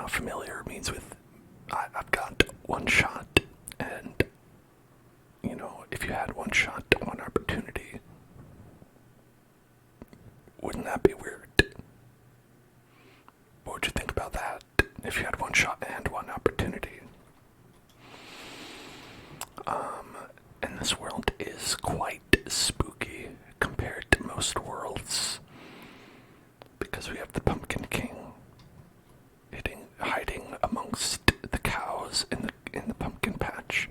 not familiar means I've got one shot, and if you had one shot, one opportunity, wouldn't that be weird? What would you think about that if you had one shot and one opportunity? And this world is quite spooky compared to most worlds, because we have the Pumpkin King hiding amongst the cows in the pumpkin patch.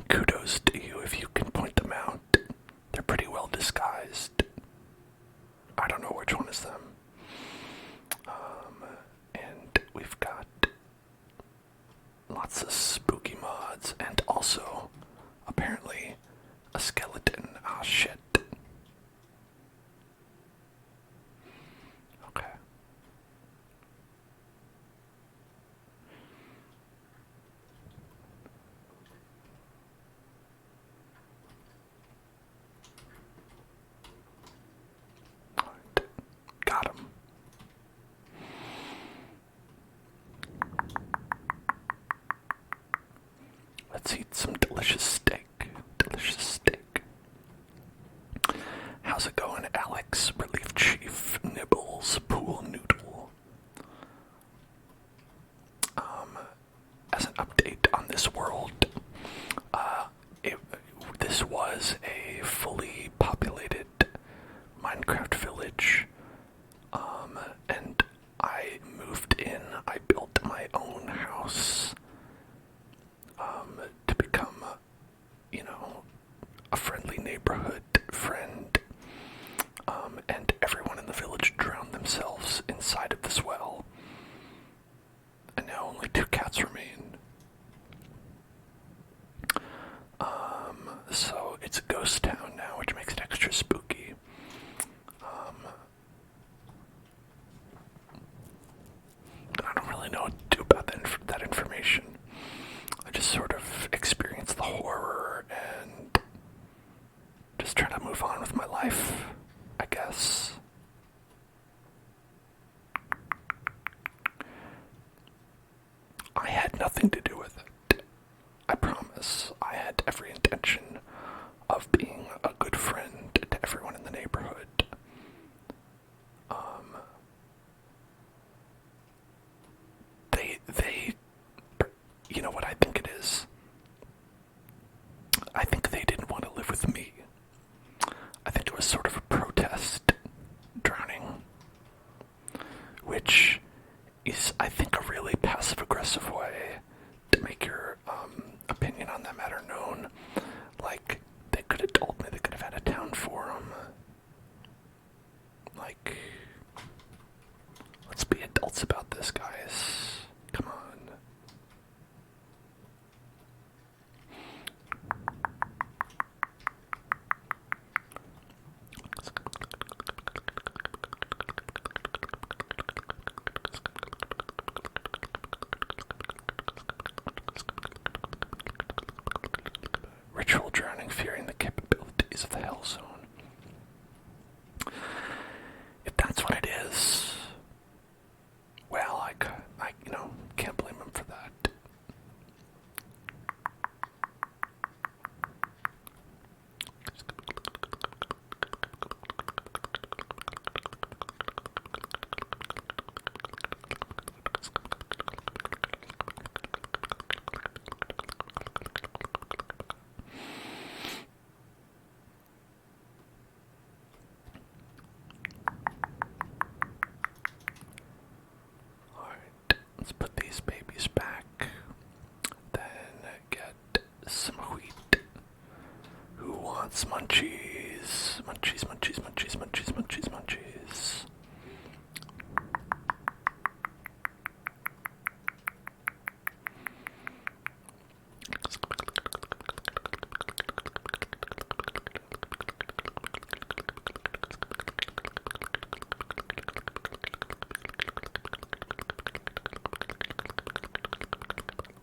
Kudos to you if you can point them out. They're pretty well disguised. I don't know which one is them. And we've got lots of spooky mods, and also apparently a skeleton. Ah, shit. Okay. Alright. Got him. Let's eat some delicious steak. Delicious steak. How's it going, Alex? Relief Chief, Nibbles, Pool Noodle. As an update on this world, this was a fully populated Minecraft village, and I moved in. I built my own house to become, a friendly neighborhood friend, and everyone in the village drowned themselves inside of this well, and now only 2 cats remain. So it's a ghost town now, which makes it extra spooky. I don't really know what to do about that information. I just sort of experience the horror and just try to move on with my life, I guess. I had nothing to do with it. I promise. I had every intention of being a good friend to everyone in the neighborhood. They, you know what I think it is? I think they didn't want to live with me. I think it was sort of a protest drowning, which is, I think, a really passive-aggressive way to make your opinion on that matter known. Like, they could have told me, they could have had a town forum. Like, let's be adults about this, guys. Come on. Ritual drowning, fearing the capabilities of the Hell Zone. If that's what it is, well, I can't blame him for that. Alright, let's put these babies back. Then get some wheat. Who wants munchies? Munchies, munchies, munchies, munchies, munchies, munchies.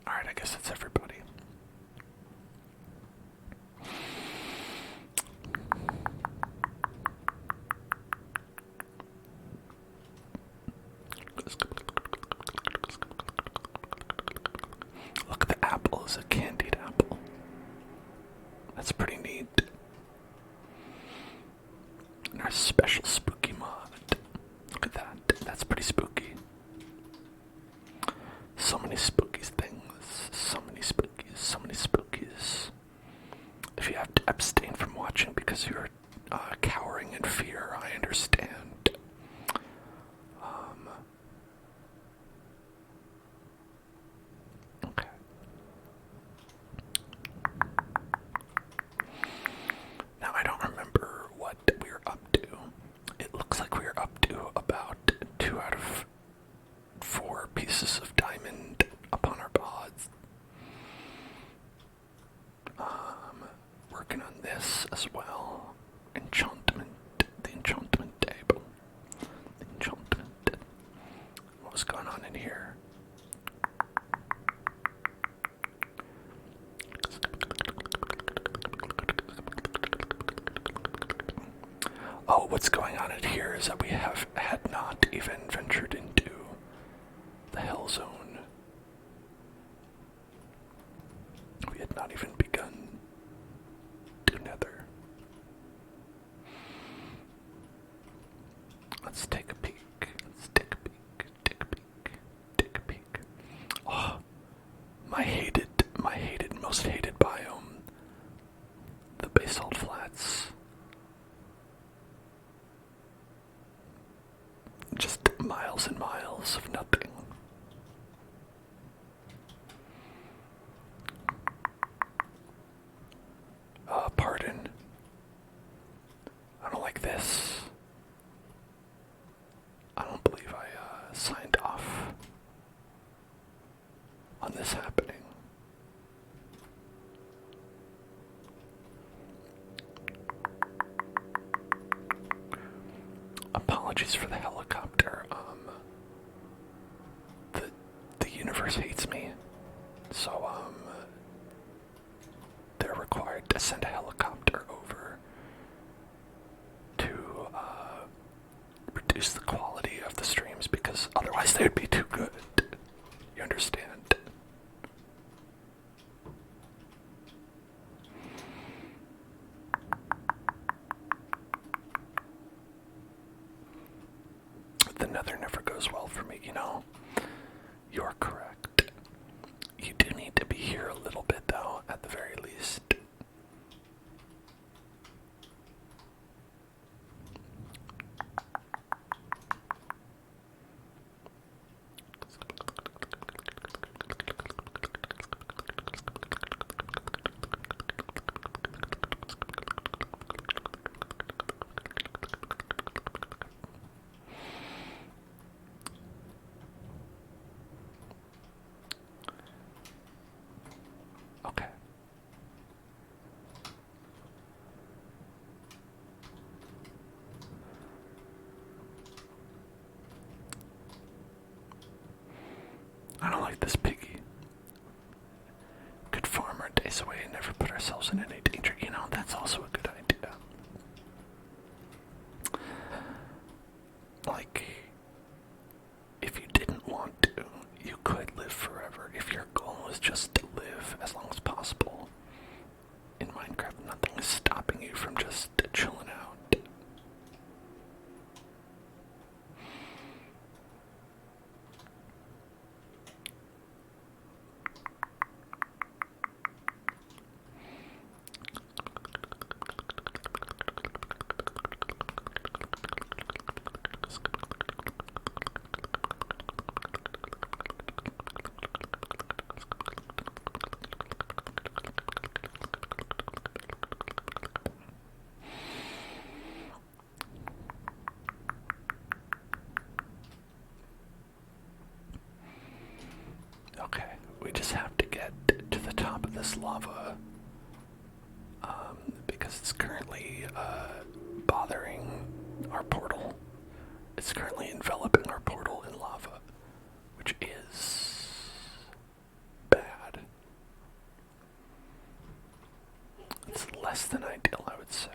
Alright, I guess that's everybody. is a candied apple. That's pretty neat. And our special spooky mod. Look at that. That's pretty spooky. So many spooky things. So many spookies. So many spookies. If you have to abstain from watching because you're cowering in fear, I understand. Okay. Now I don't remember what we're up to. It looks like we're up to about 2 out of 4 pieces of diamond upon our pods. Working on this as well. Enchantment. The enchantment table. The enchantment. What was going on in here? Oh, what's going on in here is that we had not even ventured into the hell zone. We had not even begun to nether. Let's take a peek. Let's take a peek. Take a peek. Take a peek. Oh, my most hated biome. The basalt flats. Just miles and miles of nothing. Pardon. I don't like this. I don't believe I signed off on this happening. Apologies for the helicopter. The universe hates me, so they're required to send a helicopter over to reduce the quality of the streams because otherwise they would be too good. You understand? The nether never goes well for me, you know. You're correct. You do need to be here a little bit, though, at the very least. Okay. I don't like this piggy. Could farm our days away and never put ourselves in any danger. You know, that's also a good idea. Like, if you didn't want to, you could live forever. If your goal is just to live as long as possible in Minecraft, nothing is stopping you from just chilling out. Okay, we just have to get to the top of this lava because it's currently bothering our portal. It's currently enveloping our portal in lava, which is bad. It's less than ideal, I would say.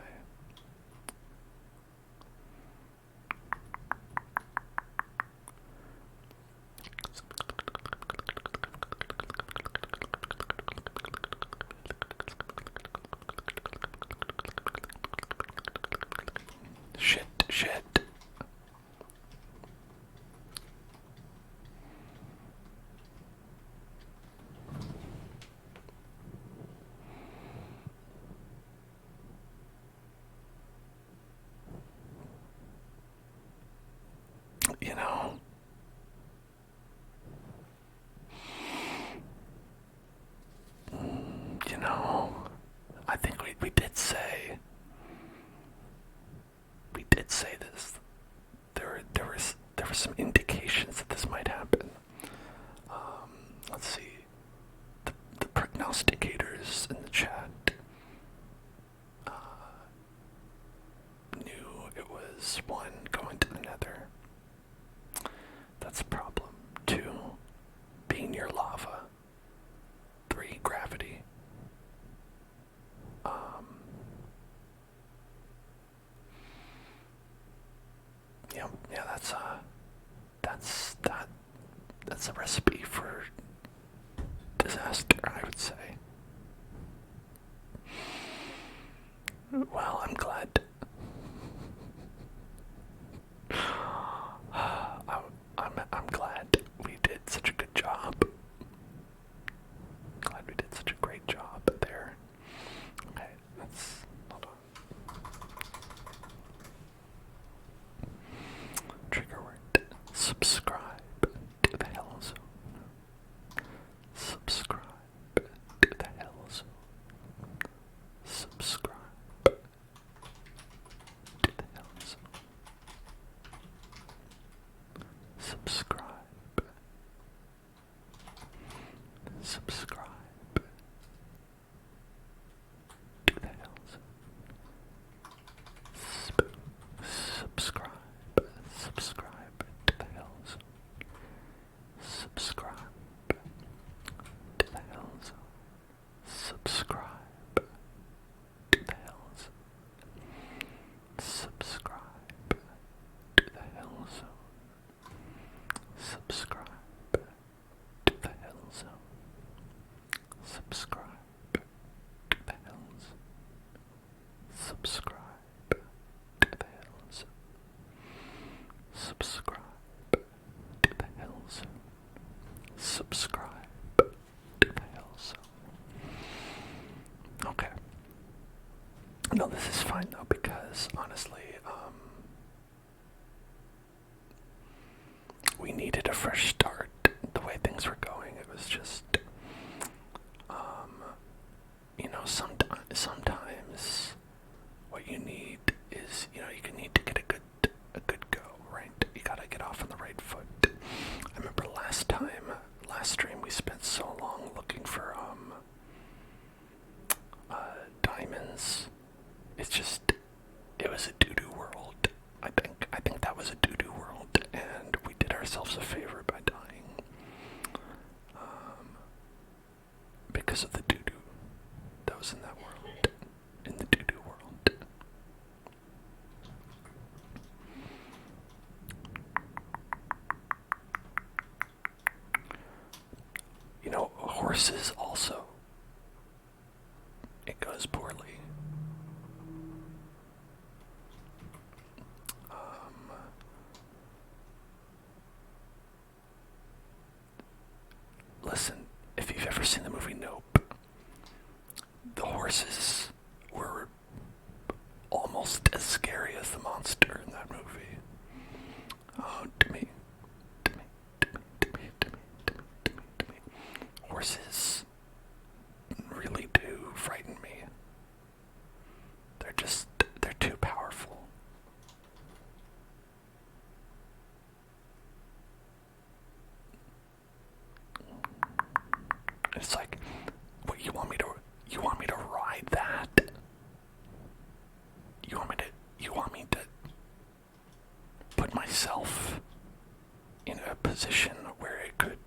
Shit. You know, I think we did say this. There were some indications that this might happen. Let's see. The prognosticators in the chat knew it was 1, going to the nether. That's a problem. 2, being near lava. 3, gravity. Yeah, that's a recipe for disaster, I would say. Well, I'm glad. I'm glad we did such a good job. Glad we did such a great job there. Okay, hold on. Trigger word. Subscribe to the Hell Zone. Subscribe to the Hell Zone. Subscribe to the Hell Zone. Subscribe. Subscribe to the Hell Zone. Subscribe to the Hell Zone. Subscribe to the Hell Zone. Subscribe to the Hell Zone. Subscribe to the Hell Zone. Subscribe to the Hell Zone. Subscribe to the Hell Zone. Subscribe to the Hell Zone. Subscribe to the Hell Zone. Subscribe to the Hell Zone. Okay. No, this is fine though, because honestly, we needed a fresh start. The way things were going, it was just, sometimes what you need is, you need to get a good go, right? You gotta get off on the right foot. I remember last stream, we spent so long looking for diamonds. It was a doo-doo world. I think that was a doo-doo world, and we did ourselves a favor by dying. Because of the doo-doo that was in that world. In the doo-doo world. Horses also. It goes poorly. Listen, if you've ever seen the movie Nope, the horses were almost as scary as the monster in that movie. Oh, to me. Horses really do frighten me. They're too powerful. It's like, what, you want me to ride that? You want me to put myself in a position where it could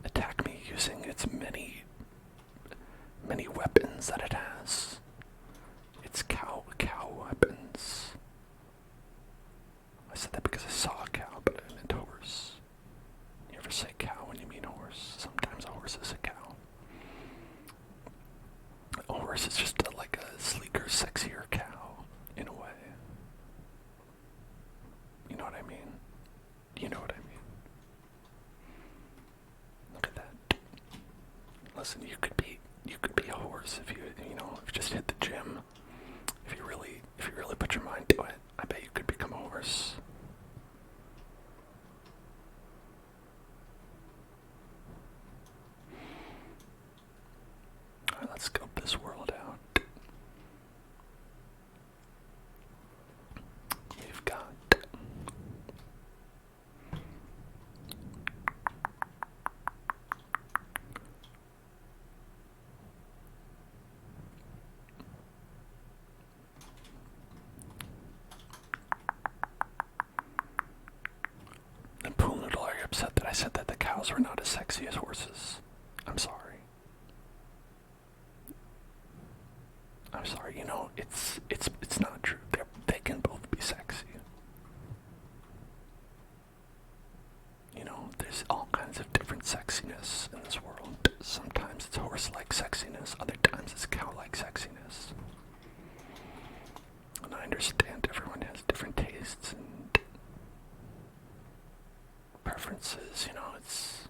attack me using its many weapons that it has. Its said that the cows were not as sexy as horses. I'm sorry. I'm sorry, you know, it's not true. They can both be sexy. You know, there's all kinds of different sexiness in this world. Sometimes it's horse-like sexiness, other times it's cow-like sexiness. And I understand everyone has different tastes and preferences, you know, it's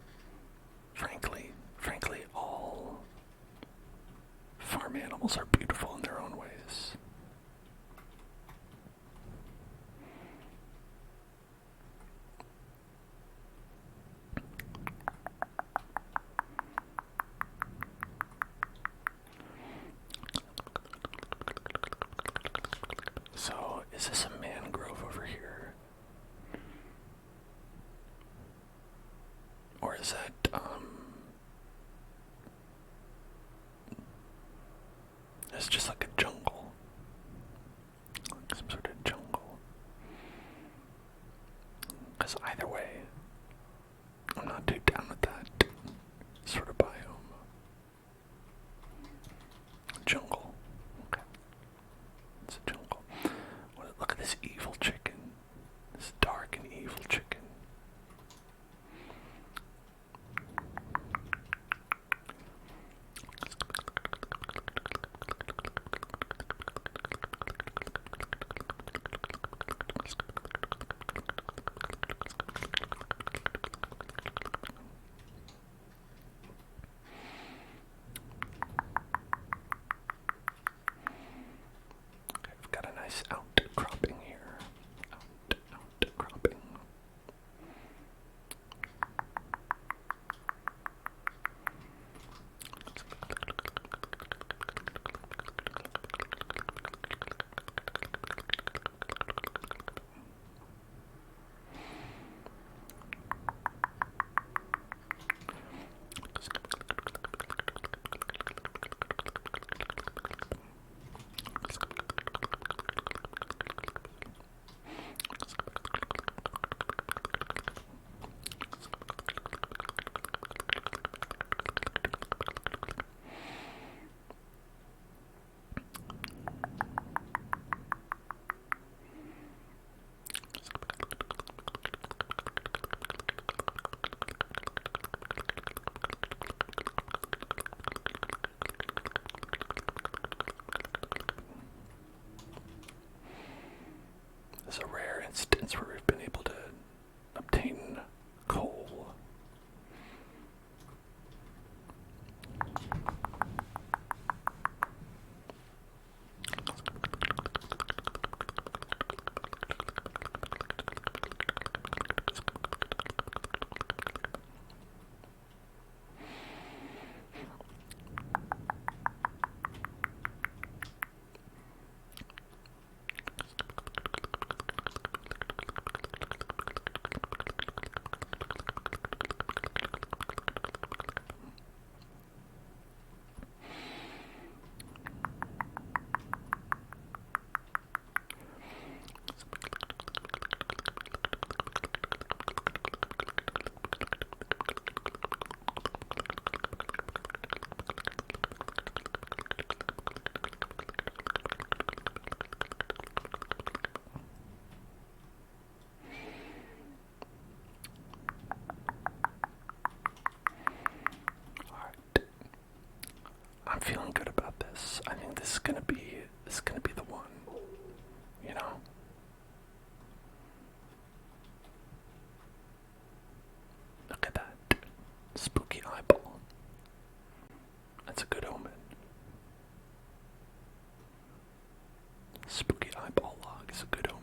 frankly, all farm animals are beautiful in their own ways. So, is this a mangrove over here? Or is that, it's just like a jungle. Like some sort of jungle. Because either way, I'm not too down with that sort of biome. Jungle. Okay. It's a jungle. Look at this evil chicken. This dark and evil chicken. I've got a nice outcropping here. Outcropping. There's a rare instance where we've been able to obtain coal. I'm feeling good about this. I think this is gonna be the one. You know? Look at that. Spooky eyeball. That's a good omen. Spooky eyeball log is a good omen.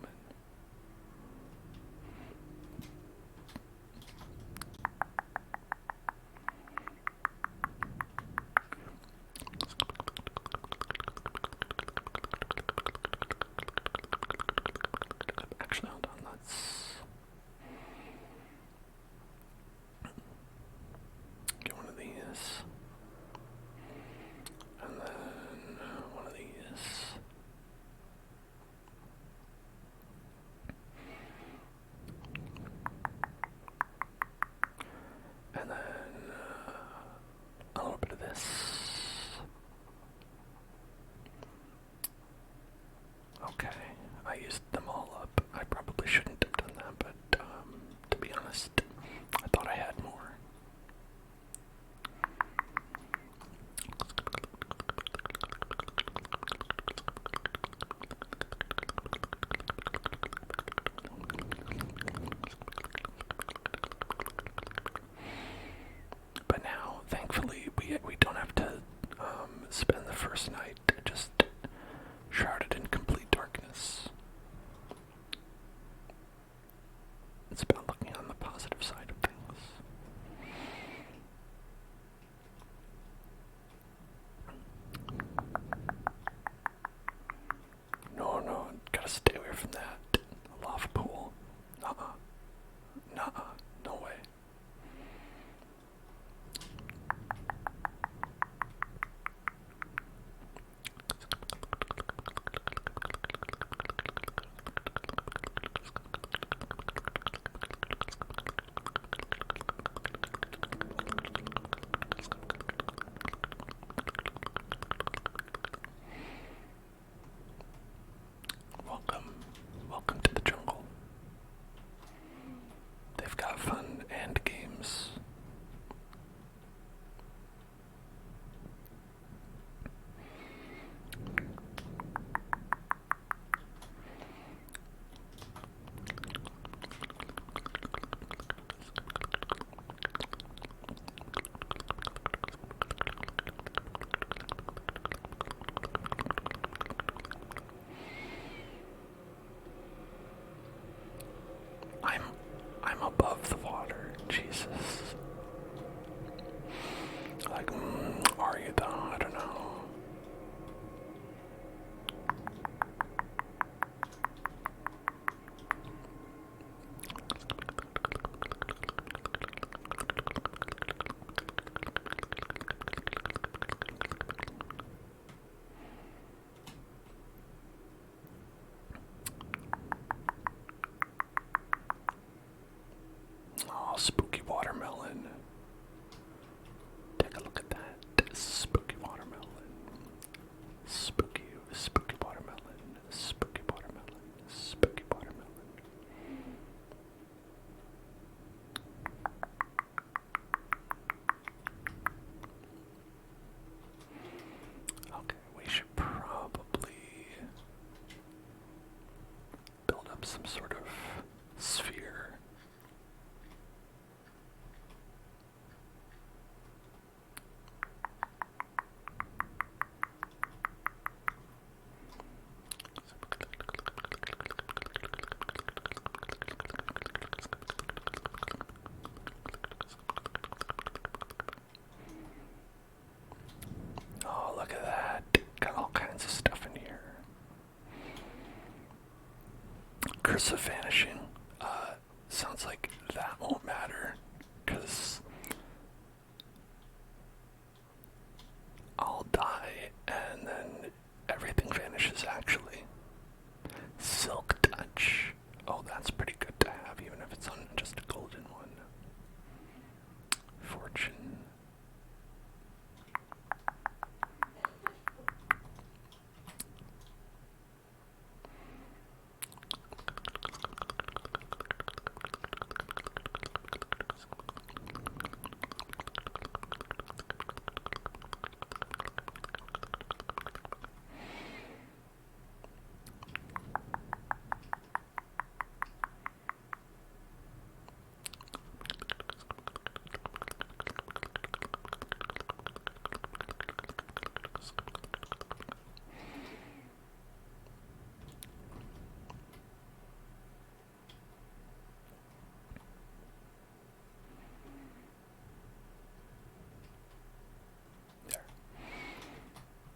Actually, hold on, let's get one of these. And then one of these. used them all up. I probably shouldn't have done that, but to be honest, I thought I had more. But now, thankfully, we don't have to spend the first night just shrouded in complete darkness. It's about looking on the positive side of things. No, gotta stay away from that. A lava pool. Nuh-uh, no way. Welcome to the jungle. They've got fun and games. I'm above the water, Jesus. Like, are you though? I don't know. Oh, spooky watermelon. Take a look at that. Spooky watermelon. Spooky watermelon. Spooky watermelon. Spooky watermelon. Okay, we should probably build up some sort of sphere. Oh, look at that. Got all kinds of stuff in here. Cursive vanishing. Sounds like that won't matter, because I'll die and then everything vanishes actually. Silk touch. Oh, that's pretty good to have, even if it's on just a golden one. Fortune.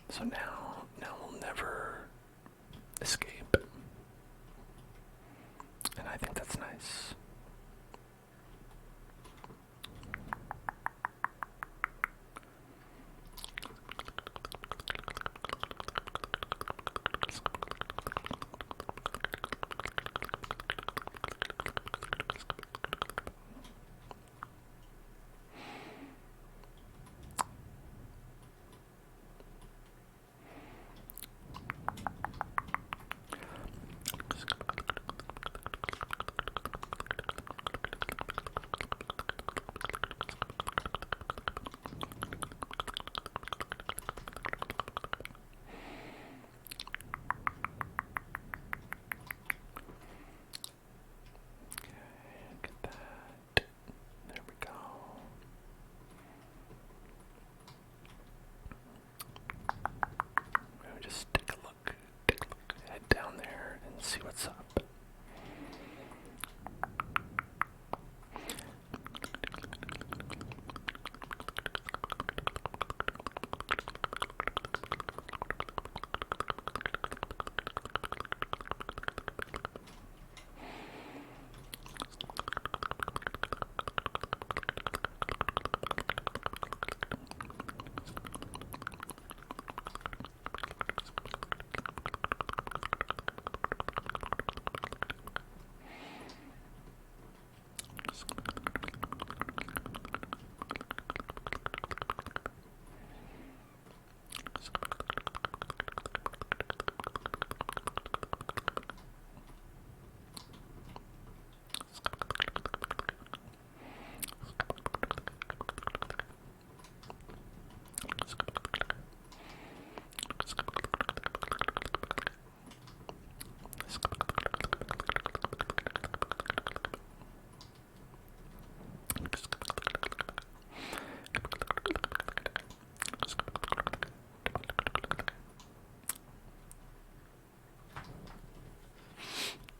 So now we'll never escape. And I think that's nice. see what's up.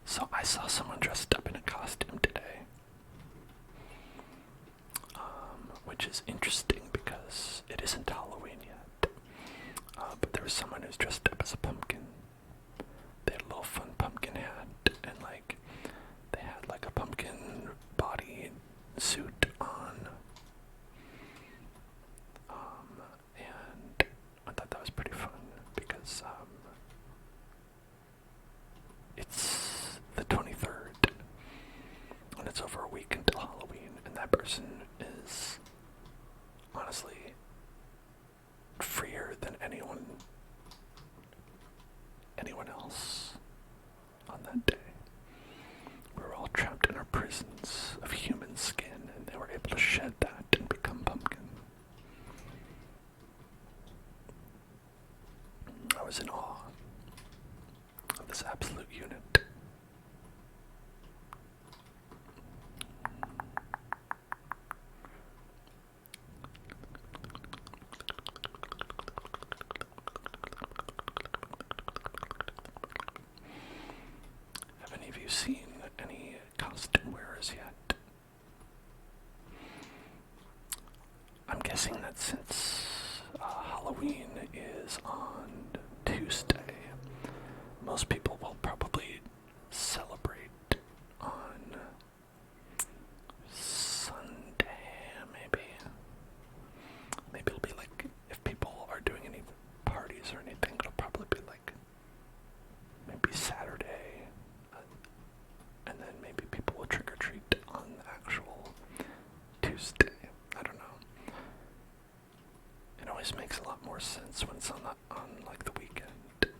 So I saw someone dressed up in a costume today, which is interesting because it isn't Halloween yet. But there was someone who's dressed up as a pumpkin. They had a little fun pumpkin hat, and they had a pumpkin body suit on. And I thought that was pretty fun because it's the 23rd, and it's over a week until Halloween, and that person is honestly freer than anyone else on that day. We were all trapped in our prisons of human skin, and they were able to shed that and become pumpkin. I was in awe of this absolute unit. Have any of you seen any costume wearers yet? I'm guessing that since Halloween is on Tuesday, most people will probably celebrate on Sunday, maybe. Maybe it'll be if people are doing any parties or anything, it'll probably be maybe Saturday, and then maybe people will trick or treat on the actual Tuesday. I don't know. It always makes a lot more sense when it's on the weekend,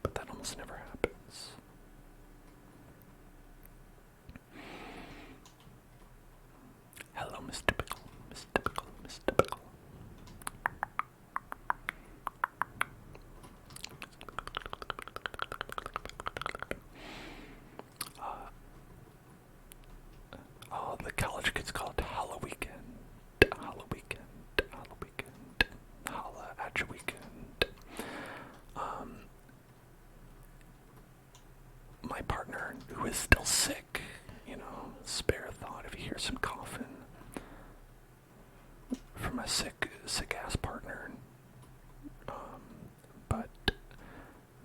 but that almost never happens. Hello, Mr. Pickle. Mr. Pickle. Mr. Pickle. The college kids call it Halla Weekend. Halla Weekend. Halla Weekend. Holla at your weekend. My partner, who is still sick, spare a thought if you hear some coughing from my sick ass partner. But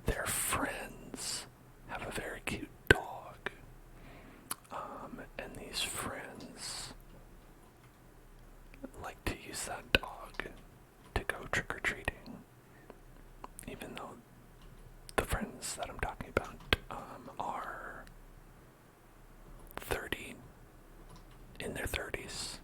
their friends have a very cute dog. And these friends like to use that dog to go trick-or-treating, even though the friends that I'm talking about are in their 30s.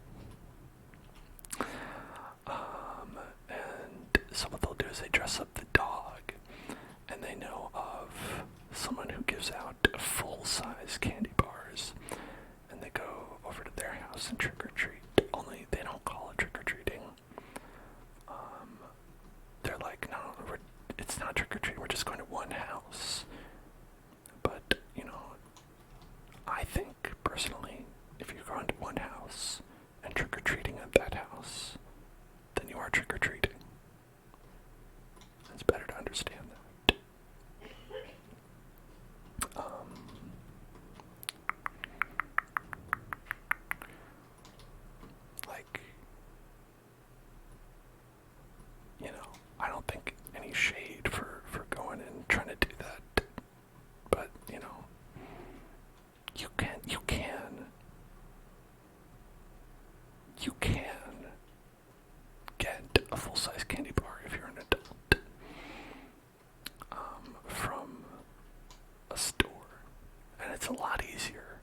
a lot easier.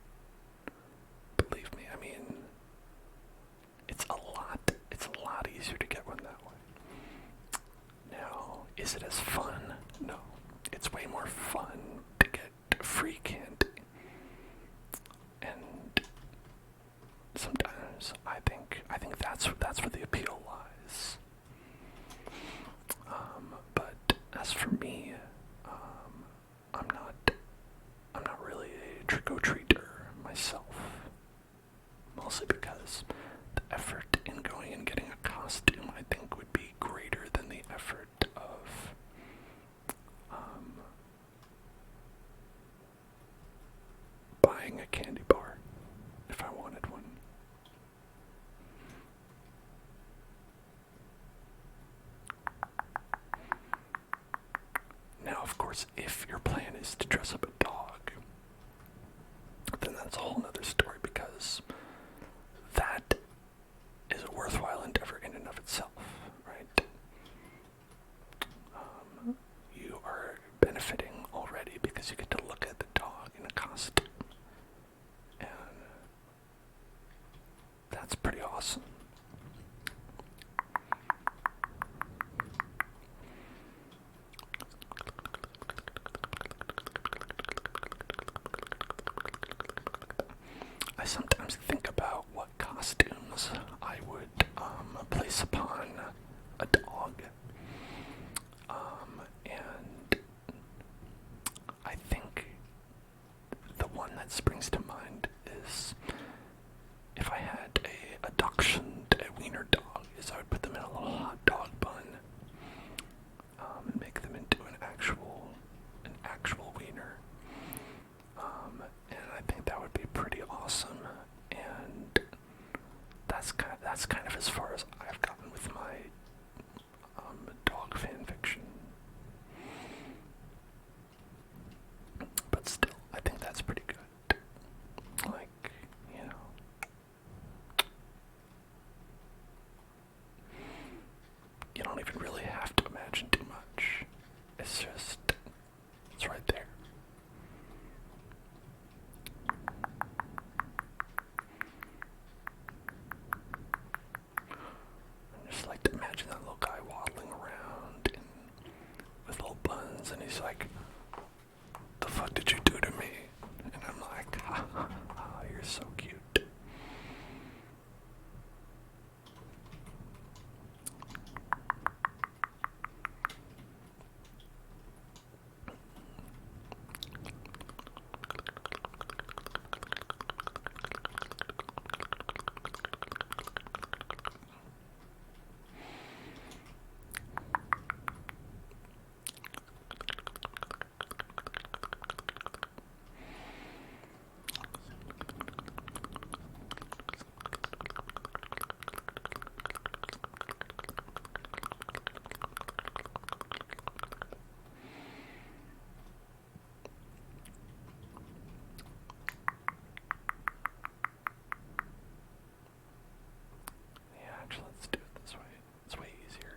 Believe me, I mean, it's a lot easier to get one that way. Now, is it as fun? No. It's way more fun to get free candy. And sometimes I think that's where the appeal lies. But as for me, I'm not really a trick-or-treater myself. Mostly because the effort in going and getting a costume, I think, would be greater than the effort of buying a candy bar if I wanted one. Now, of course, if your plan is to dress up a dog, then that's a whole nother story, because that is a worthwhile endeavor in and of itself, right? You are benefiting already because you get to look at the dog in a costume, and that's pretty awesome. I sometimes think about what costumes I would place upon a dog, and I think the one that springs to mind is, if I had a dachshund, a wiener dog, is I would put them in a little hot dog bun, and make them into an actual wiener. And I think that would be pretty awesome, and that's kind of as far as I've gotten with my dog fan fiction. But still, I think that's pretty good. Like, you know, you don't even really have to imagine too much. It's right there. I just like to imagine that little guy waddling around with little buns, and he's like, "The fuck did you do to me?" And I'm like, "Ha ha ha, you're so cute." Let's do it this way. It's way easier.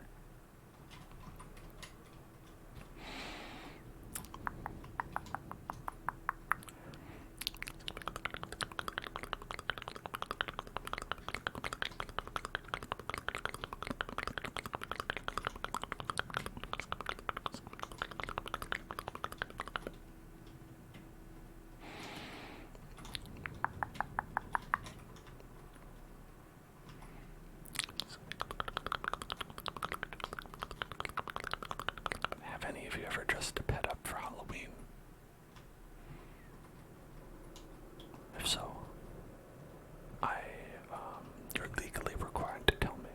Have any of you ever dressed a pet up for Halloween? If so, you're legally required to tell me.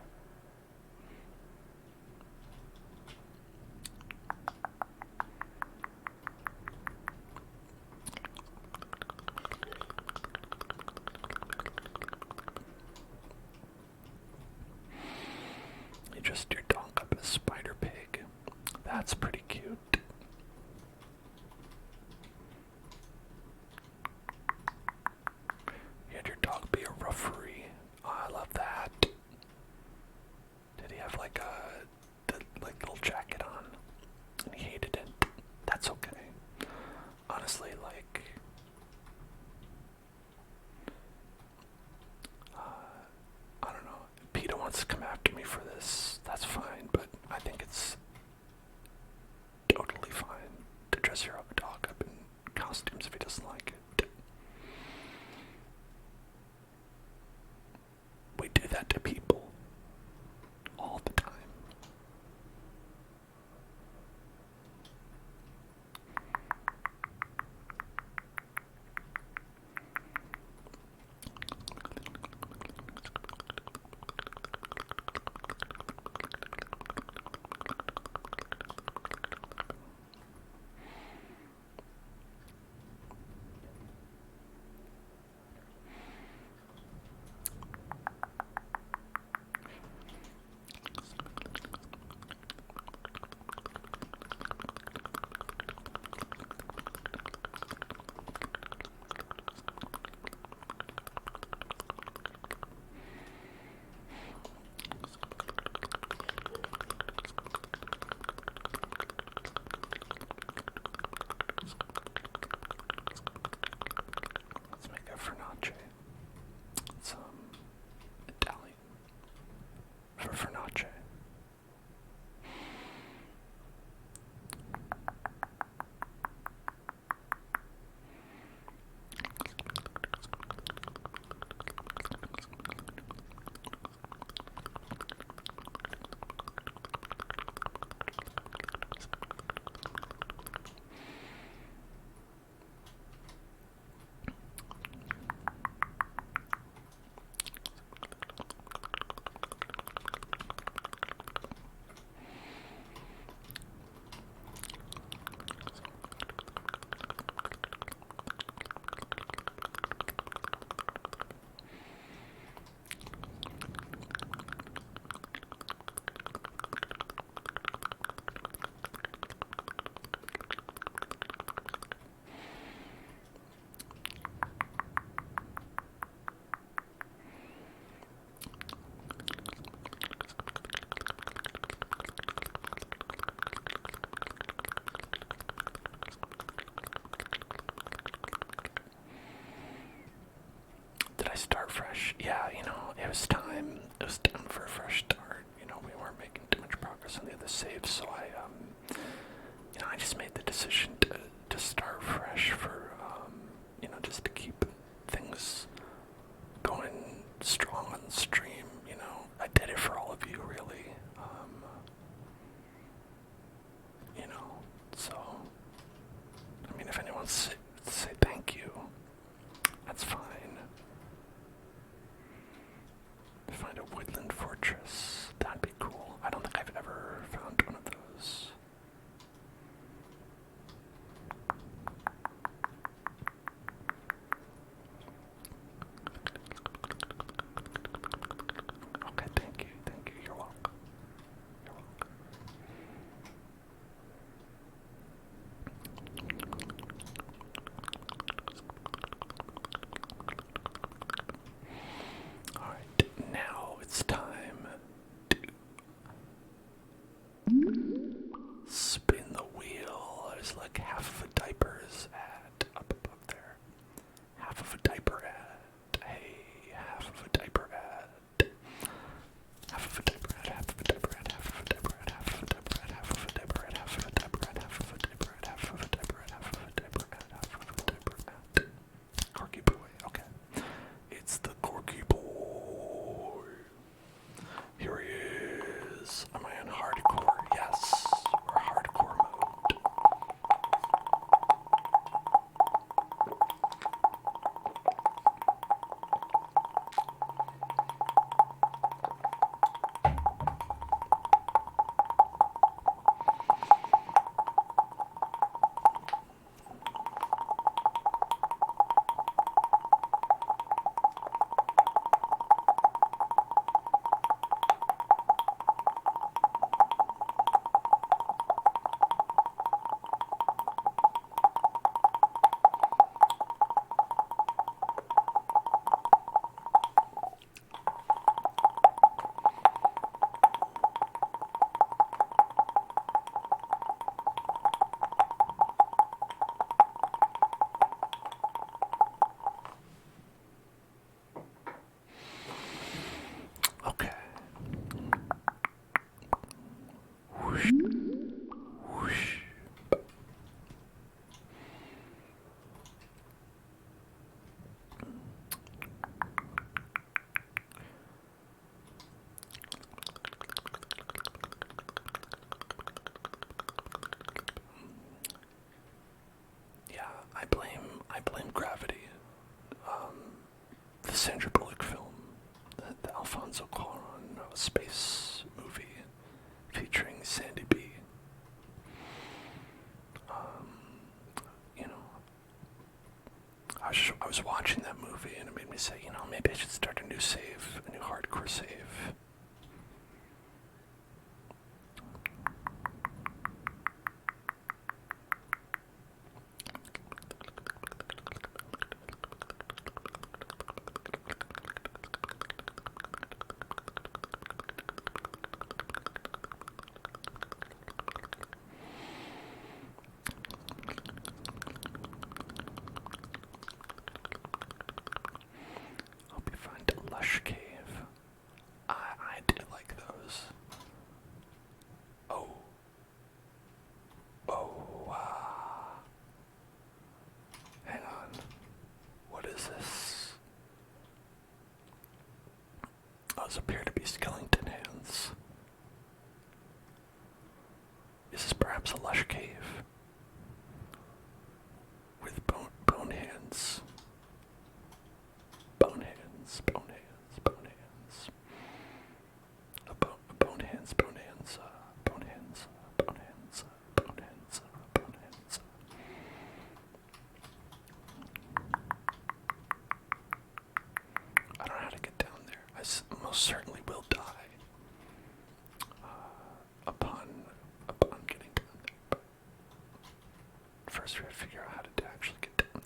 You dressed your dog up as Spider Pig. That's pretty cute. You had your dog be a referee. Oh, I love that. Did he have like the little jacket on? And he hated it. That's okay. Honestly, like, costumes if he doesn't like it. We do that to people all the time. Let's make a fornace. It's Italian for fornace. Did I start fresh? Yeah, it was time. It was time for a fresh start. We weren't making too much progress on the other saves, so I just made the decision to start fresh for, just to keep things going strong on the stream. I did it for all of you, really. So, if anyone wants to say thank you, that's fine. Find a woodland fortress. That'd be cool. I don't think I've ever found one of those. I was watching that movie and it made me say, you know, maybe I should start a new save, a new hardcore save. Hope you find a lush cave. I do like those. Oh. Oh, hang on. What is this? Those appear to be skeleton hands. Is this perhaps a lush cave? With bone hands. Bone hands, bone hands, bone hands. Bone hands, bone hands, bone hands, bone hands, bone hands, bone hands. I don't know how to get down there. I most certainly will die upon getting down there. But first, we have to figure out how to actually get down there.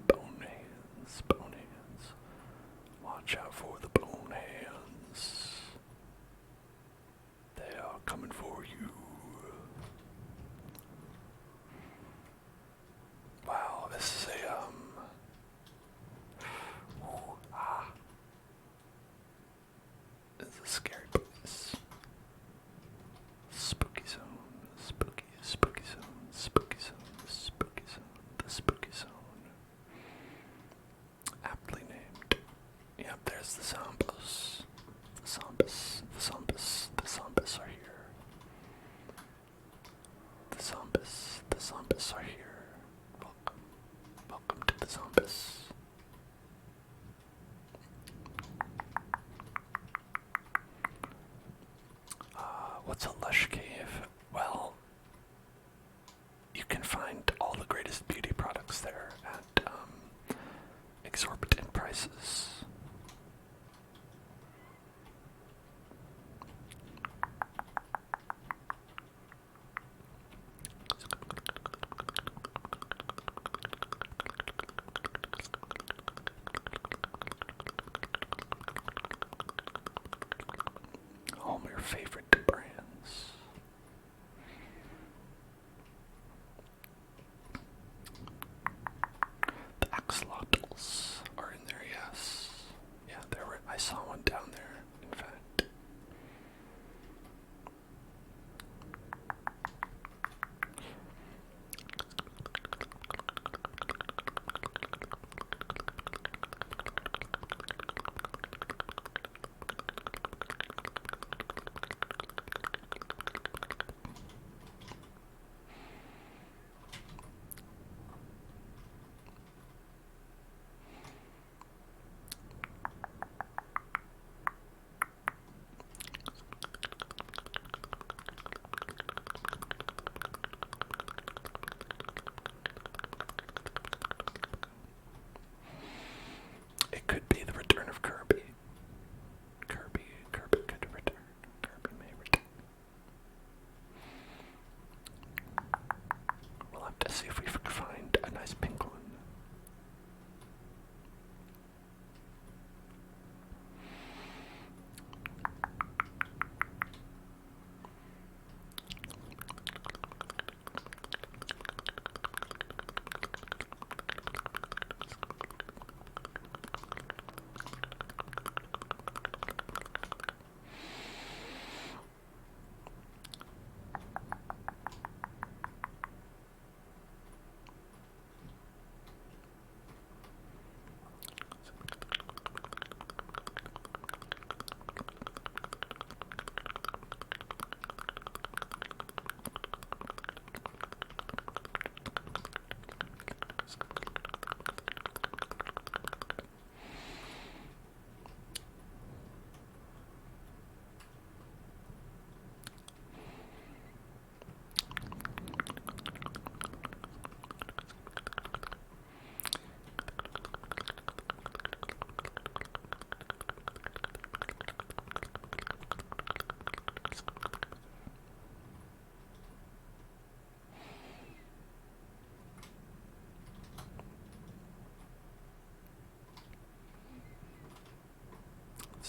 Bone hands, bone hands. Watch out for the bone hands. They are coming for you. Wow, this is this is a scary place. Spooky zone, spooky zone, spooky zone, spooky zone, the spooky zone. Aptly named. Yep, there's the zombos. The zombos are here. The zombos are here. Welcome to the zombos. What's a lush cave? Well, you can find all the greatest beauty products there at exorbitant prices. All your favorite brands. The axolotls are in there, yes.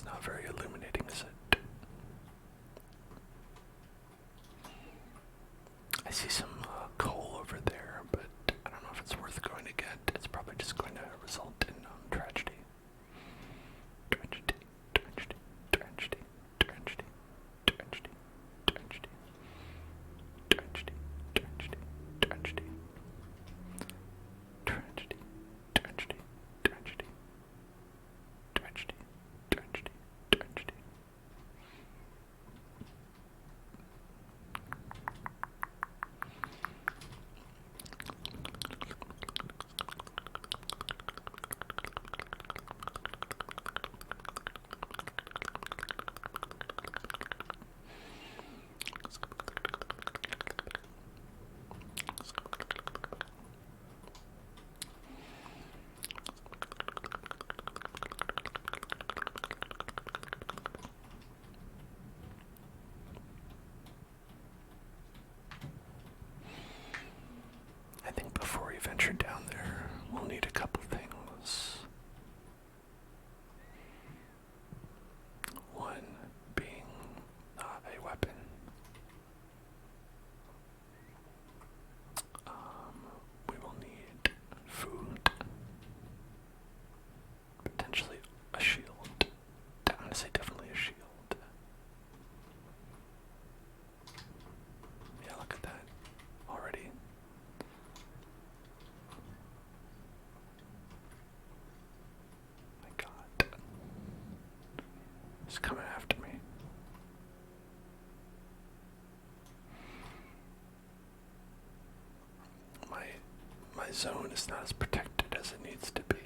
It's not very illuminating, is it? I see some coal over there, but I don't know if it's worth going to get. It's probably just going to result in tragedy. Tragedy, tragedy, tragedy, tragedy, tragedy, tragedy, tragedy, tragedy, tragedy, tragedy, tragedy, tragedy, tragedy, tragedy, tragedy. I think before we venture down there, we'll need a couple things. One being a weapon. We will need food, potentially a shield. I'm gonna say definitely a shield. Yeah, look at that already. My God, he's coming after me. My zone is not as protected as it needs to be.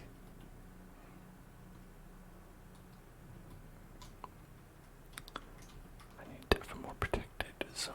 I need to have a more protected zone.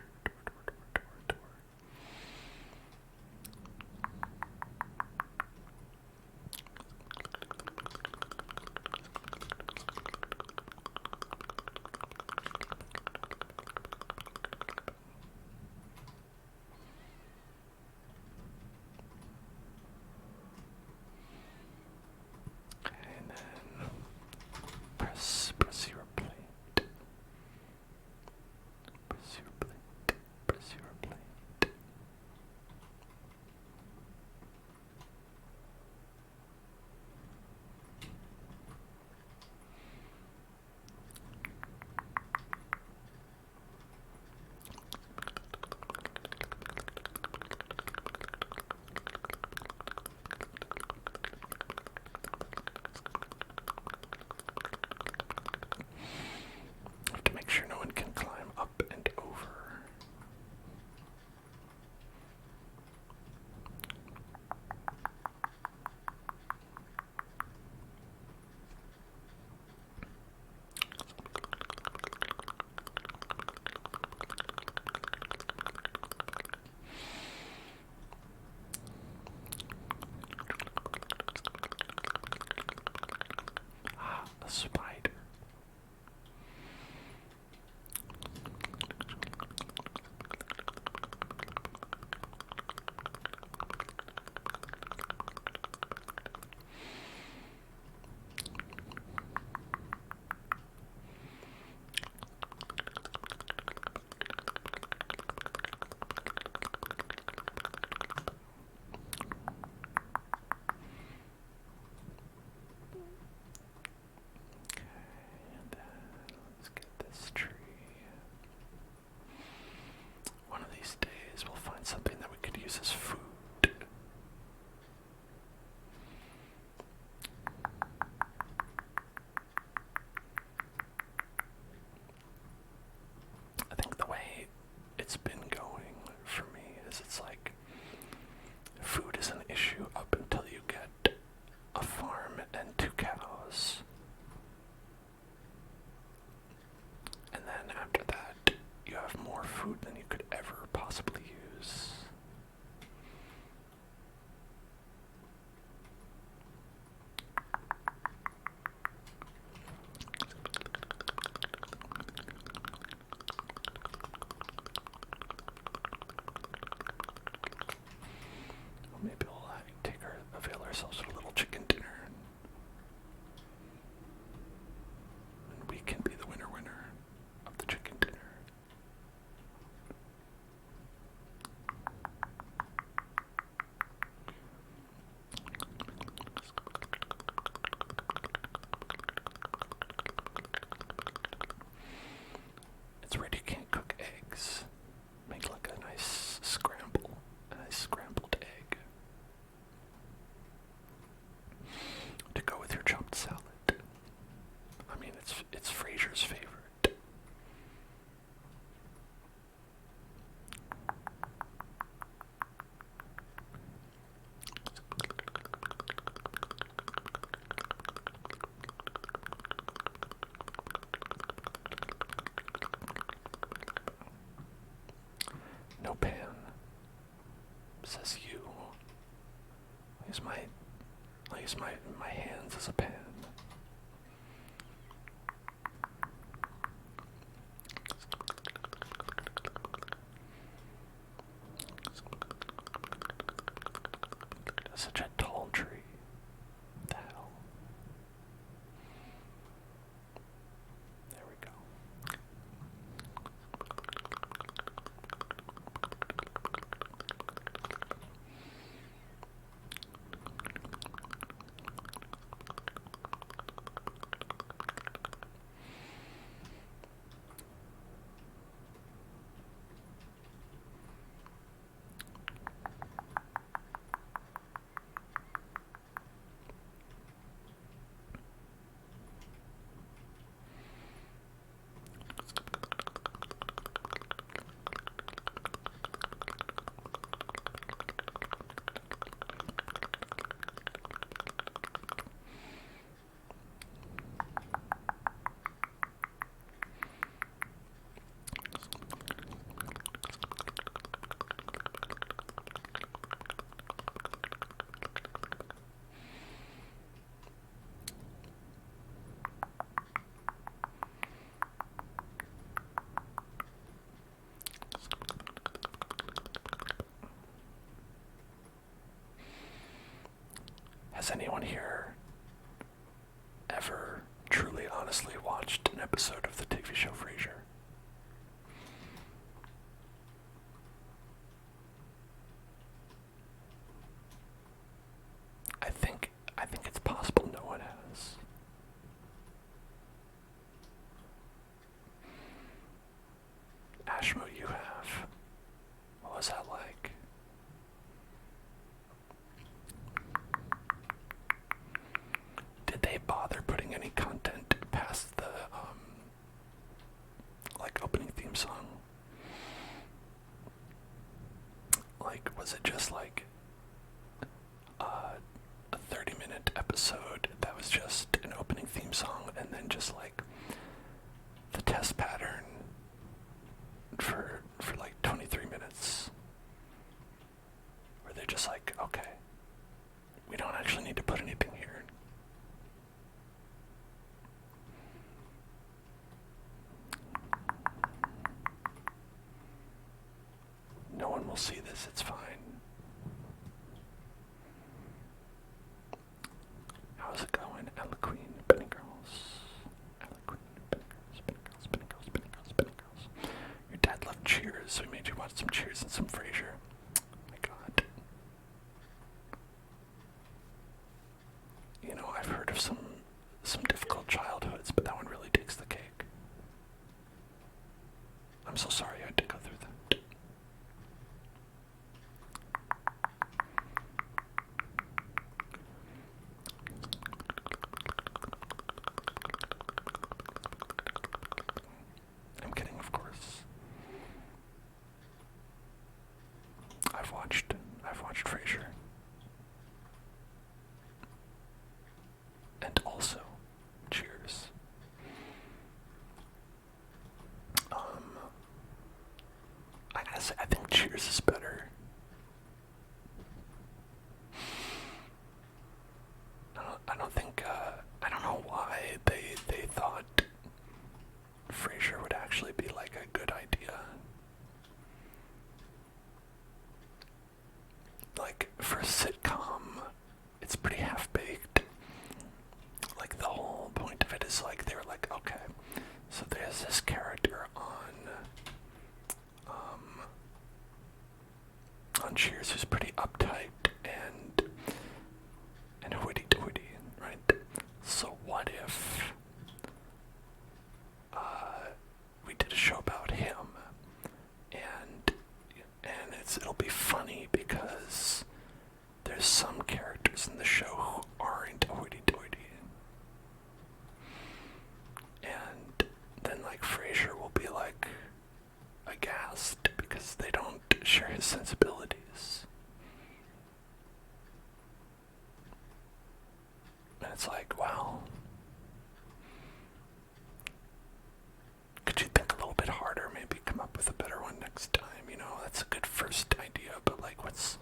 And then press your plate. Press your plate. Press your plate. Have to make sure no one can climb up and over. Ah, a spider. And then let's get this tree. One of these days we'll find something that we could use as food. I think the way it's been going for me is it's like food is an issue up until you get a farm and 2 cows. And then after that, you have more food than you could ever possibly use. Well, maybe we'll avail ourselves of a little chicken dinner. And we can be the winner of the chicken dinner. It's weird you can't cook eggs. Make like a nice scrambled egg to go with your chopped salad. I mean, it's Fraser's favorite. No pan. says you. I'll use my hands as a pen. Such a tall tree. What the hell? There we go. Has anyone here ever truly honestly watched an episode of the TV show Frasier? I think it's possible no one has. Ashmo, you have. What was that like? Did they bother putting any content past the like opening theme song? Like, was it just like a 30-minute episode that was just an opening theme song and then just like the test pattern for like 23 minutes? Where they're just like, okay, we don't actually need to put anything here. No one will see this, it's fine. How's it going? Ella Queen, Benny Girls. Ella Queen, Benny Girls, Benny Girls, Benny Girls, Benny Girls, Benny Girls. Your dad loved Cheers, so he made you watch some Cheers and some Frasier. My God. You know, I've heard of some difficult childhoods, but that one really takes the cake. I'm so sorry I had to go through that. I'm kidding, of course. I've watched Frasier. And also Cheers. I gotta say, I think Cheers is better. I don't think, I don't know why they thought Frasier would actually be like a good idea. Like, for a sitcom, it's pretty half-baked. Like, the whole point of it is like, they were like, okay, so there's this character on Cheers who's pretty uptight and hoity-toity, right? So what if we did a show about him, and it'll be funny because there's some characters in the show who aren't hoity-toity, and then like Frasier will be like aghast because they don't share his sensibilities. And it's like, wow, could you think a little bit harder, maybe come up with a better one next time? You know, that's a good first idea, but like, what's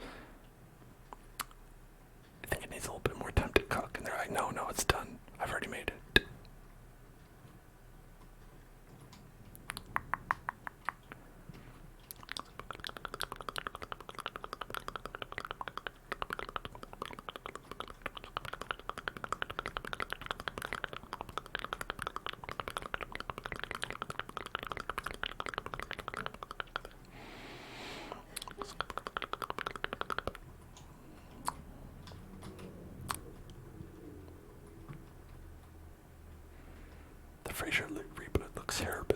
Frasier reboot looks terrible.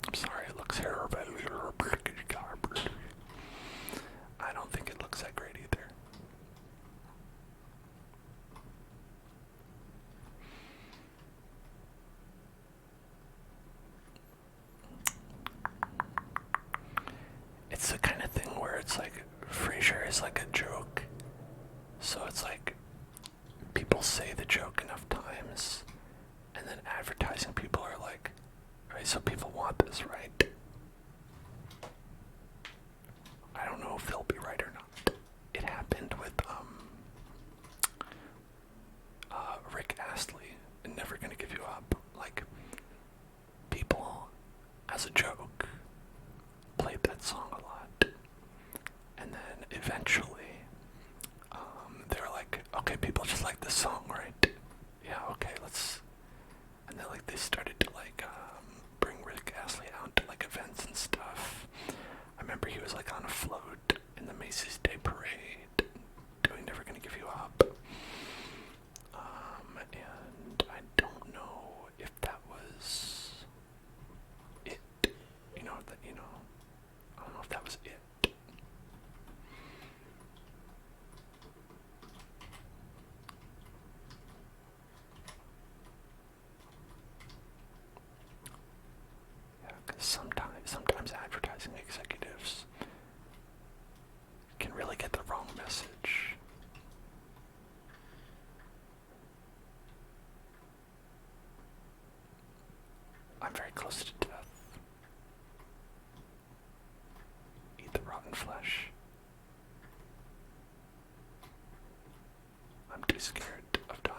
I'm sorry, it looks terrible. I don't think it looks that great either. It's the kind of thing where it's like Frasier is like a joke. So it's like people say the joke enough times, and then advertising people are like, alright, so people want this, right? I don't know if they'll be right or not. It happened with Rick Astley and Never Gonna Give You Up. Like, people, as a joke, played that song a lot. And then eventually, they were like, okay, people just like this song, right? Yeah, okay, let's... And then, like, they started to, like, bring Rick Astley out to, like, events and stuff. I remember he was, like, on a float in the Macy's Day Parade, doing Never Gonna Give You Up. And I don't know if that was it. I don't know if that was it. Yeah, because sometimes advertising executives can really get the wrong message. I'm very close to death. Eat the rotten flesh. I'm too scared of dying.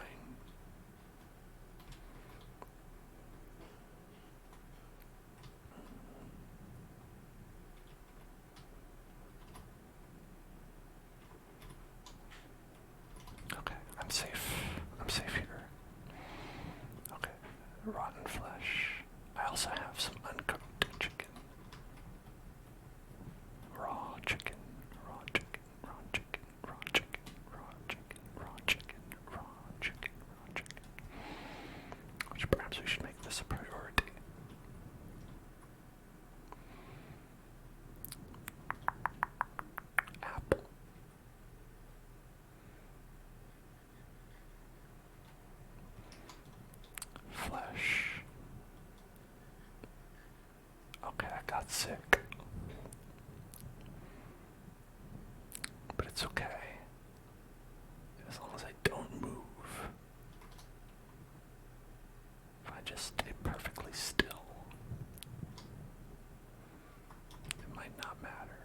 Okay, I'm safe. I'm safe here. Okay, rotten flesh. I also have some uncooked chicken. Raw chicken, raw chicken, raw chicken, raw chicken, raw chicken, raw chicken, raw chicken, raw chicken. Which perhaps we should make this a priority. Apple. Flesh. Okay, I got sick. But it's okay. As long as I don't move. If I just stay perfectly still, it might not matter.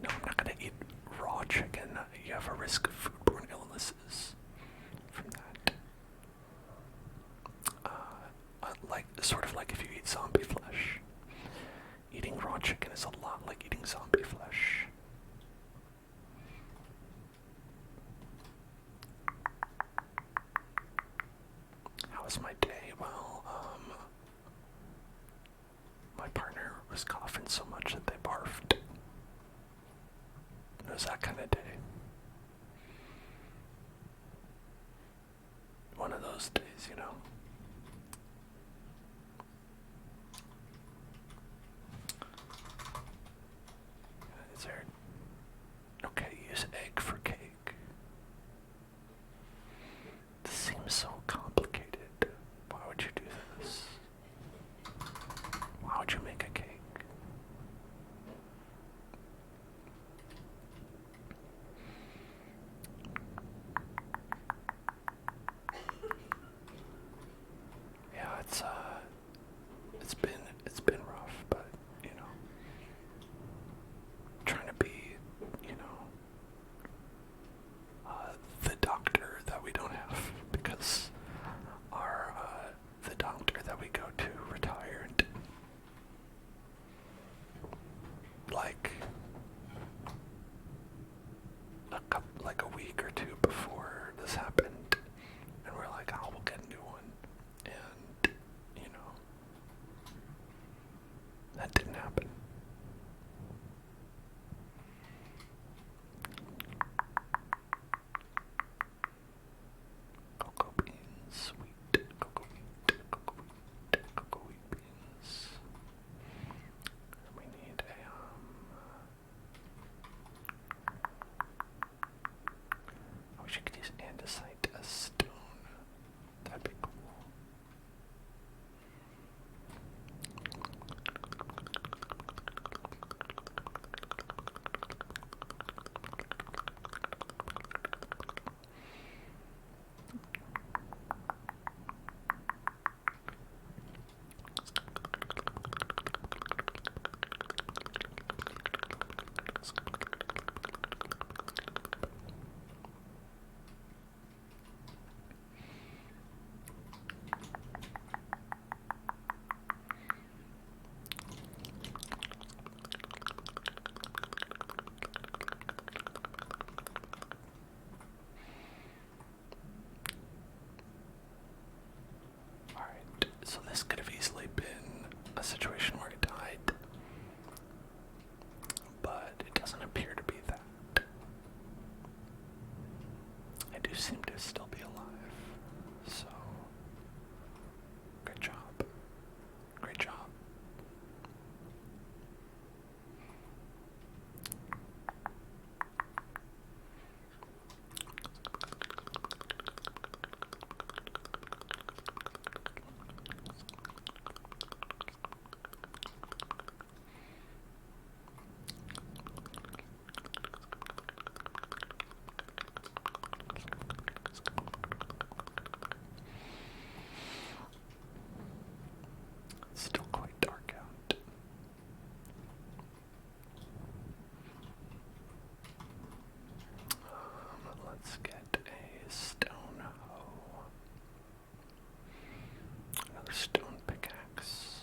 No, I'm not going to eat raw chicken. You have a risk of foodborne illnesses from that. Sort of like if you eat zombie flesh. Eating raw chicken is a lot like eating zombie flesh. How was my day? Well, my partner was coughing so much that they barfed. It was that kind of day. One of those days, you know. Is there... Okay, use egg for cake. This seems so complicated. Why would you do this? Why would you make a cake? situation where I died, but it doesn't appear to be that. I do seem to still be alive, so good job. Great job. It's still quite dark out. Let's get a stone hoe. Another stone pickaxe.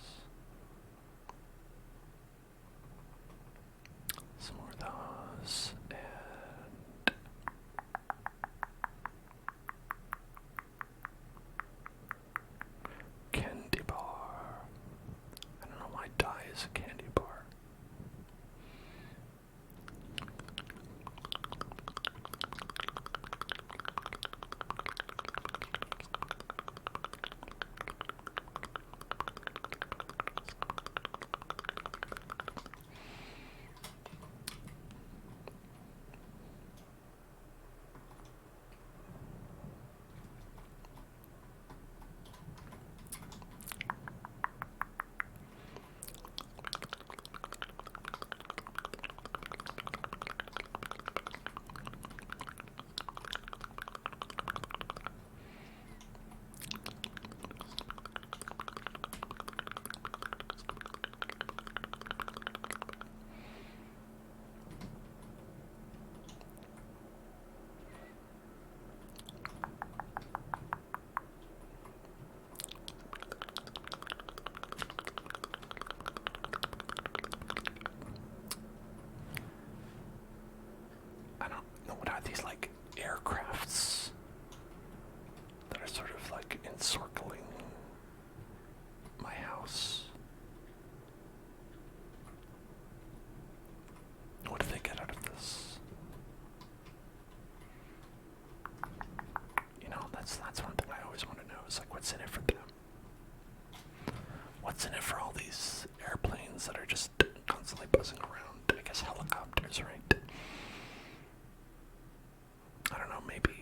Some more of those. And candy bar. I don't know why dye is a candy bar. I don't know, what are these, like aircrafts that are sort of like encircling my house? What do they get out of this? You know, that's one thing I always want to know, is like, what's in it for them? What's in it for all these airplanes that are just constantly buzzing around? I guess helicopters, right? I don't know, maybe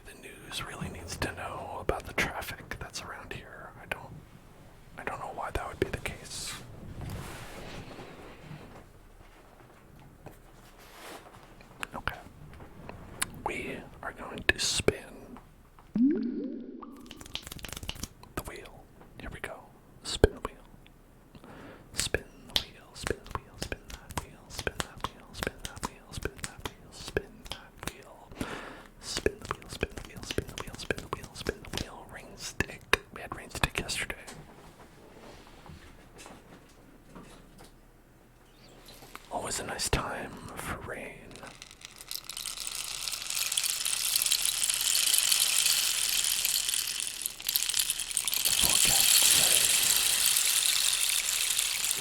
the news really needs to know about the traffic that's around here. I don't know why that would be the case. Okay. We are going to spin the wheel. Here we go. Spin the wheel. Spin the wheel, spin the wheel, spin that wheel, spin that wheel, spin that wheel, spin that wheel, spin that wheel. Spin the wheel, spin the wheel, spin the wheel, spin the wheel, spin the wheel. Rain stick. We had rain stick yesterday. Always a nice time for rain. The forecast says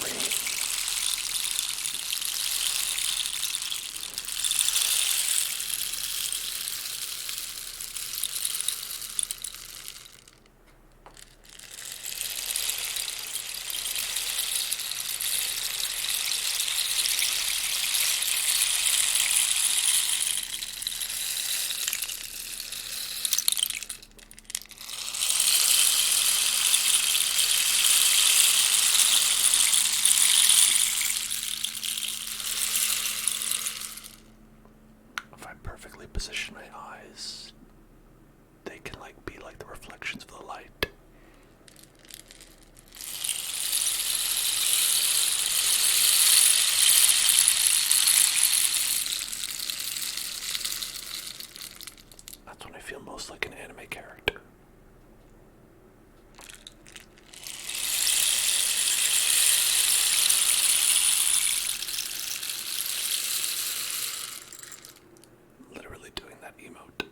rain. If I perfectly position my eyes, they can like be like the reflections of the light. That's when I feel most like an anime character. Literally doing that emote.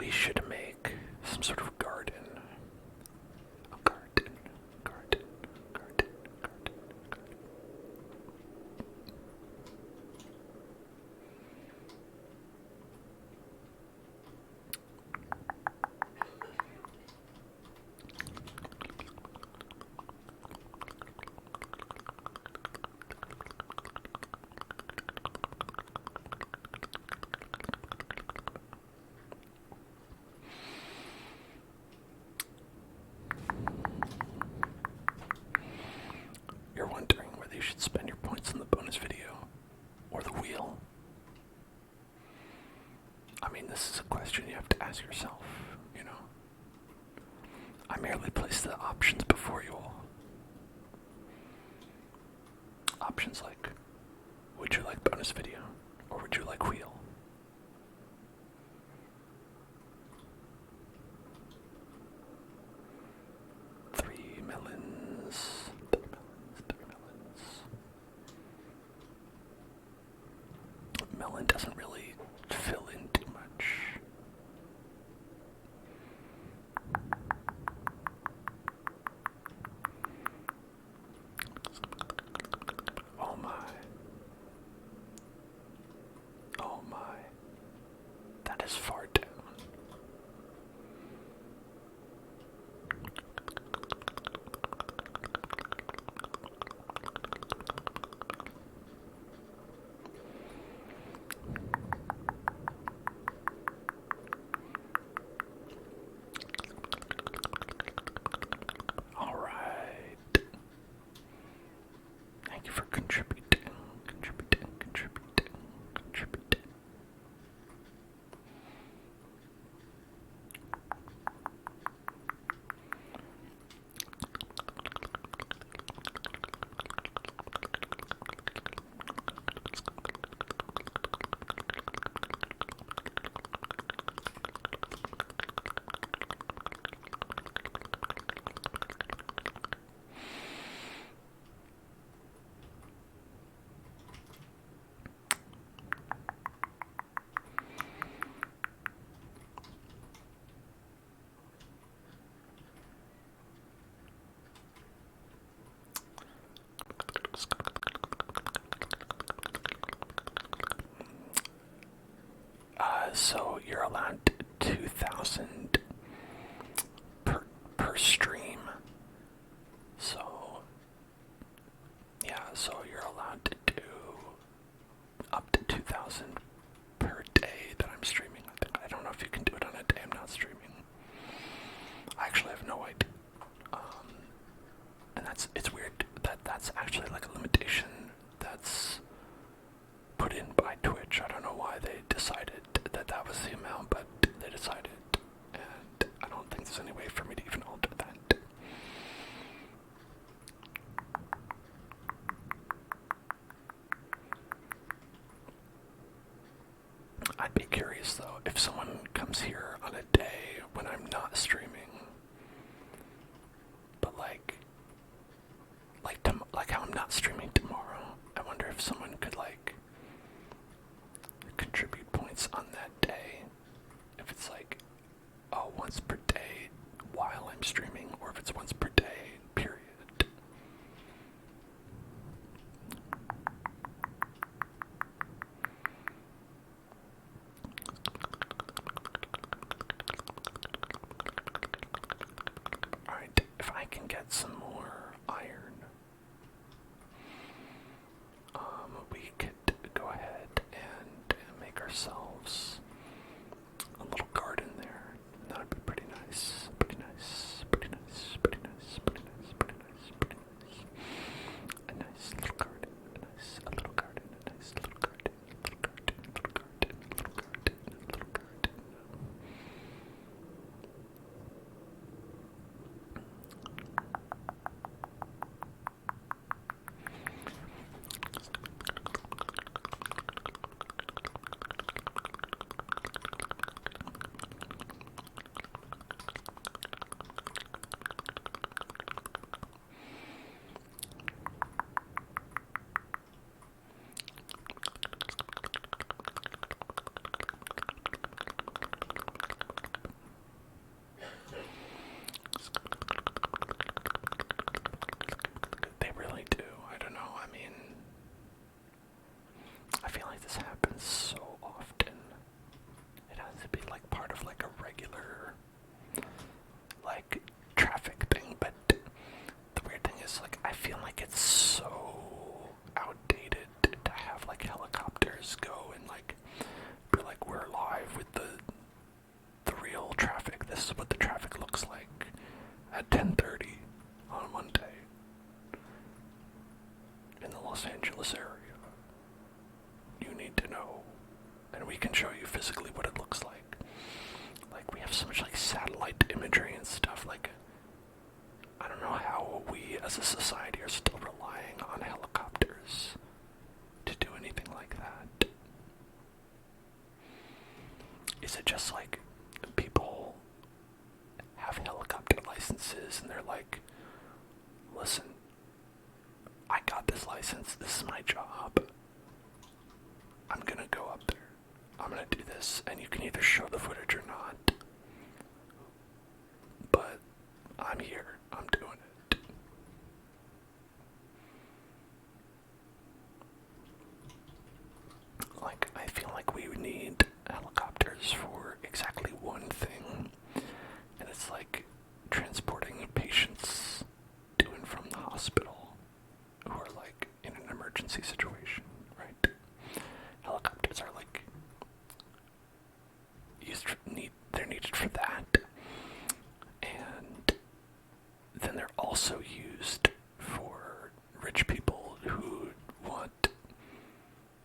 we should make some sort of garden. A garden. You're wondering whether you should spend your points on the bonus video or the wheel. I mean, this is a question you have to ask yourself, you know. I merely place the options before you all. Options like, would you like bonus video or would you like wheel? Three melons. Melon doesn't really fill in too much. Oh my. Oh my. That is far down. All right. Thank you for contributing. So you're allowed 2,000 per stream. So yeah, so you're allowed to do up to 2,000 per day that I'm streaming. I don't know if you can do it on a day I'm not streaming. I actually have no idea. And it's weird that that's actually like a limitation that's put in by Twitch. I don't know why they decided that was the amount, but they decided, and I don't think there's any way for me to even alter that. I'd be curious though, if someone comes here on a day when I'm not streaming, but like how I'm not streaming tomorrow, I wonder if someone could like contribute points on that day. If it's like, oh, once per day while I'm streaming, or if it's once per day, period. Alright, if I can get some more iron, we could go ahead and make ourselves a little garden there. That would be pretty nice. Pretty nice. can show you physically what it looks like. Like, we have so much, like, satellite imagery and stuff. Like, I don't know how we as a society are still relying on helicopters to do anything like that. Is it just like people have helicopter licenses and they're like, listen, I got this license, this is my job, I'm gonna go up there, I'm gonna do this, and you can either show the footage or not, but I'm here, I'm doing it. Like, I feel like we need helicopters for exactly one thing, and it's like transporting patients to and from the hospital who are like in an emergency situation, right? Helicopters are like they're needed for that, and then they're also used for rich people who want,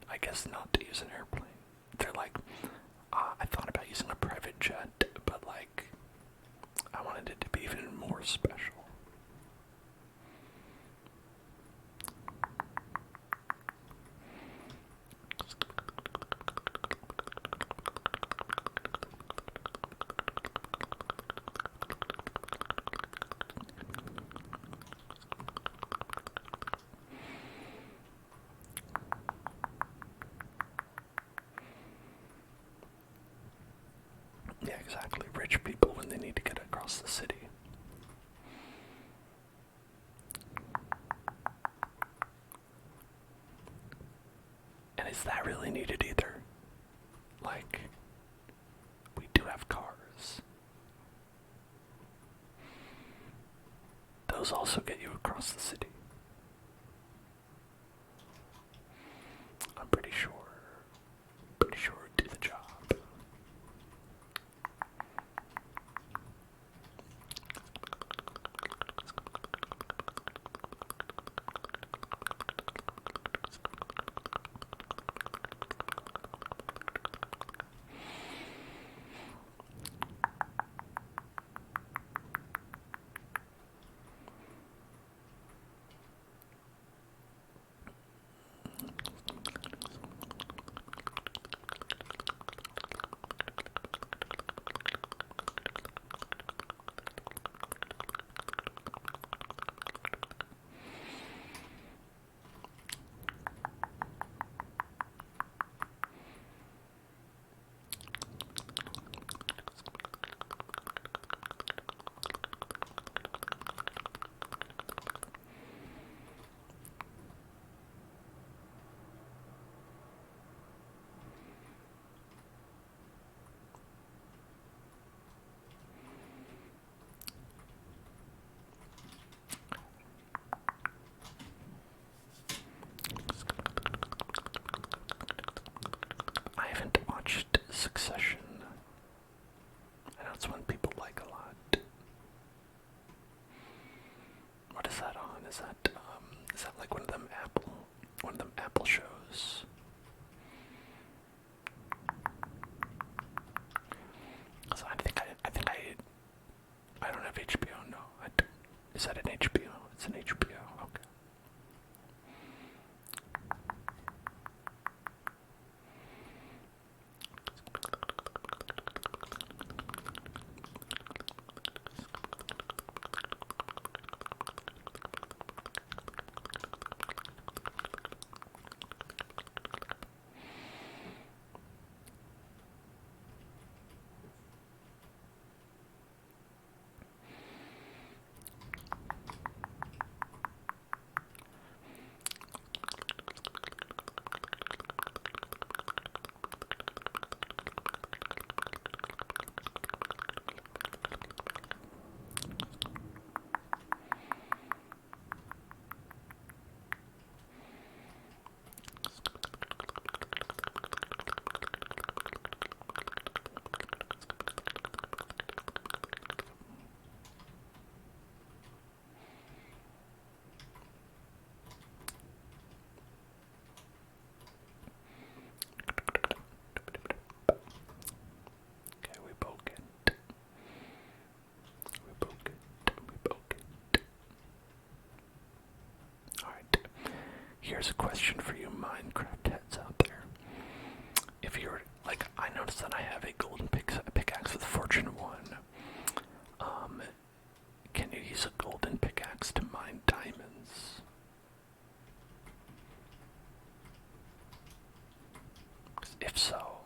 I guess, not to use an airplane. They're like, I thought about using a private jet, but like, I wanted it to be even more special. Yeah, exactly. Rich people when they need to get across the city. And is that really needed either? Like, we do have cars. Those also get you across the city. I'm pretty sure do the job. here's a question for you Minecraft heads out there. If you're, like, I noticed that I have a golden pickaxe with Fortune 1. Can you use a golden pickaxe to mine diamonds? If so,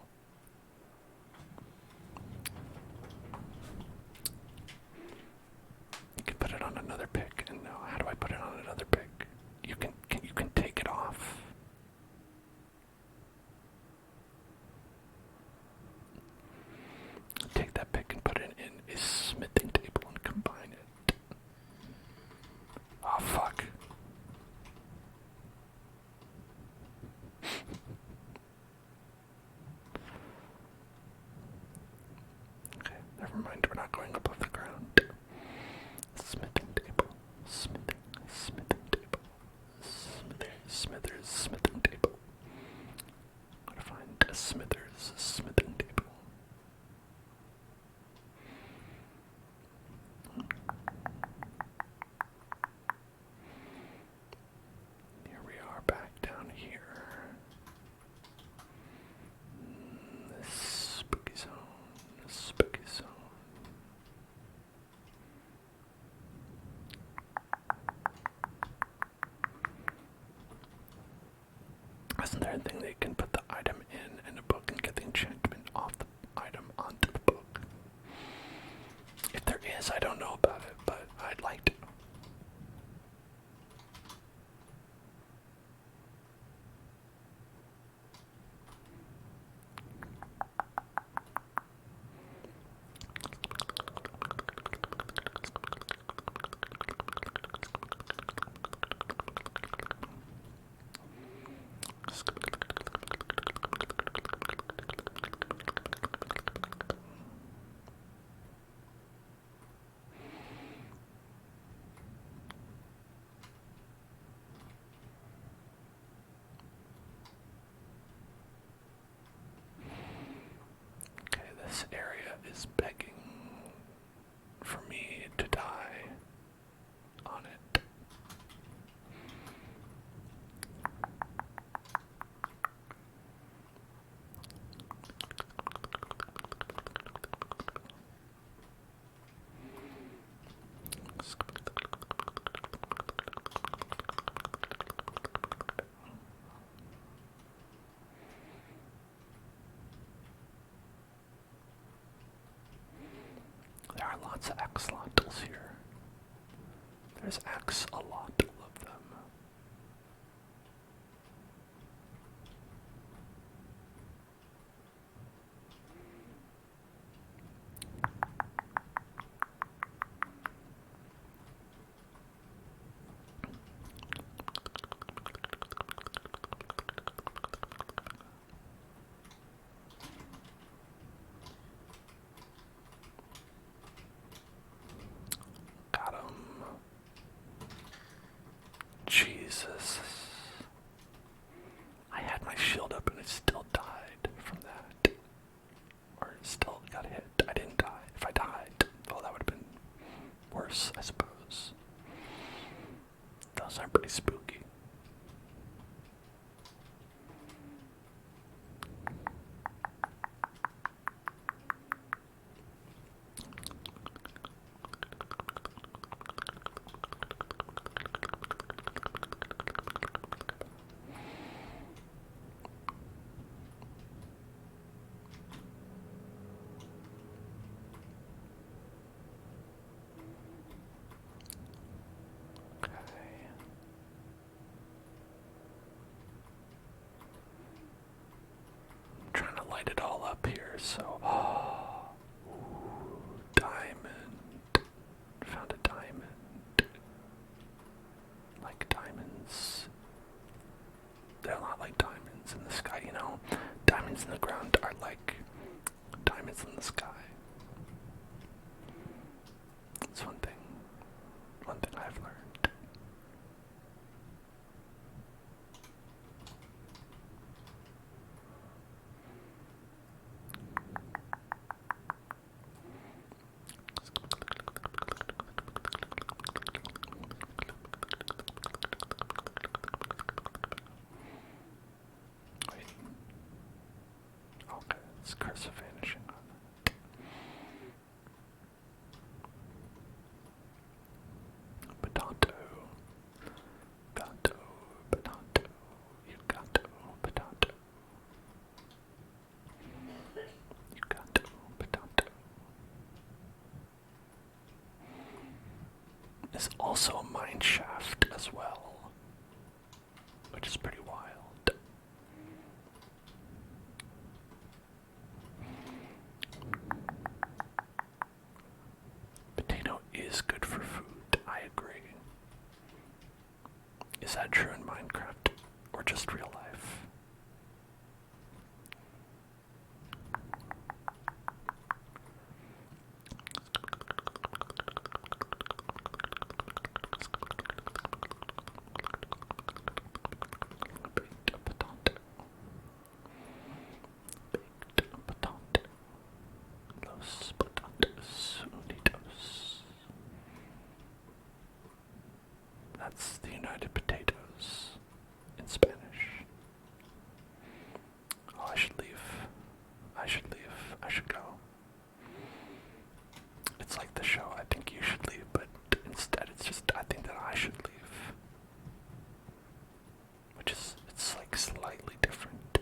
you can put it on another pick. And no, how do I put it on another pick? You can take it off. Take that pick and put it in a smithing table and combine it. Oh fuck. Okay, never mind, we're not going above the ground. Smithing table. Smithing table. Smithers, smithing table. Gotta find a Smithers smithing table. Here we are back down here. This spooky zone. Spooky zone. Isn't there a thing that you can put the item in a book and get the enchantment off the item onto the book? If there is, I don't know about it, but I'd like to. Okay, this area is begging for me to die on it. There are lots of axolotls here. There's a lot of them. Got him. Jesus. I had my shield up and it still died from that. Or it still got hit. I didn't die. If I died, well, that would have been worse, I suppose. Those are pretty spooky. Trying to light it all up here, so. Ooh, diamond. Found a diamond. Like diamonds. They're a lot like diamonds in the sky, you know? Diamonds in the ground are like diamonds in the sky. That's one thing I've learned. shivers are vanishing on it. Potato. Gato. Potato. You gato. Potato. You gato. Potato. Is also a mine shaft as well, which is pretty wild. Potato is good for food, I agree. Is that true in Minecraft or just real life? Baked potato. Baked potato. Los potatoes unidos. That's the United Potatoes in Spanish. Oh, I should leave. I should leave. I should go. It's like the show, I think you should leave, but instead it's just, I think that I should leave. Which is, it's like slightly different.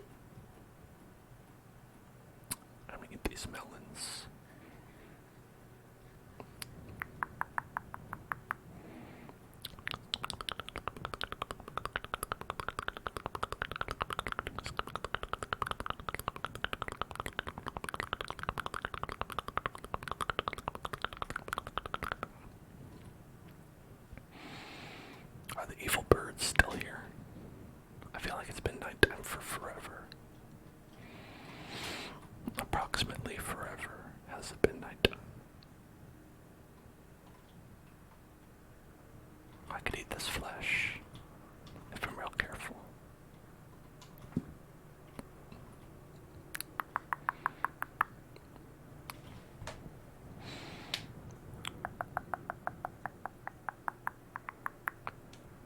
I'm gonna eat these melons. Are the evil birds still here? I feel like it's been nighttime for forever. Approximately forever has it been nighttime. I could eat this flesh if I'm real careful.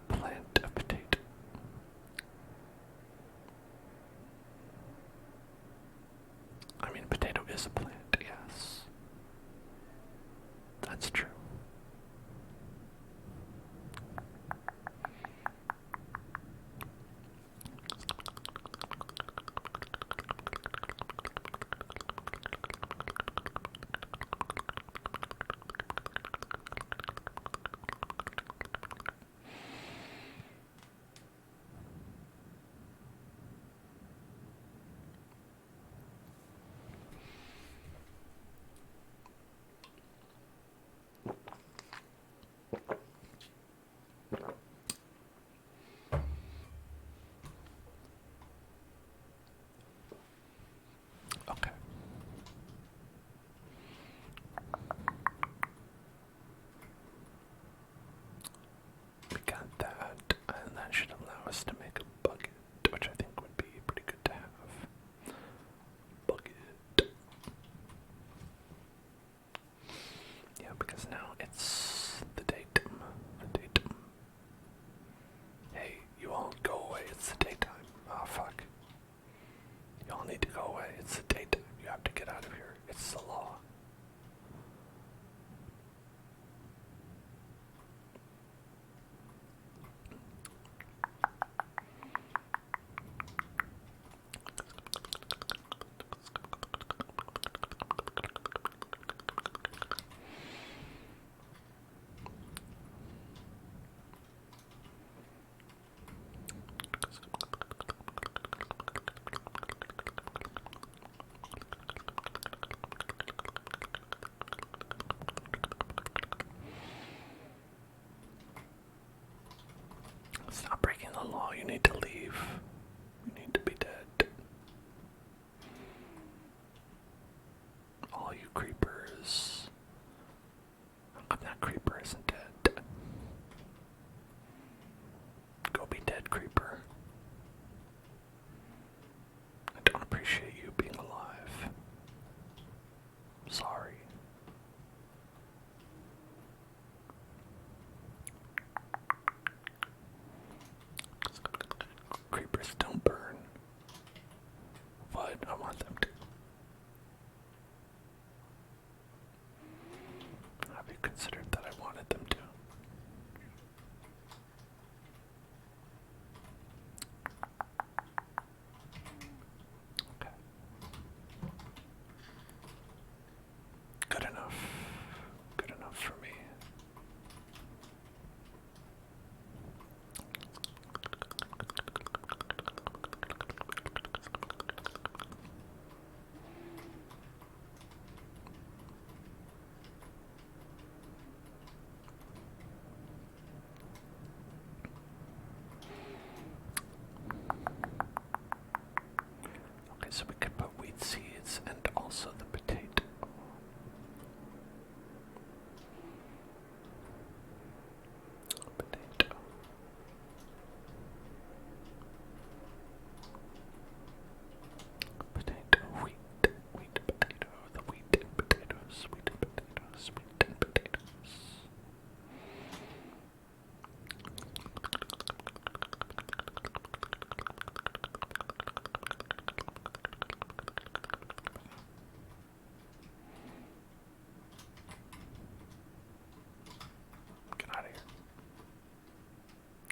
Plant a potato. I mean, potato is a plant, yes. That's true. Okay. We got that, and that should allow us to make a bucket, which I think would be pretty good to have. Bucket. Yeah, because now it's the datum. The datum. Hey, you all go away, it's the daytime. Oh, fuck. You all need to go away, it's the daytime. You have to get out of here. It's the law. Stop breaking the law. You need to leave. You need to be dead. All you creepers. How come that creeper isn't dead? Go be dead, creeper. I don't appreciate you being alive. Sorry. Creepers don't burn. What? I want them to. so we could put wheat seeds and also the potato. Potato. Potato, wheat, potato, the wheat and potatoes, wheat and potatoes, wheat and potatoes. Get out of here.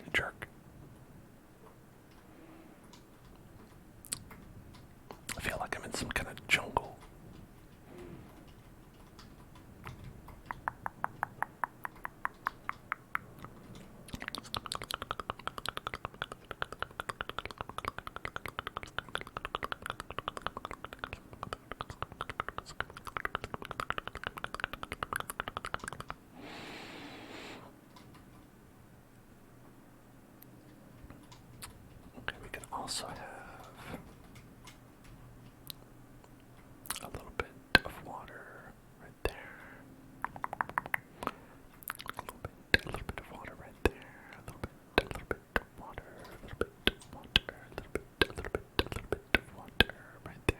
You jerk. I feel like I'm in some kind of jungle. Okay, we can also have a little bit of water right there. A little bit of water right there. A little bit of water, a little bit of water, a little bit of water right there.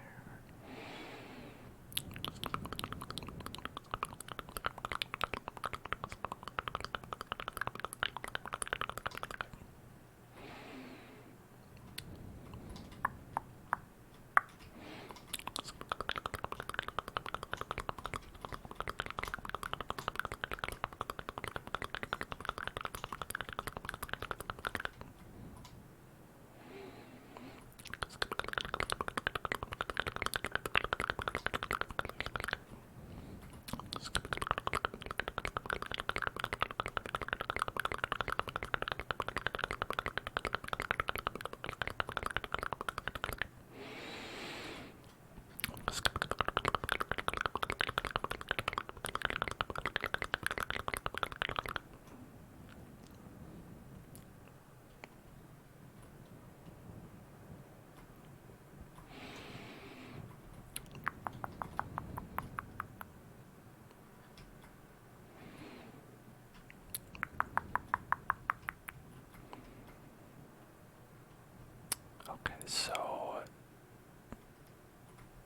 Okay, so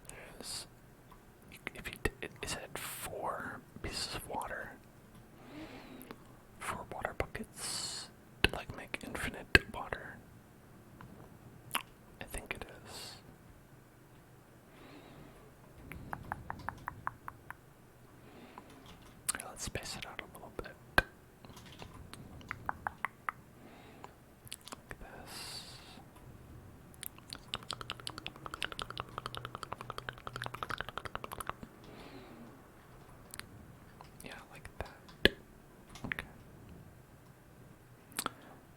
there's, if you is it 4 pieces of water, 4 water buckets to like make infinite water? I think it is. Here, let's space it out a little bit. Like this. Yeah, like that. Okay.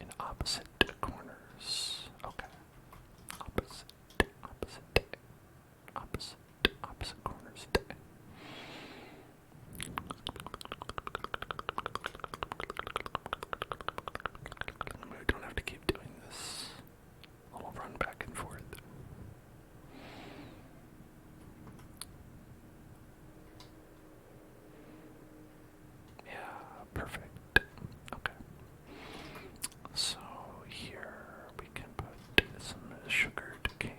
In opposite corners. Okay. Opposite corners. We don't have to keep doing this little run back and forth. Yeah, perfect. Okay. So here we can put some sugared cane.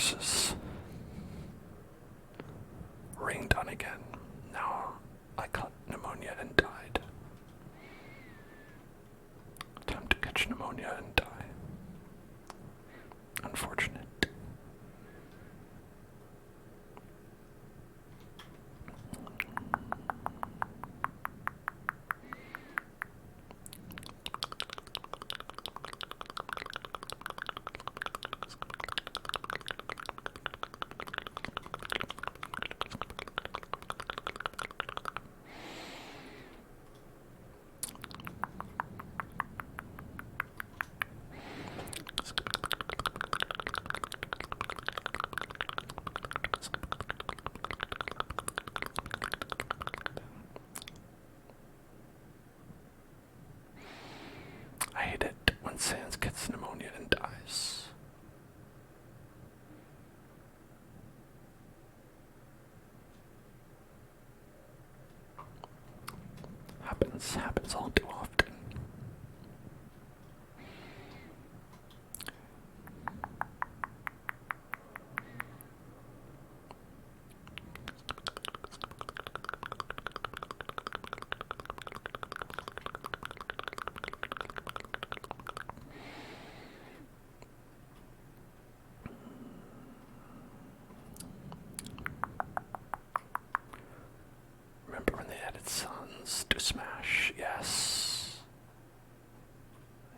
viruses. Ring done again. Now I caught pneumonia and died. Time to catch pneumonia and die. Unfortunate. I hate it when Sans gets pneumonia and dies. Happens all too often. Remember when they added Sons to Smash? Yes.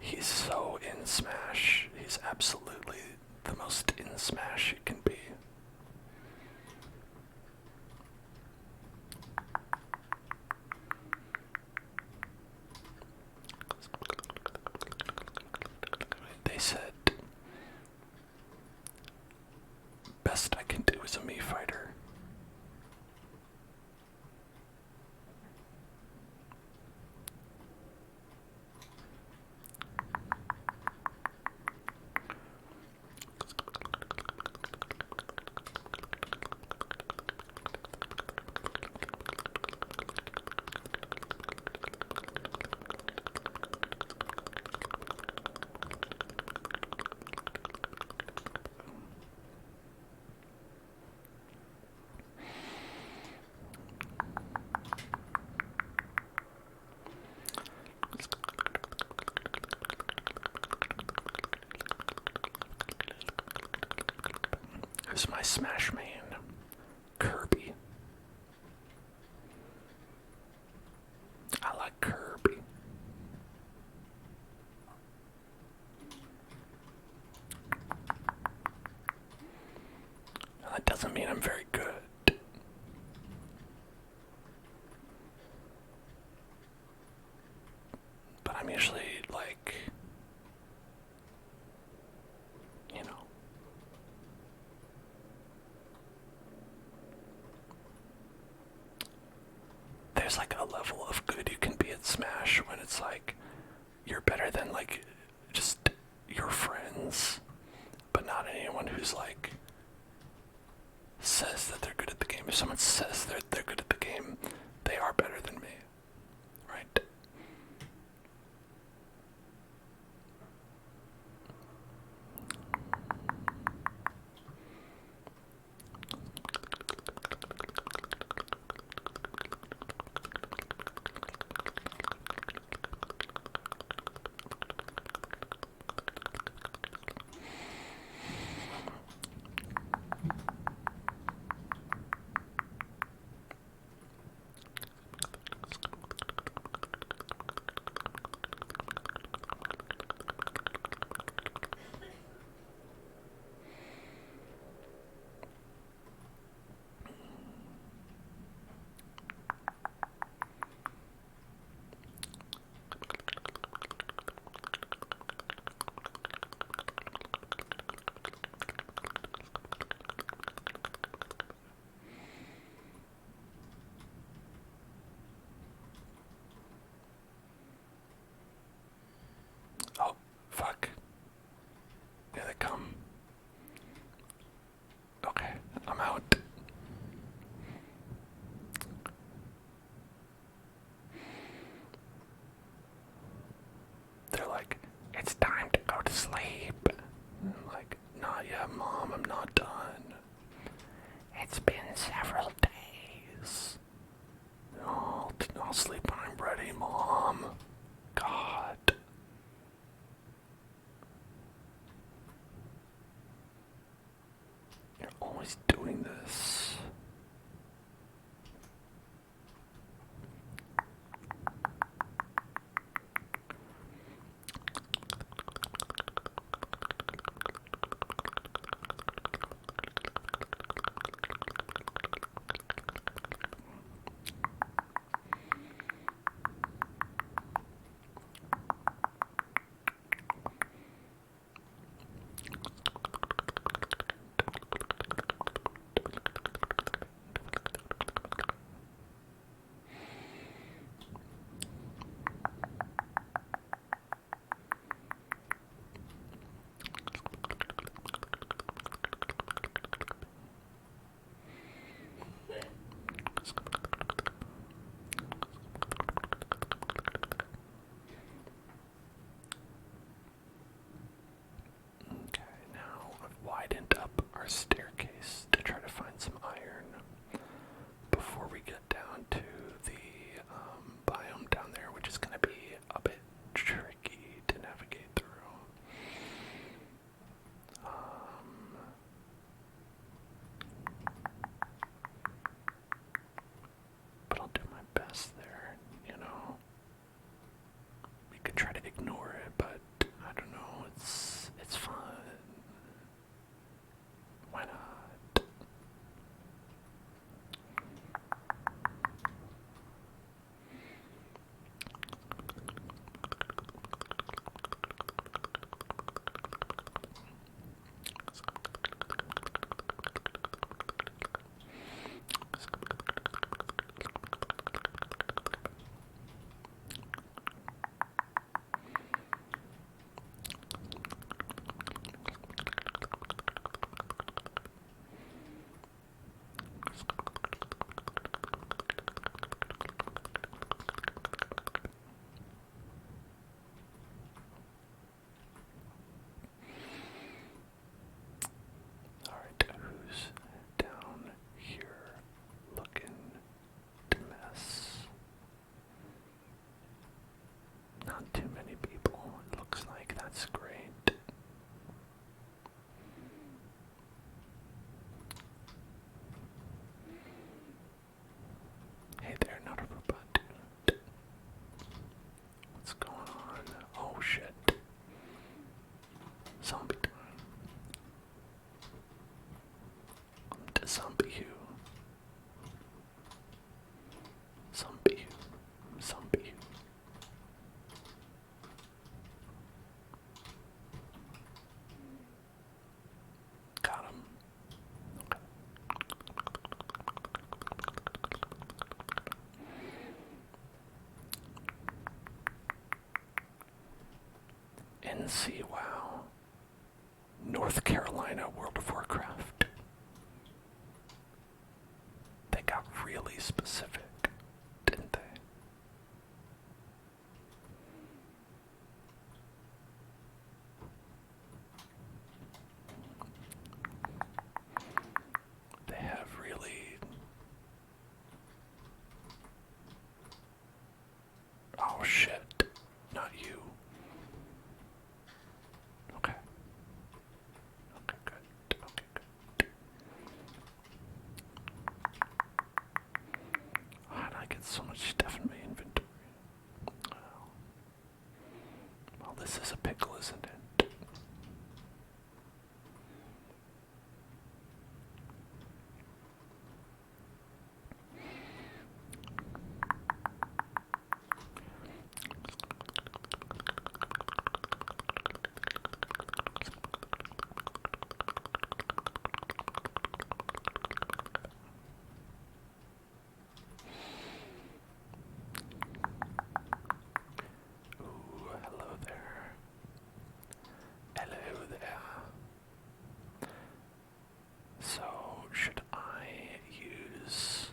He's so in Smash. He's absolutely the most in Smash he can be. They said, best I can do is a Mii fighter. Who's my Smash main? Kirby. I like Kirby. Now, that doesn't mean I'm very good. But I'm usually like, you know. There's like a level of good you can be at Smash when it's like you're better than like just your friends, but not anyone who's like says that they're good at the game. If someone says they're good at the game, they are better than me, right? Zombie. Zombie. Zombie. Got him. NC, wow. North Carolina, World of Warcraft. They got really specific, didn't they? They have really... Oh shit, not you. Okay. Okay, good. Okay, good. How did I get so much stuff in my inventory? Well, this is a pickle, isn't it? Ooh, hello there. Hello there. So, should I use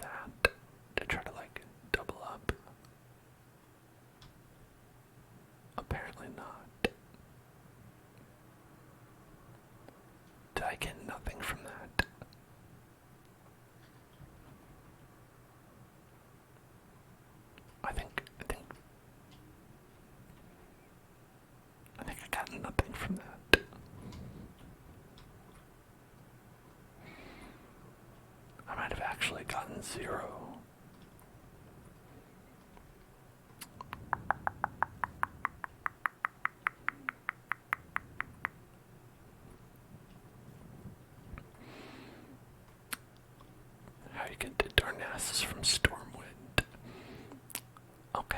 that to try to like double up? Apparently not. Did I get nothing from that? I think I got nothing from that. I might have actually gotten 0. How you get the Darnassus from Stormwind? Okay,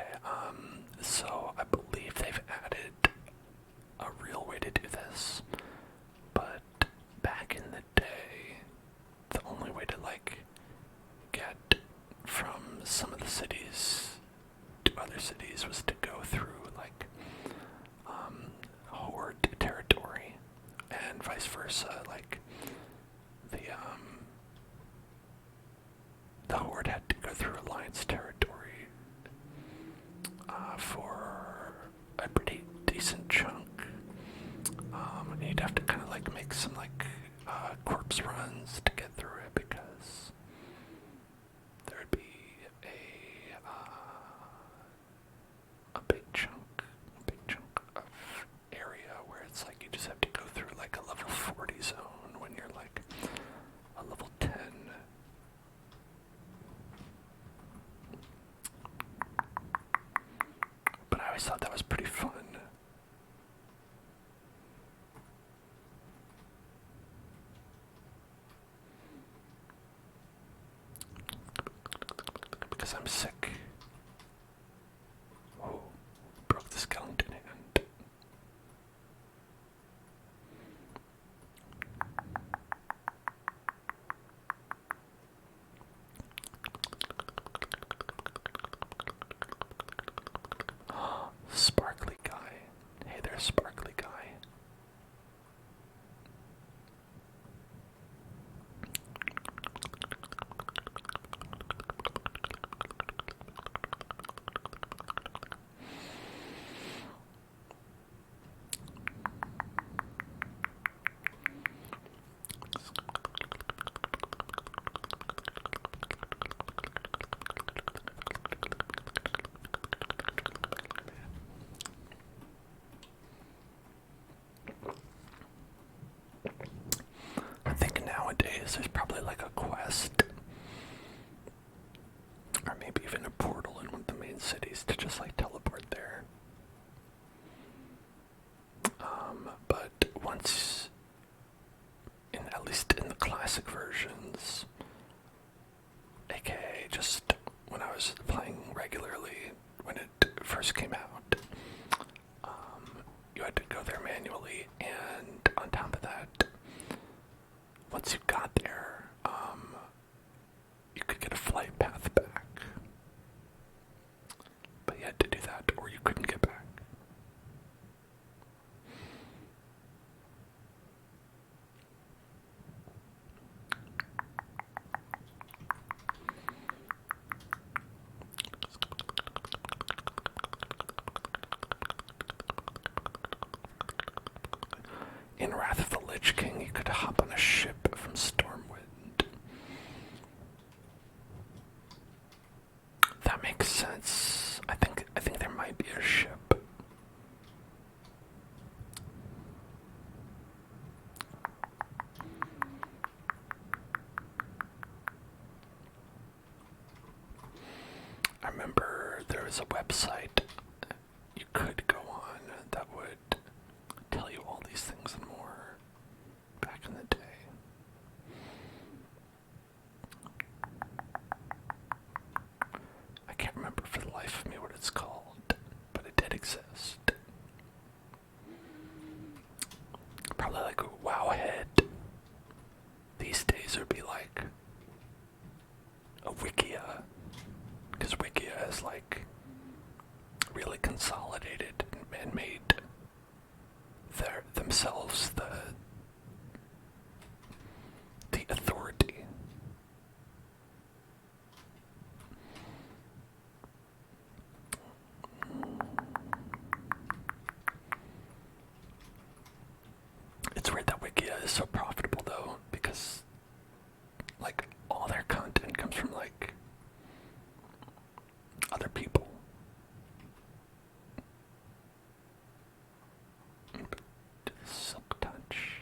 so I believe they've added a real way to do this, but back in the day, the only way to like get from some of the cities to other cities was to go through like Horde territory, and vice versa. Like the Horde had to go through Alliance territory for a pretty decent chunk. And you'd have to kind of like make some like corpse runs to get through it, because there'd be a big chunk of area where it's like you just have to go through like a level 40 zone when you're like a level 10. But I always thought that was pretty fun. Because I'm sick. Oh, broke the skeleton hand. Sparkly guy. Hey there, sparkly guy. Witch King, you could hop on a ship from Stormwind. That makes sense. I think there might be a ship. I remember there was a website you could go on that would tell you all these things and more back in the day. I can't remember for the life of me what it's called, but it did exist. Probably like a Wowhead. These days it would be like a Wikia, because Wikia is like really consolidated and made themselves the authority. It's weird that Wikia is so profitable though, because like all their content comes from like other people. Silk touch.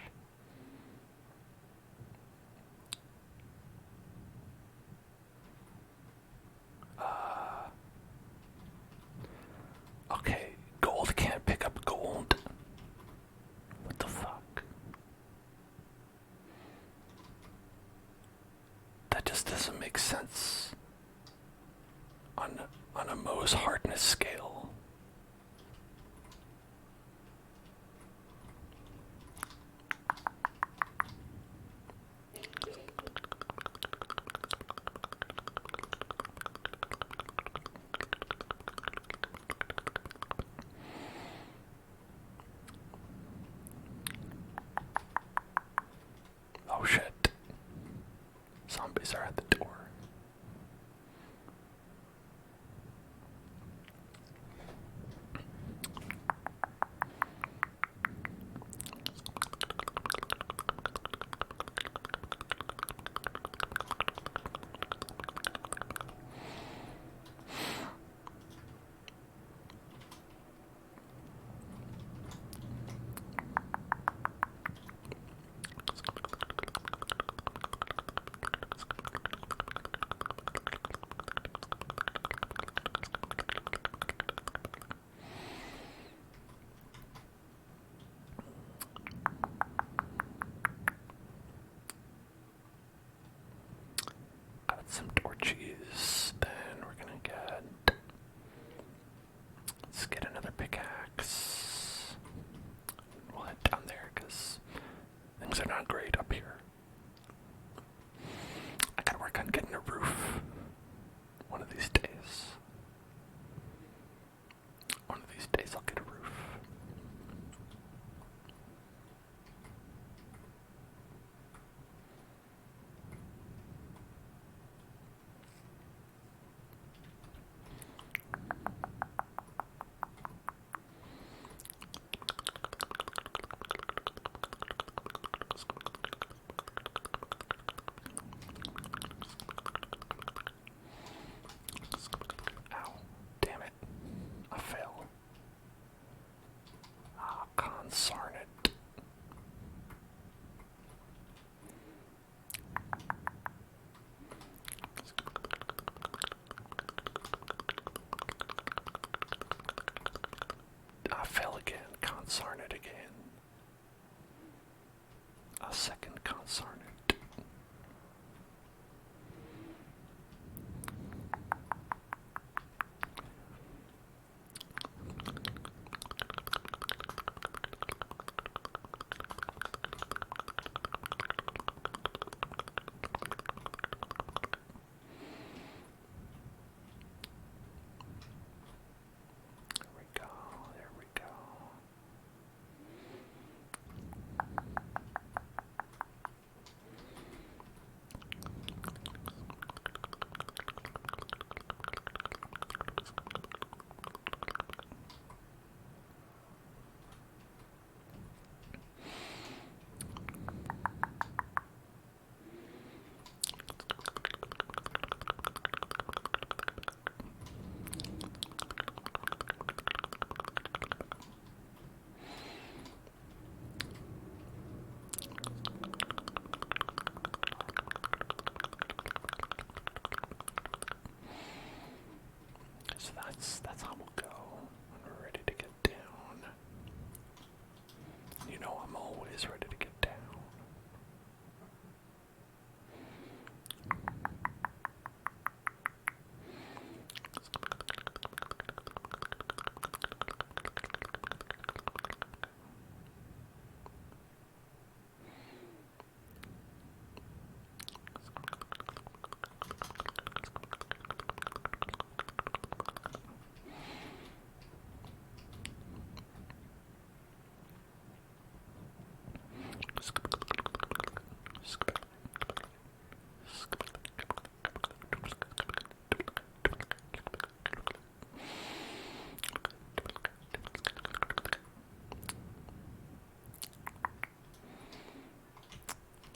Okay, gold can't pick up gold. What the fuck? That just doesn't make sense on a Mohs hardness scale. Oh shit. Zombies are at the door. That's how we'll go when we're ready to get down. You know I'm always ready to get down.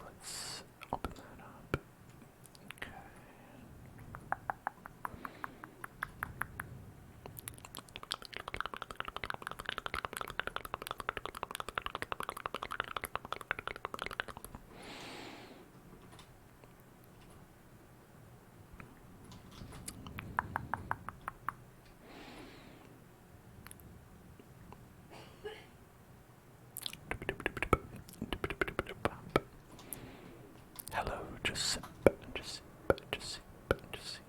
Let's open that up. Okay. Hello, just sip, just sip, just sip, just sip.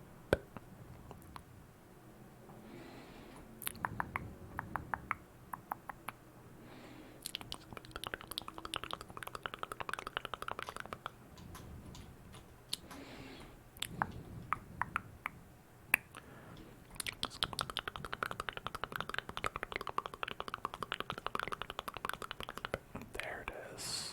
There it is.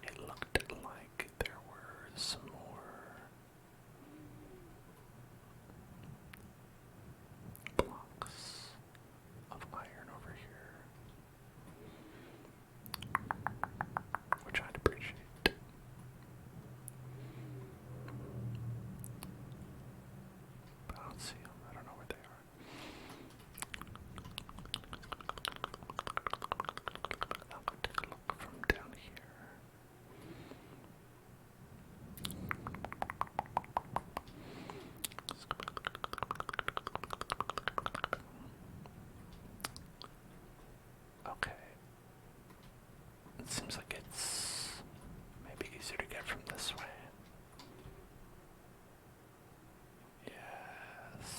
It looked like there were some more blocks of iron over here, which I'd appreciate. But I don't see them. I don't know where they are. I'll go take a look from down here. Okay. It seems like it's maybe easier to get from this way. Yes.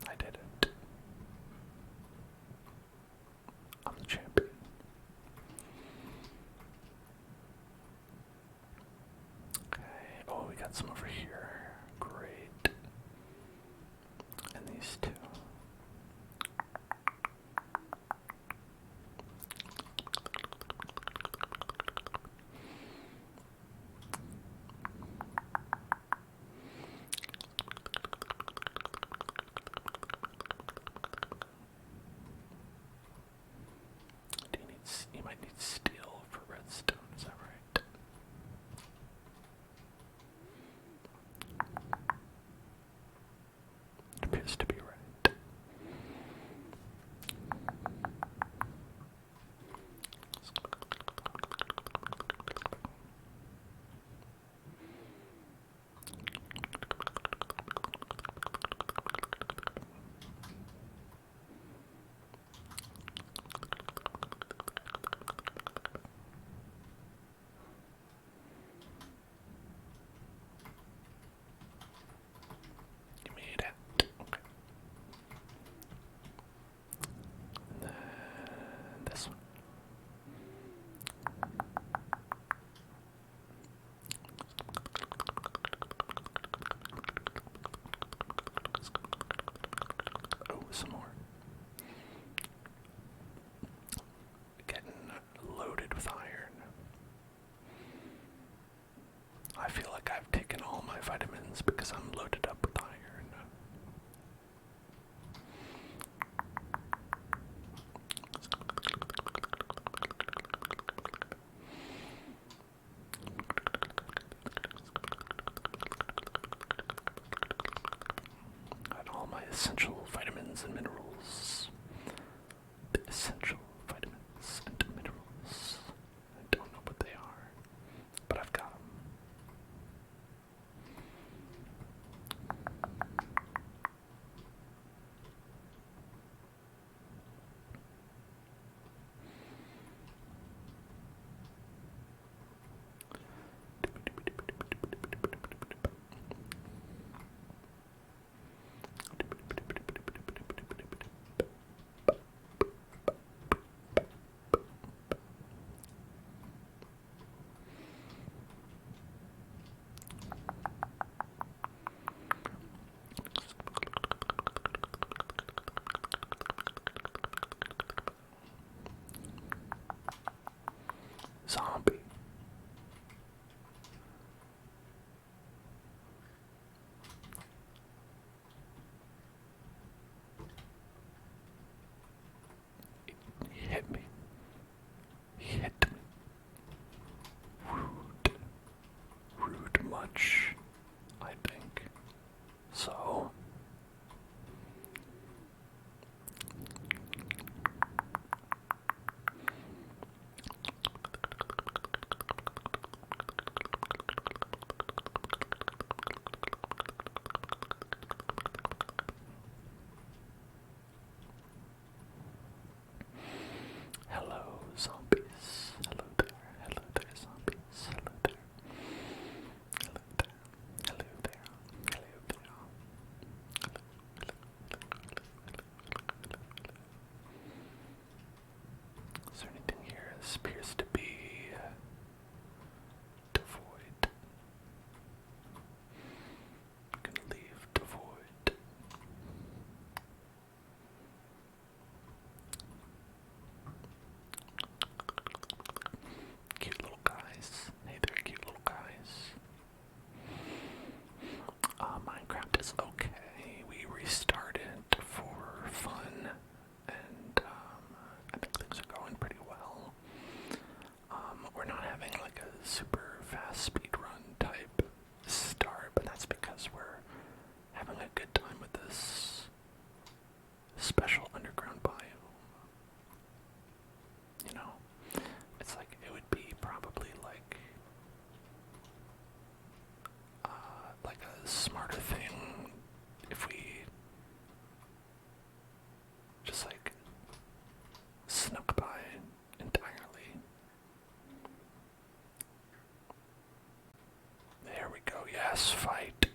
I did it. I'm the champion. Okay. Oh, we got some over here. Great. And these two. You might need steel for redstone, is that right? essential vitamins and minerals. The essential vitamins and minerals. I don't know what they are, but I've got them. Zombie. He hit me. He hit me. Rude. Rude much, I think. So... Hello, zombies. Hello there. Hello there, zombies. Hello there. Hello there. Hello there. Hello there. Is there anything here? This appears to be devoid. I'm gonna leave devoid. Cute little guys. Hey there, cute little guys. Minecraft is okay. We restarted for fun, and I think things are going pretty well. We're not having like a super fast speedrun type start, but that's because we're having a good time with this special underground biome. You know, it's like it would be probably like a smarter thing if we just like snuck by entirely. There we go. Yes, fight.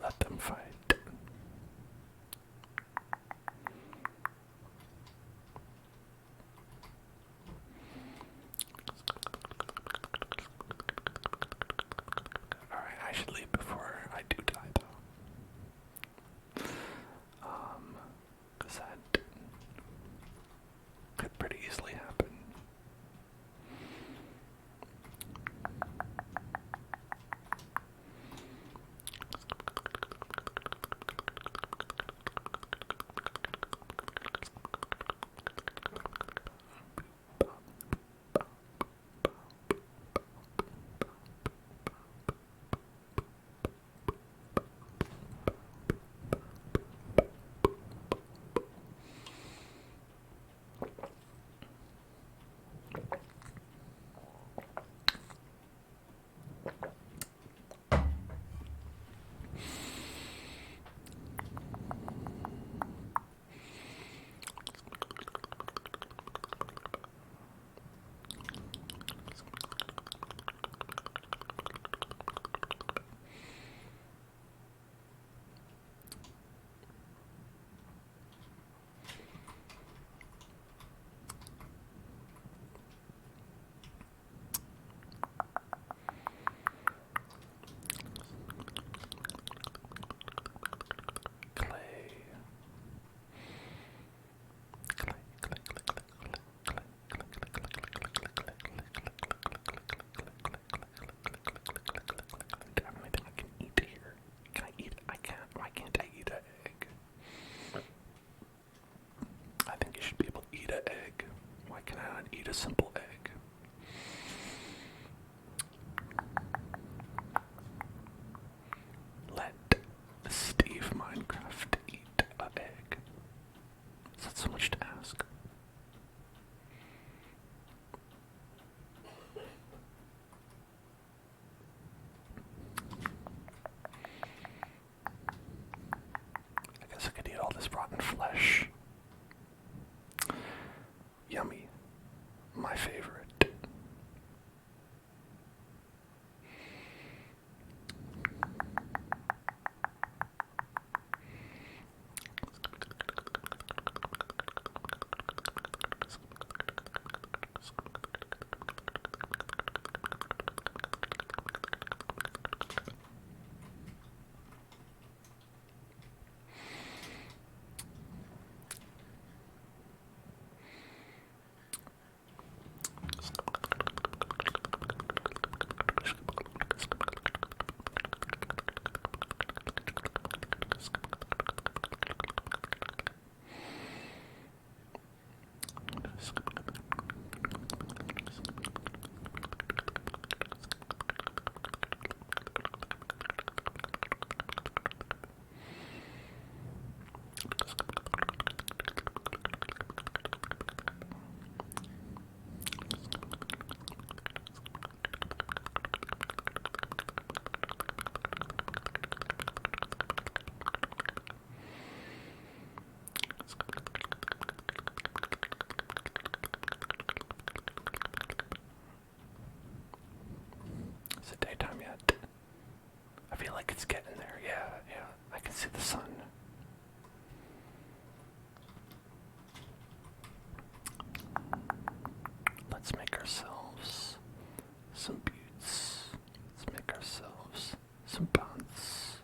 Let them fight. Alright, I should leave before I do die, though. 'Cause that could pretty easily happen. flesh. Yummy. My favorite. Is it daytime yet? I feel like it's getting there. Yeah, I can see the sun. Let's make ourselves some buttes. Let's make ourselves some buns.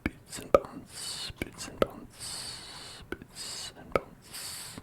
Buttes and buns. Buttes and buns. Buttes and buns.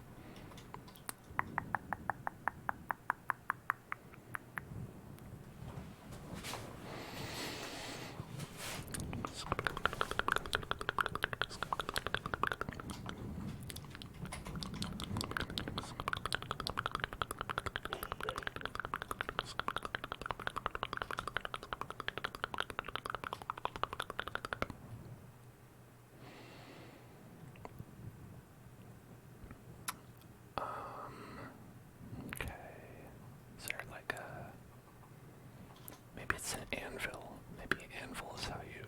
Okay. Is there like a... Maybe it's an anvil. Maybe anvil is how you...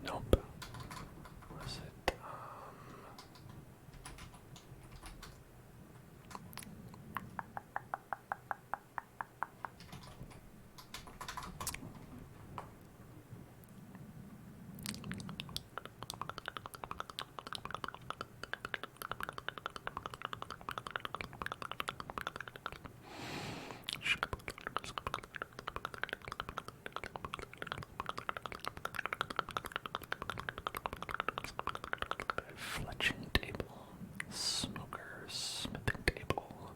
Nope. What is it? Fletching table, smoker, smithing table.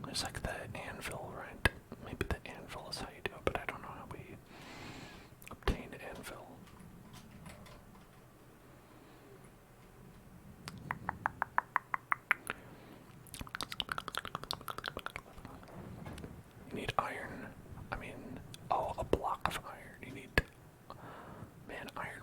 There's like the anvil, right? Maybe the anvil is how you do it, but I don't know how we obtain anvil. You need iron. I mean, oh, a block of iron. You need... Man, iron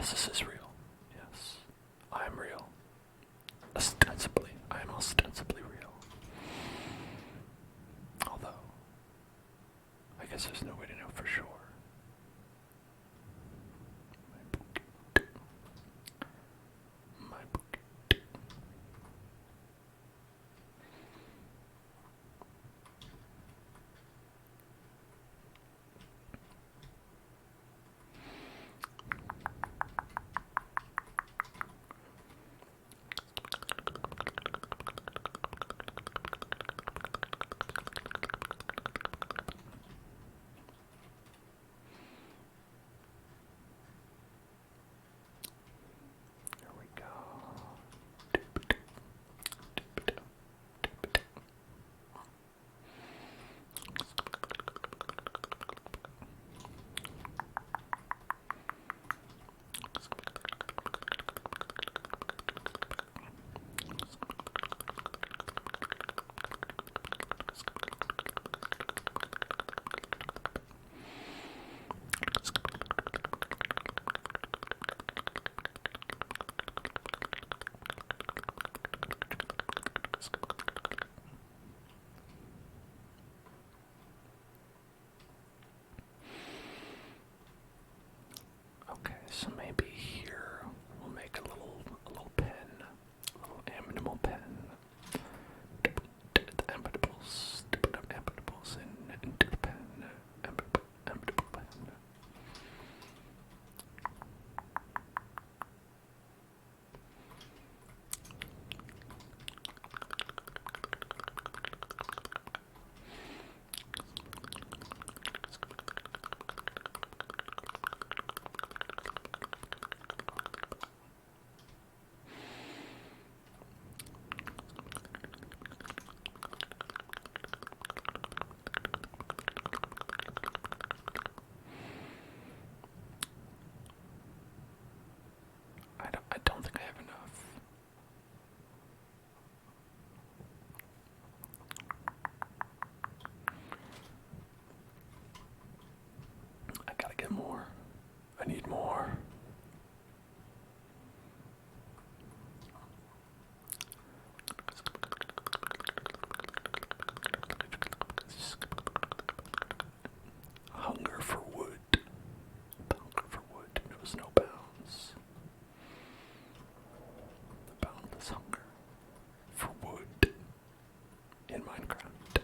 Yes, this is real. Yes, I'm real. Ostensibly, I'm ostensibly real. Although, I guess there's no way to know for sure. My book. There we go. Okay, so maybe here we'll make a little pen, a little animal pen. The ambitables, into the pen, ambitable pen. I don't think I have enough. I gotta get more. I need more. Hunger for wood. Hunger for wood knows no bounds. The boundless hunger for wood in Minecraft.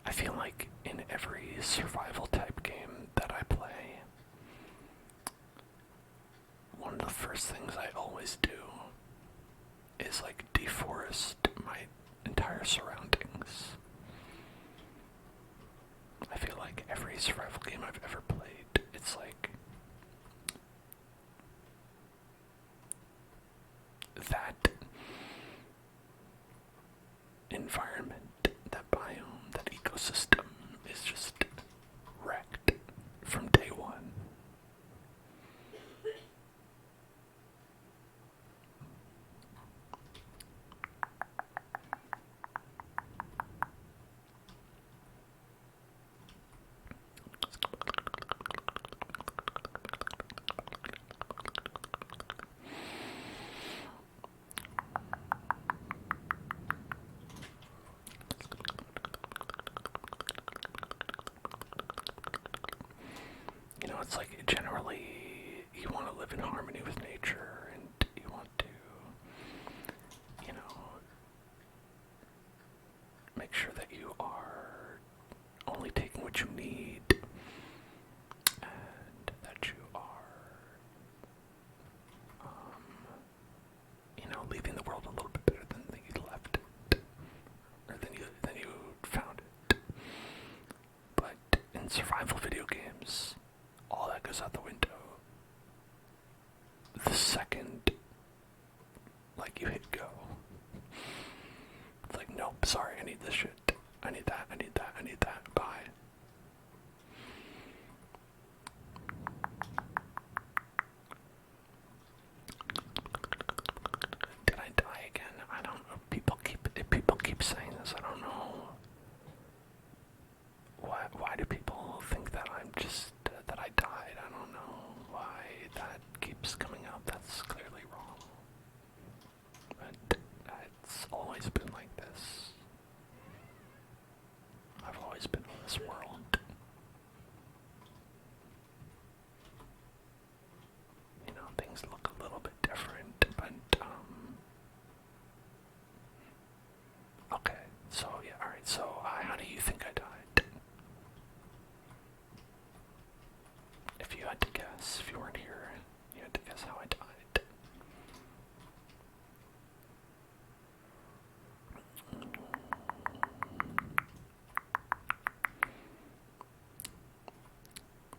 I feel like in every survival type game that I play, one of the first things I always do is like deforest my entire surroundings. I feel like every survival game I've ever played, it's like that environment, that biome, that ecosystem is just wrecked from day one. You know, it's like generally you want to live in harmony with nature and you want to, you know, make sure that you are only taking what you need and that you are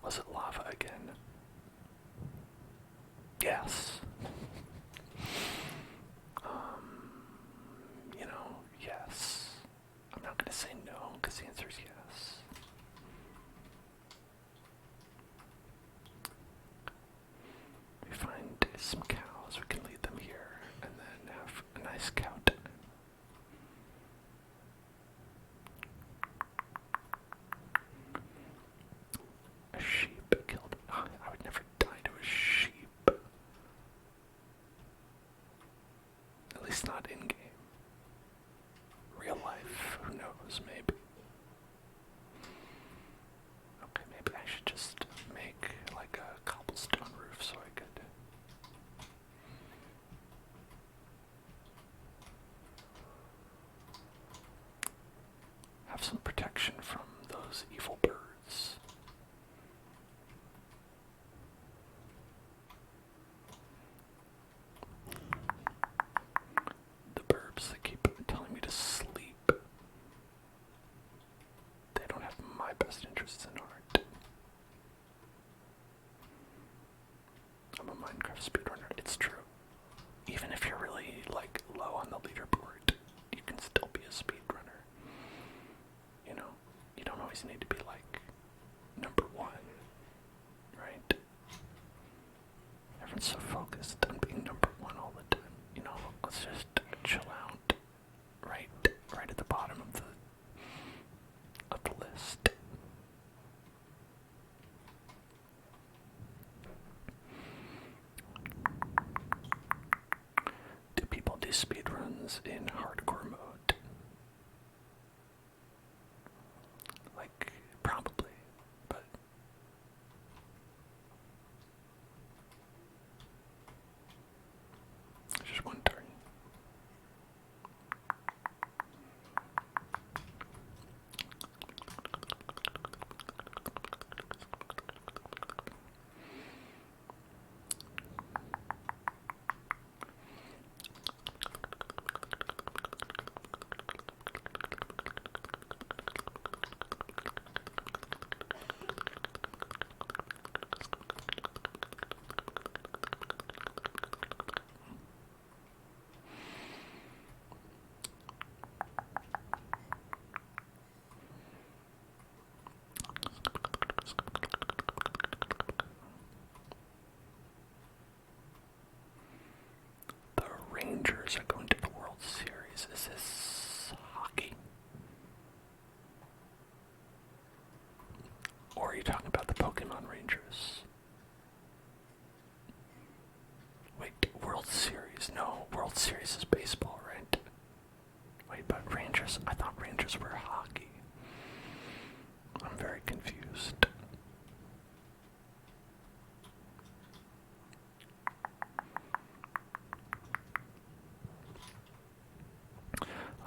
Was it lava again? Yes. Yes. I'm not going to say no, because the answer is yes. We find some cows, we can lead them here, and then have a nice cow time. A sheep killed. Oh, I would never die to a sheep. At least not in game. Real life, who knows, maybe. Okay, maybe I should just make like a cobblestone roof so I could have some protection from those evil birds. The birds that keep telling me to sleep. They don't have my best interests in heart. I'm a Minecraft speedrunner. It's true. Even if you're really, like, low on the leaderboard, you can still be a speedrunner. You know? You don't always need to be, like, number one. Right? Everyone's so focused on being number one all the time. You know, let's just chill out. Right at the bottom of the list. Do people do speedruns in hardcore mode? Like, probably, but just wondering. The Rangers are going to the World Series. Is this hockey? Or are you talking about the Pokemon Rangers? Wait, World Series? No, World Series is baseball, right? Wait, but Rangers? I thought Rangers were hockey. I'm very confused.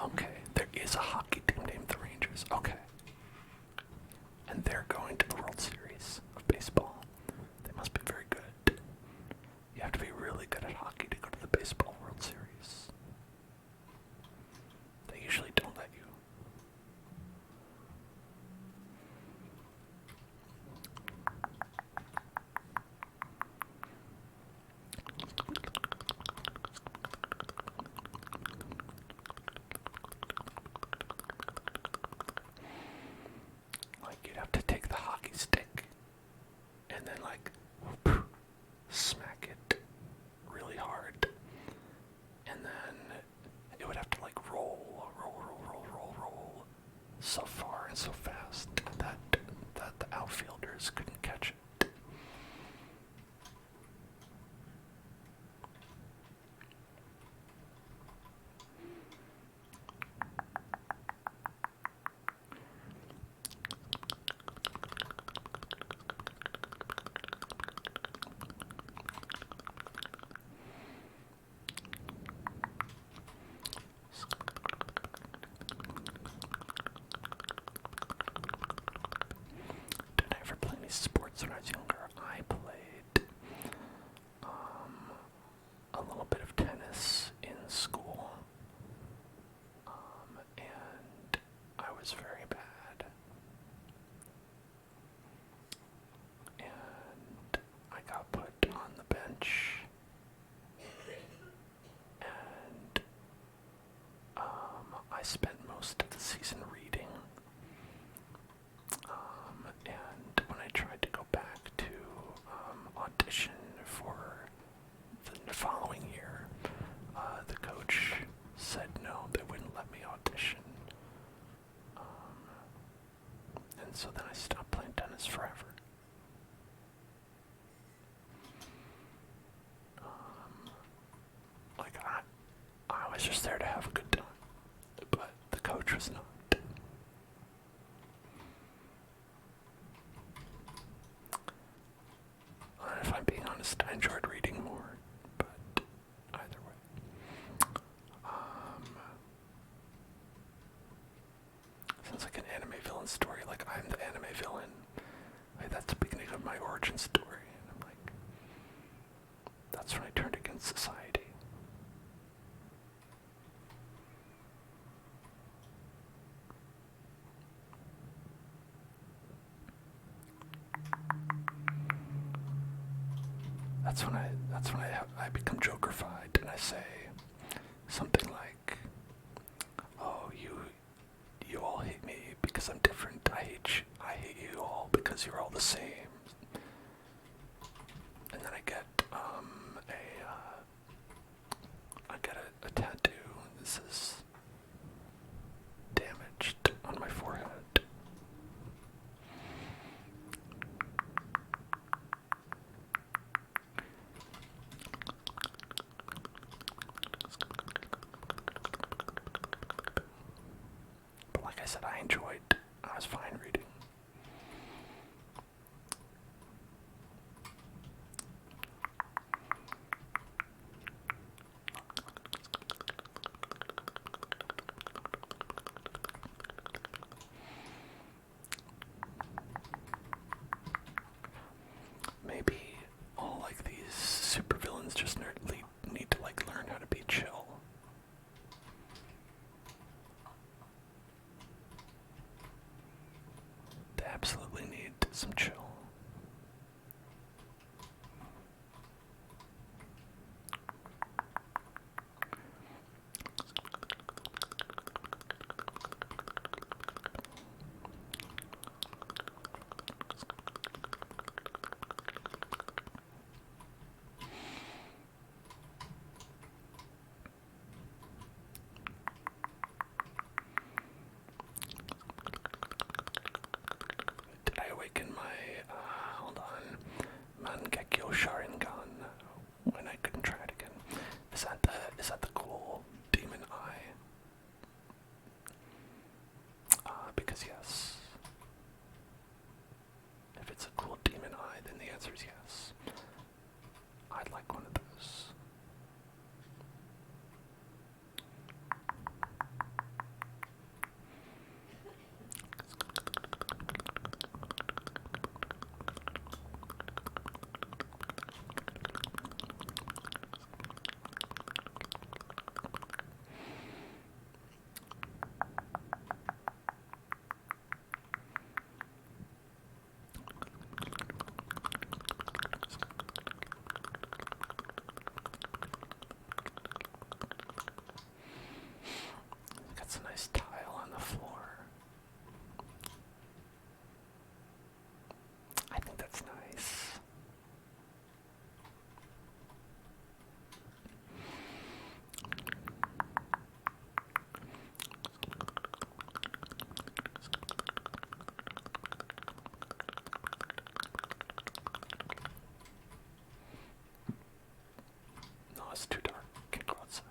Okay, there is a hockey team named the Rangers. Okay. And they're going to the World Series of baseball. They must be very good. You have to be really good at hockey to go to the baseball World Series. They usually don't let you. Like, you'd have to take the hockey stick and then, like, whoop, smack it really hard. And then it would have to, like, roll so far and so fast that the outfielders couldn't catch it. Did I ever play any sports when I was younger? I played a little bit of tennis in school, and I was very bad. season reading. And when I tried to go back to audition for the following year, the coach said no, they wouldn't let me audition. And so then I stopped playing tennis forever. Like, I was just there to have a good time, but the coach was not. If I'm being honest, I enjoyed reading more, but either way. Sounds like an anime villain story, like I'm the anime villain. Like, that's the beginning of my origin story, and I'm like, that's when I turned against society. That's when I become Joker-fied, and I say something like, "Oh, you all hate me because I'm different. I hate you all because you're all the same." And then I get a tattoo. This is damaged on my forehead. But like I said, I was fine reading. Maybe all like these supervillains just need to like learn how to be chill. They absolutely need some chill. Did I awaken my, hold on, Mangekyo Sharingan when I couldn't try it again? Is that the cool demon eye? Because yes. If it's a cool demon eye, then the answer is yes. I'd like one of those. Got some nice tile on the floor. I think that's nice. No, it's too dark. Can't go outside.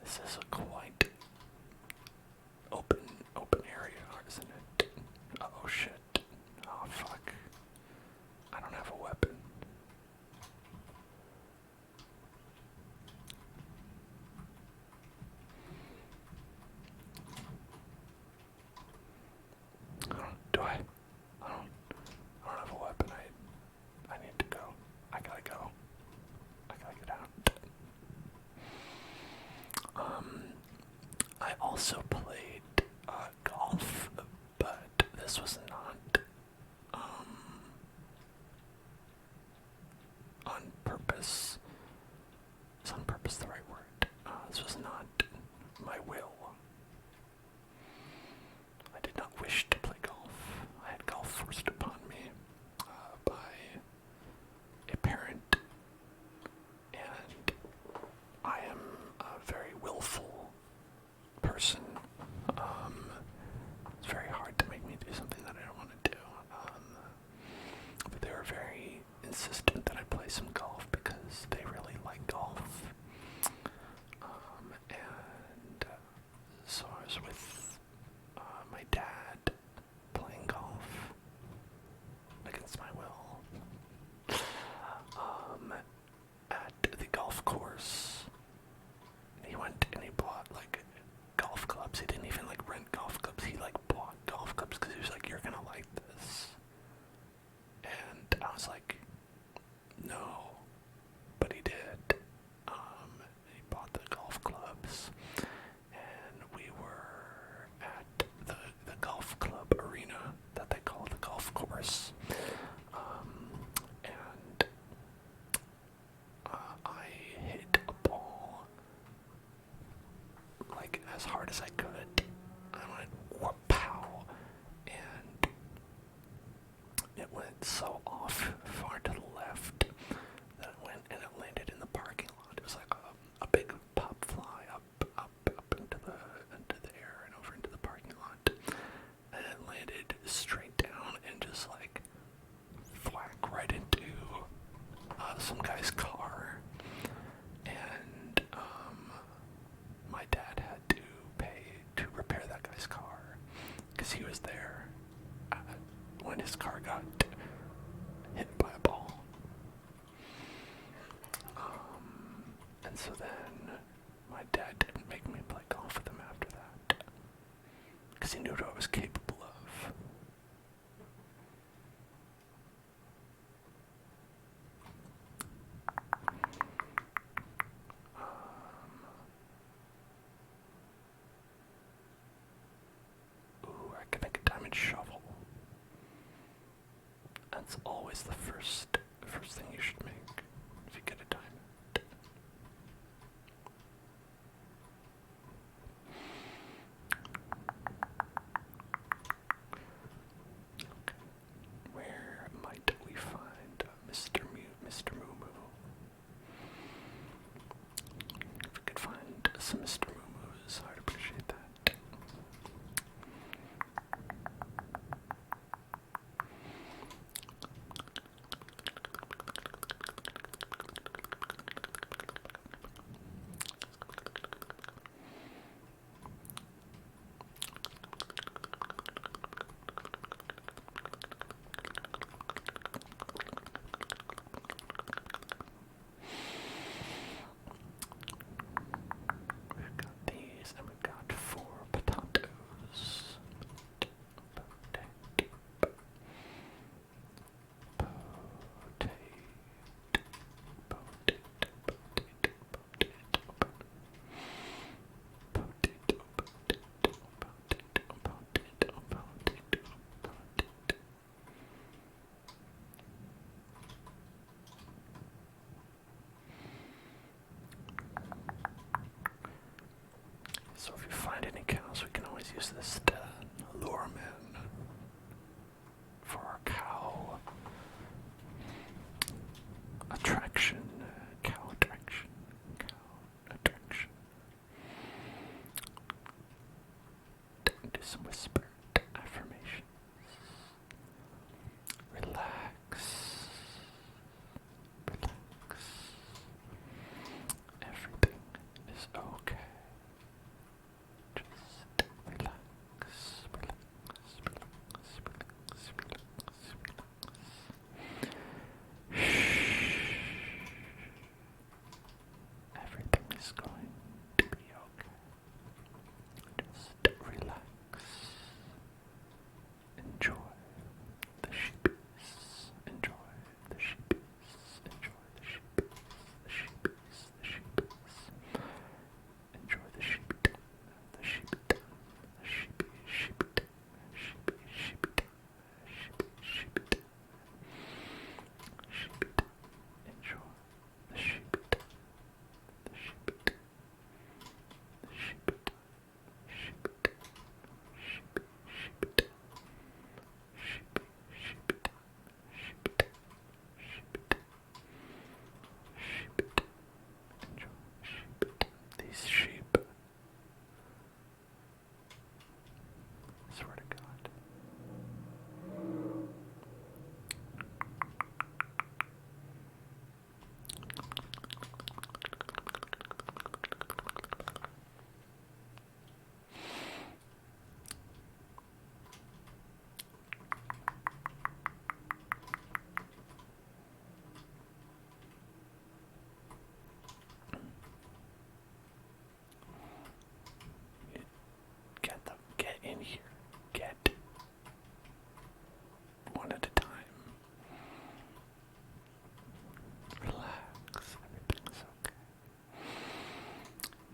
This is a quite open area, isn't it? Oh shit. Oh fuck. I don't have a weapon. bought the golf clubs, and we were at the golf club arena that they call the golf course. And I hit a ball like as hard as I could. I went whoop-pow, and it went so off far to the left that it went and it landed in the parking lot. It was like a big pop fly up into the air and over into the parking lot, and it landed straight down and just like thwack right into some guy's car. And my dad had to pay to repair that guy's car because he was there when his car got hit by a ball. And so then my dad didn't make me play golf with him after that because he knew what I was capable of. Ooh, I can make a diamond shovel. That's always the first thing you should make if you get a diamond. Okay. Where might we find Mr. Moo Moo? If we could find some Mr. Moo Moos, I'd appreciate that. We've got these, and we've got 4 potatoes. So if you find any cows, we can always use this to lure them in for our cow attraction. Cow attraction. Cow attraction. Do some whispered affirmations. Relax. Relax. Everything is okay. Just relax, relax, relax, relax, relax, relax. Shh. Everything is going to be okay. Just relax.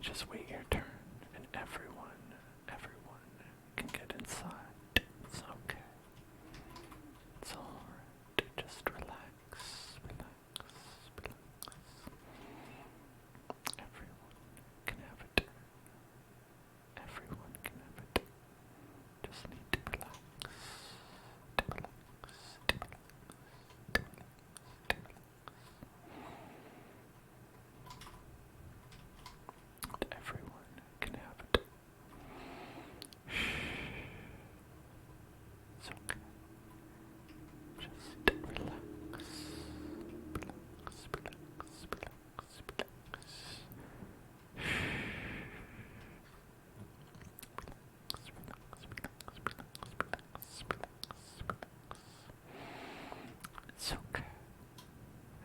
Just wait your turn, and everyone can get inside. It's okay. It's alright. Just relax, relax. Everyone can have it. Everyone can have it. Just need to relax. Everyone can have it. It's okay. Just relax. It's okay.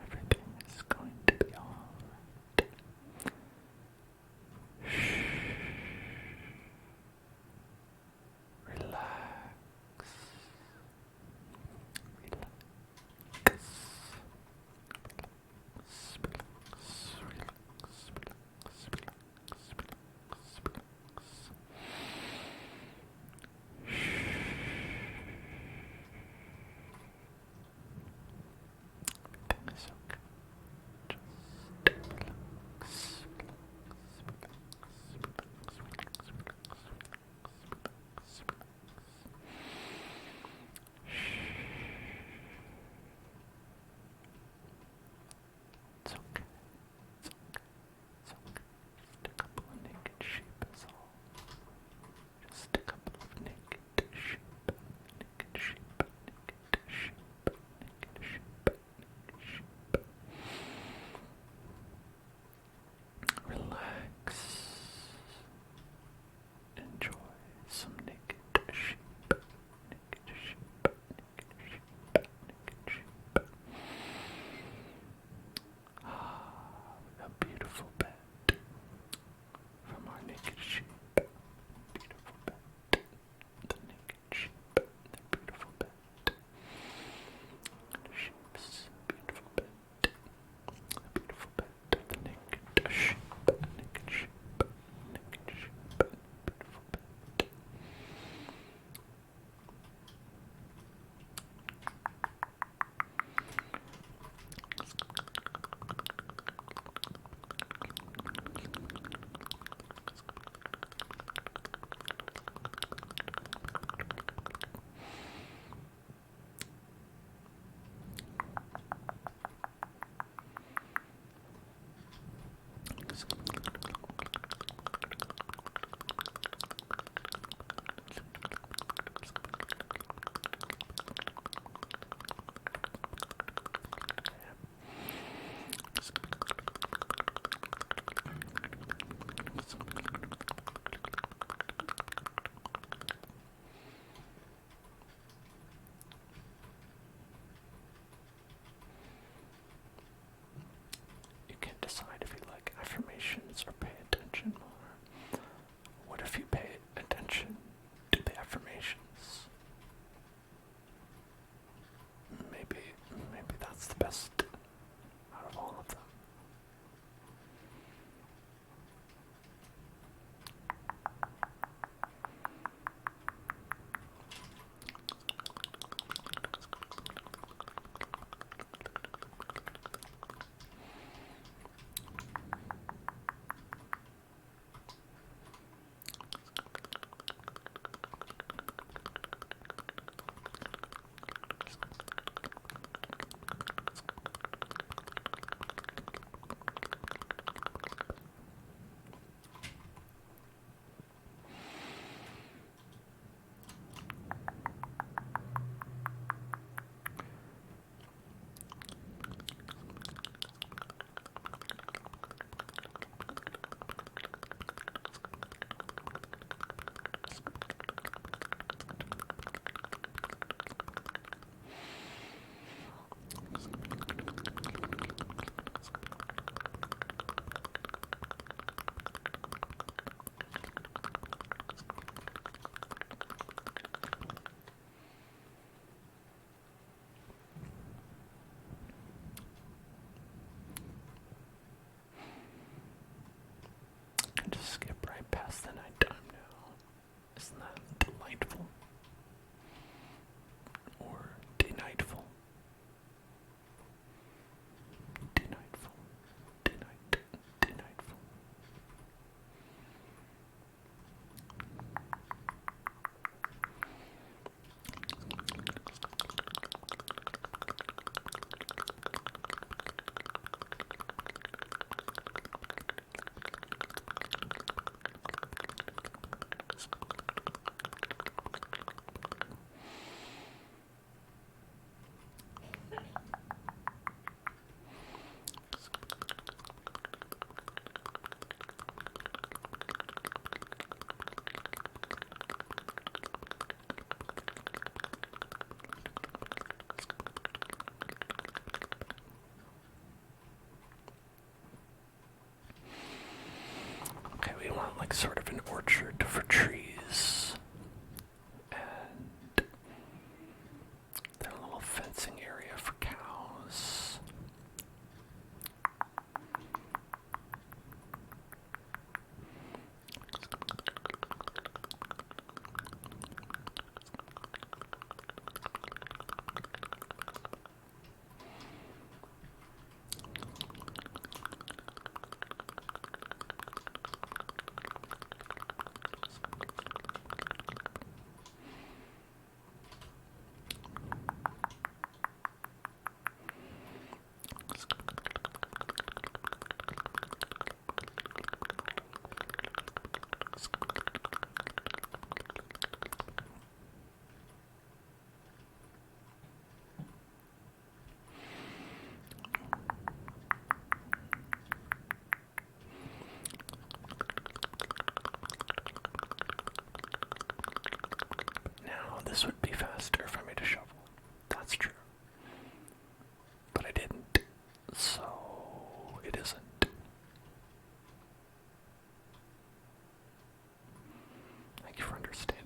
Everything is going to be alright. Relax. like sort of an orchard for trees. And then a little fencing area for cows. This would be faster for me to shovel. That's true. But I didn't, so it isn't. Thank you for understanding.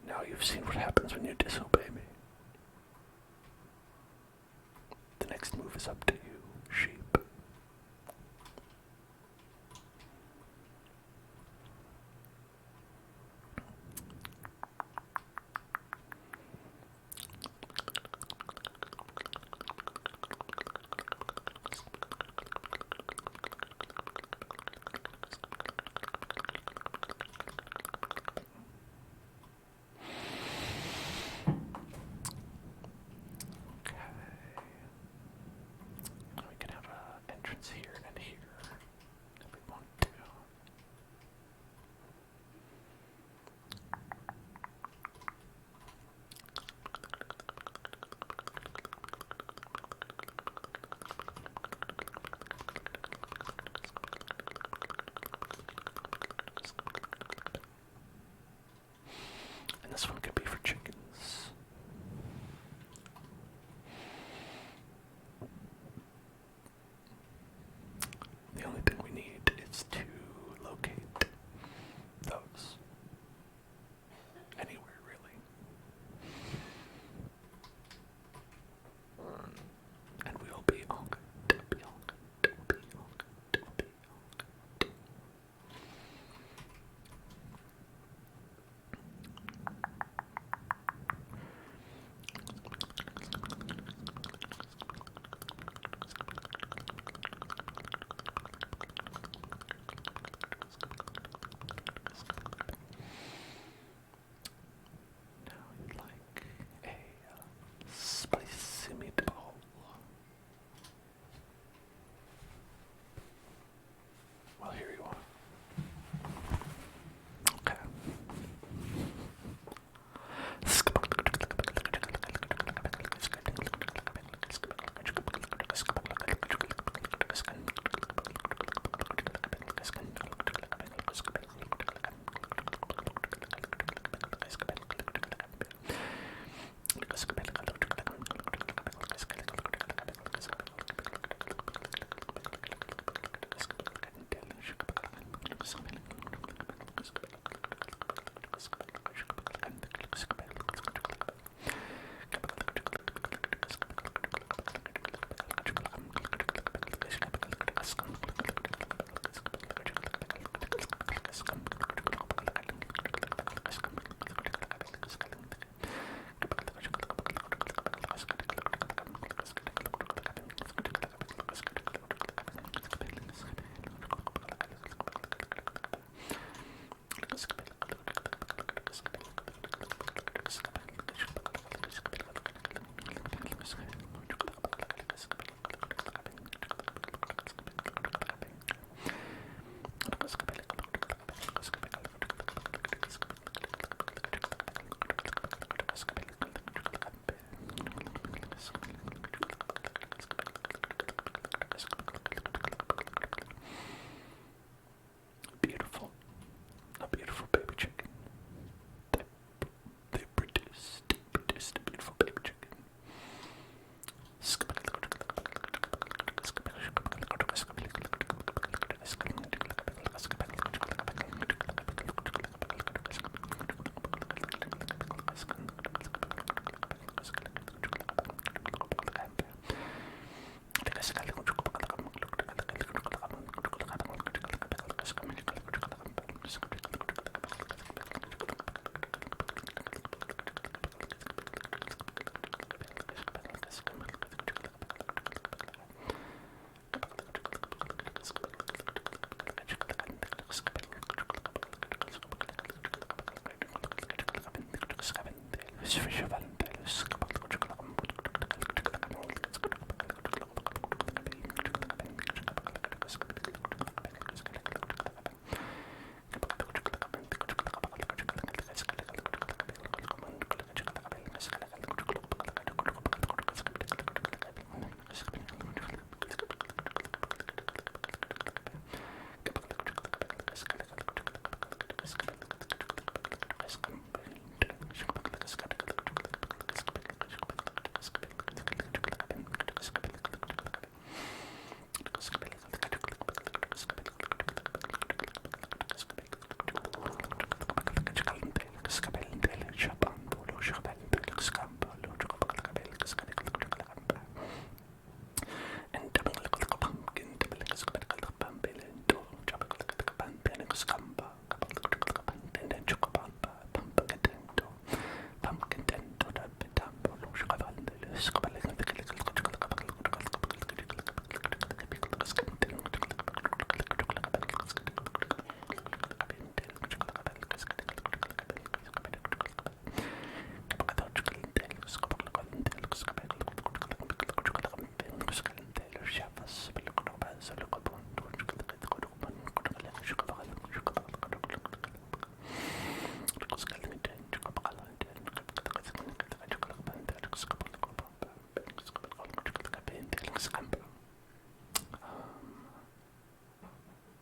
Now you've seen what happens when you disobey me. The next move is up to you, sheep.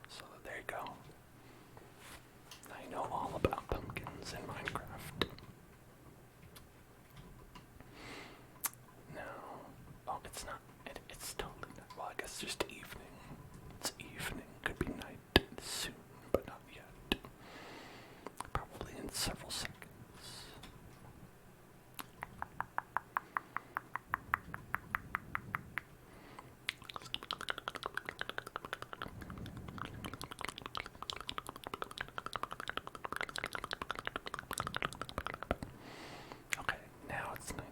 So there you go. I know all about pumpkins in Minecraft. Now, oh, it's not. It's totally not. Well, I guess just evening. It's evening. Could be night soon, but not yet. Probably in several seconds. Okay, now it's night.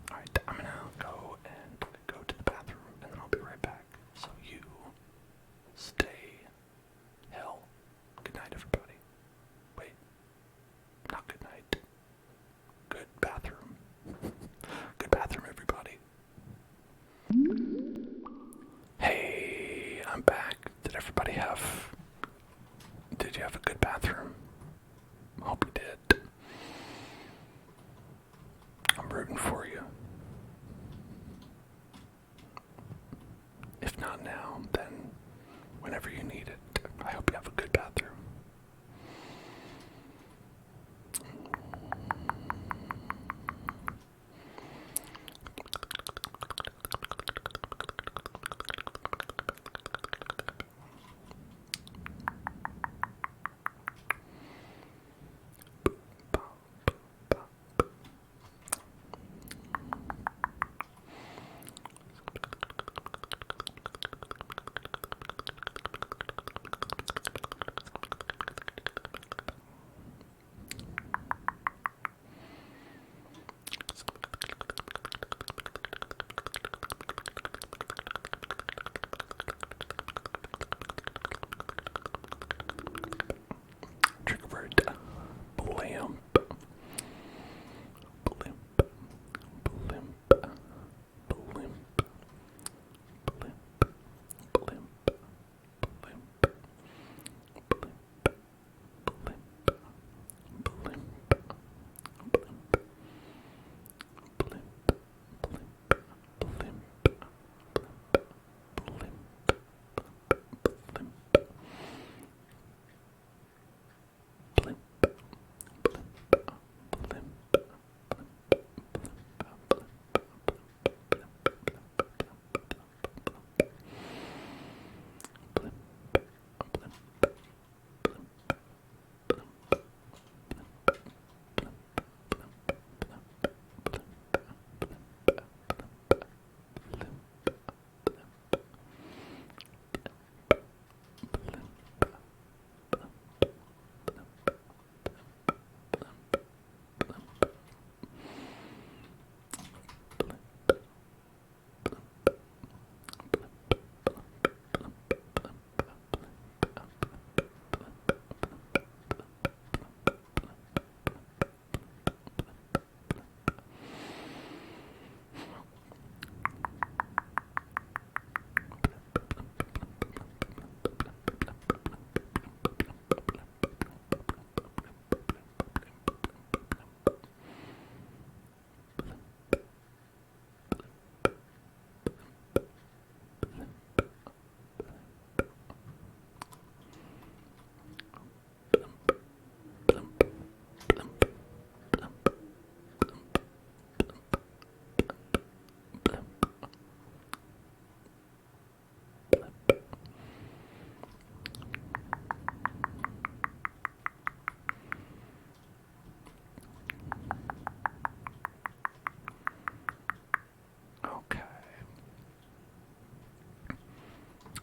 Alright, I'm gonna go to the bathroom and then I'll be right back. So you stay hell. Good night, everybody. Wait, not good night. Good bathroom. Good bathroom, everybody. Hey, I'm back. Did you have a good bathroom? Hope you did. I'm rooting for you. If not now, then whenever you need it. I hope you have a good bathroom.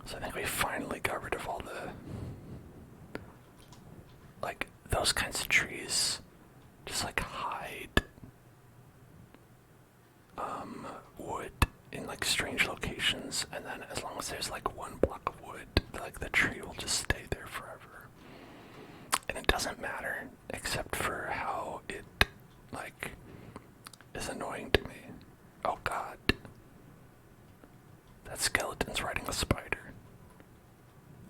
So I think we finally got rid of all the, like, those kinds of trees just like hide wood in like strange locations, and then as long as there's like one block of wood, like the tree will just stay there forever. And it doesn't matter except for how it like is annoying to me. Oh god. That skeleton's riding a spider.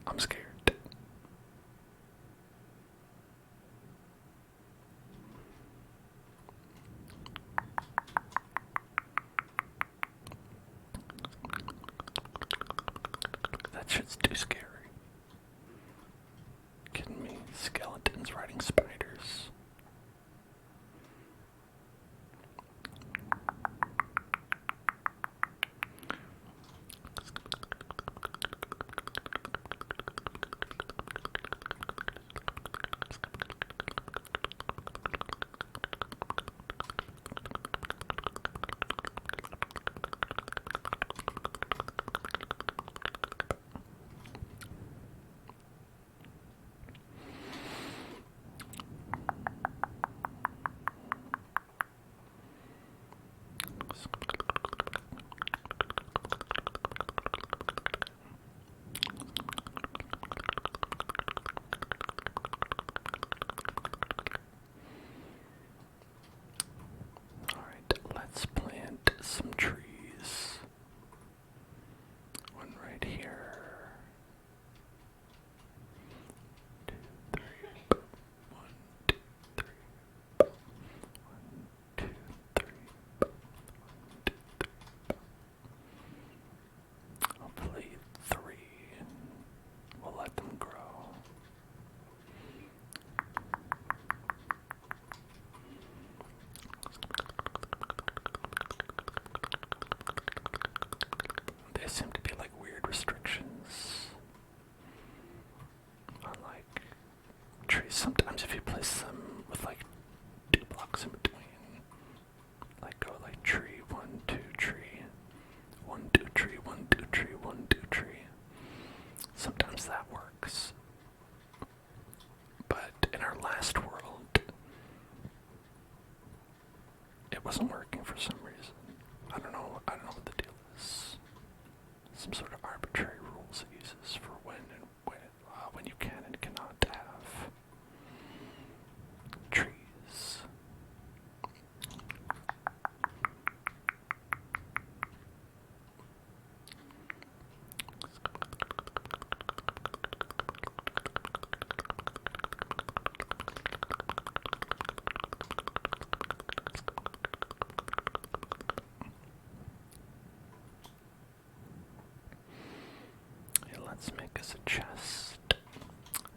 I'm scared. That shit's too scary. Kidding me? Skeletons riding spiders. Let's plant some trees. One right here. 2, 3. 1, 2, 3. 1, 2, 3. 1, 2, 3. Hopefully 3. We'll let them grow. There seem to be like weird restrictions on like trees. Sometimes if you place them with like 2 blocks in between, like go like tree, 1, 2 tree, 1, 2 tree, 1, 2 tree, 1, 2 tree. Sometimes that works. But in our last world, it wasn't working for some reason. I don't know what the deal is. Some sort of arbitrary rules it uses for when you can and cannot have trees. Let's make us a chest,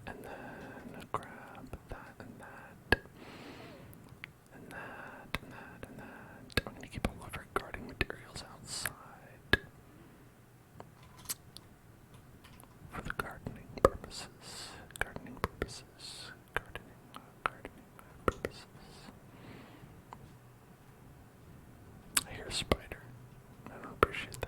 and then grab that and that, and that, and that, and that. I'm gonna keep all of our gardening materials outside for the gardening purposes. Gardening purposes. Gardening purposes. I hear a spider. I don't appreciate that.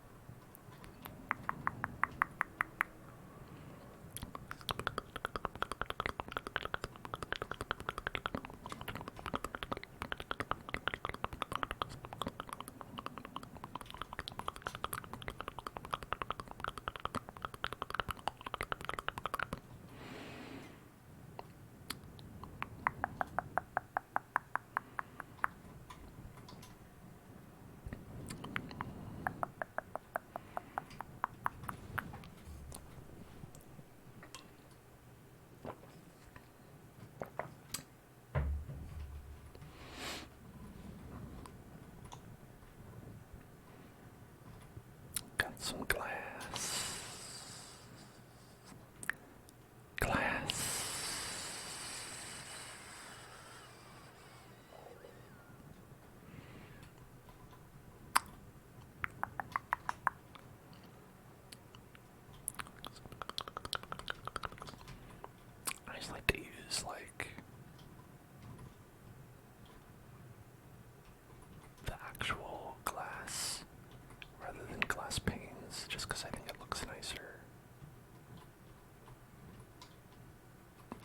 some glass. Glass. I just like to use like the actual glass rather than glass panes, just because I think it looks nicer.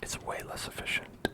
It's way less efficient.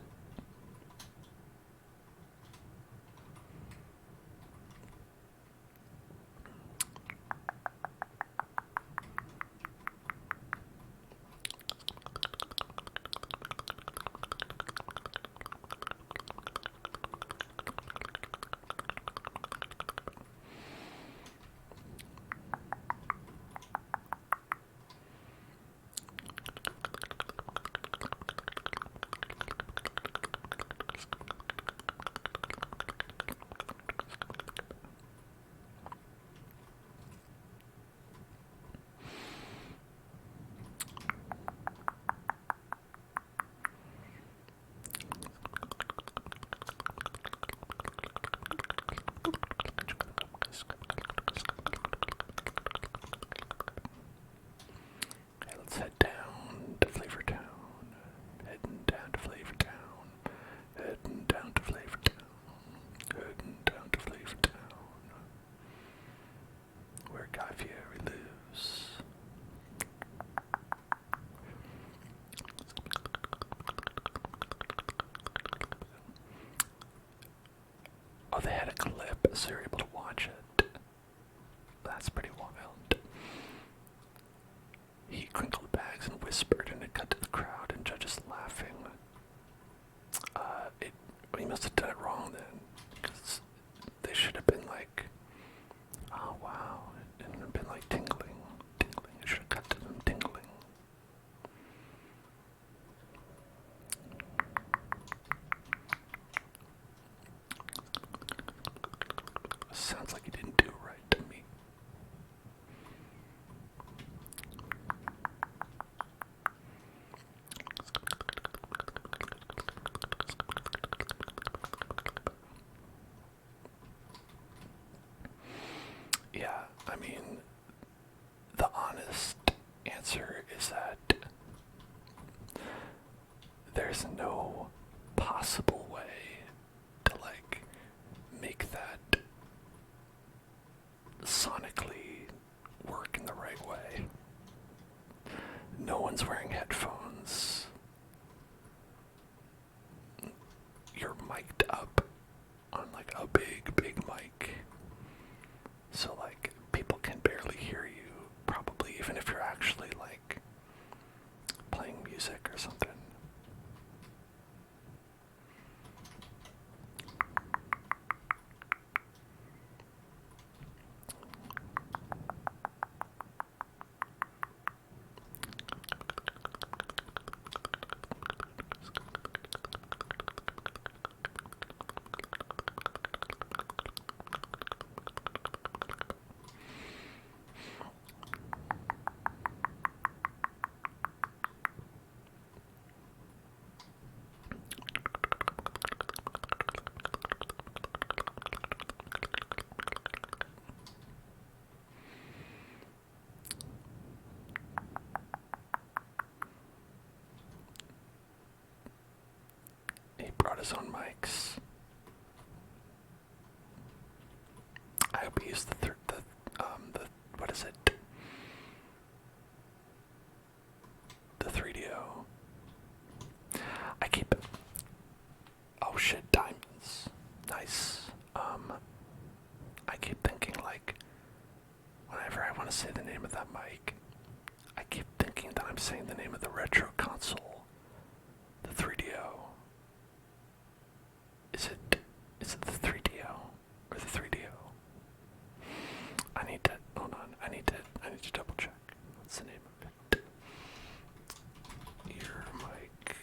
Let's head down to Flavor Town. Heading down to Flavor Town. Heading down to Flavor Town. Heading down to Flavor Town. Where Guy Fieri lives. Oh, they had a clip, so you're able to watch it. That's pretty wild. He crinkled bags and whispered, and it cut to the crowd and judges laughing. He must have done it wrong then, because they should have been like, oh wow, it would have been like tingling. It should have cut to them tingling. Sounds like he didn't do it right to me. Yeah, I mean, the honest answer is that there's no possible way to like make that sonically work in the right way. No one's wearing headphones. You're mic'd up on like a big mic. So like people can barely hear you, probably, even if you're actually like playing music or something. He brought his own mics. I hope he used the what is it? The 3DO. I keep. Oh shit, diamonds. Nice. I keep thinking like, whenever I want to say the name of that mic, I keep thinking that I'm saying the name of the retro console, the 3DO. Is it the 3DO or the 3DO? I need to double check. What's the name of it? Ear mic.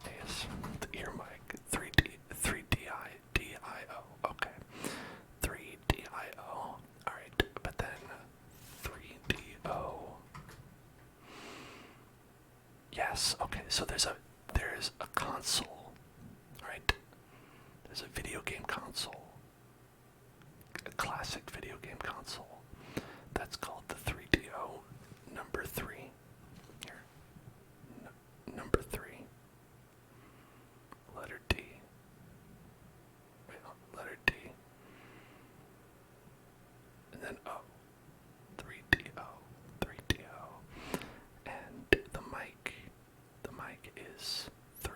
Yes, the ear mic. 3DIO. Okay. 3DIO. Alright, but then Yes. Okay. So there's a console, right? There's a video game console, a classic video game console. That's called the 3DO number 3. Here, number 3. Letter D. Wait, letter D. And then O. 3DO. 3DO. And the mic is 3.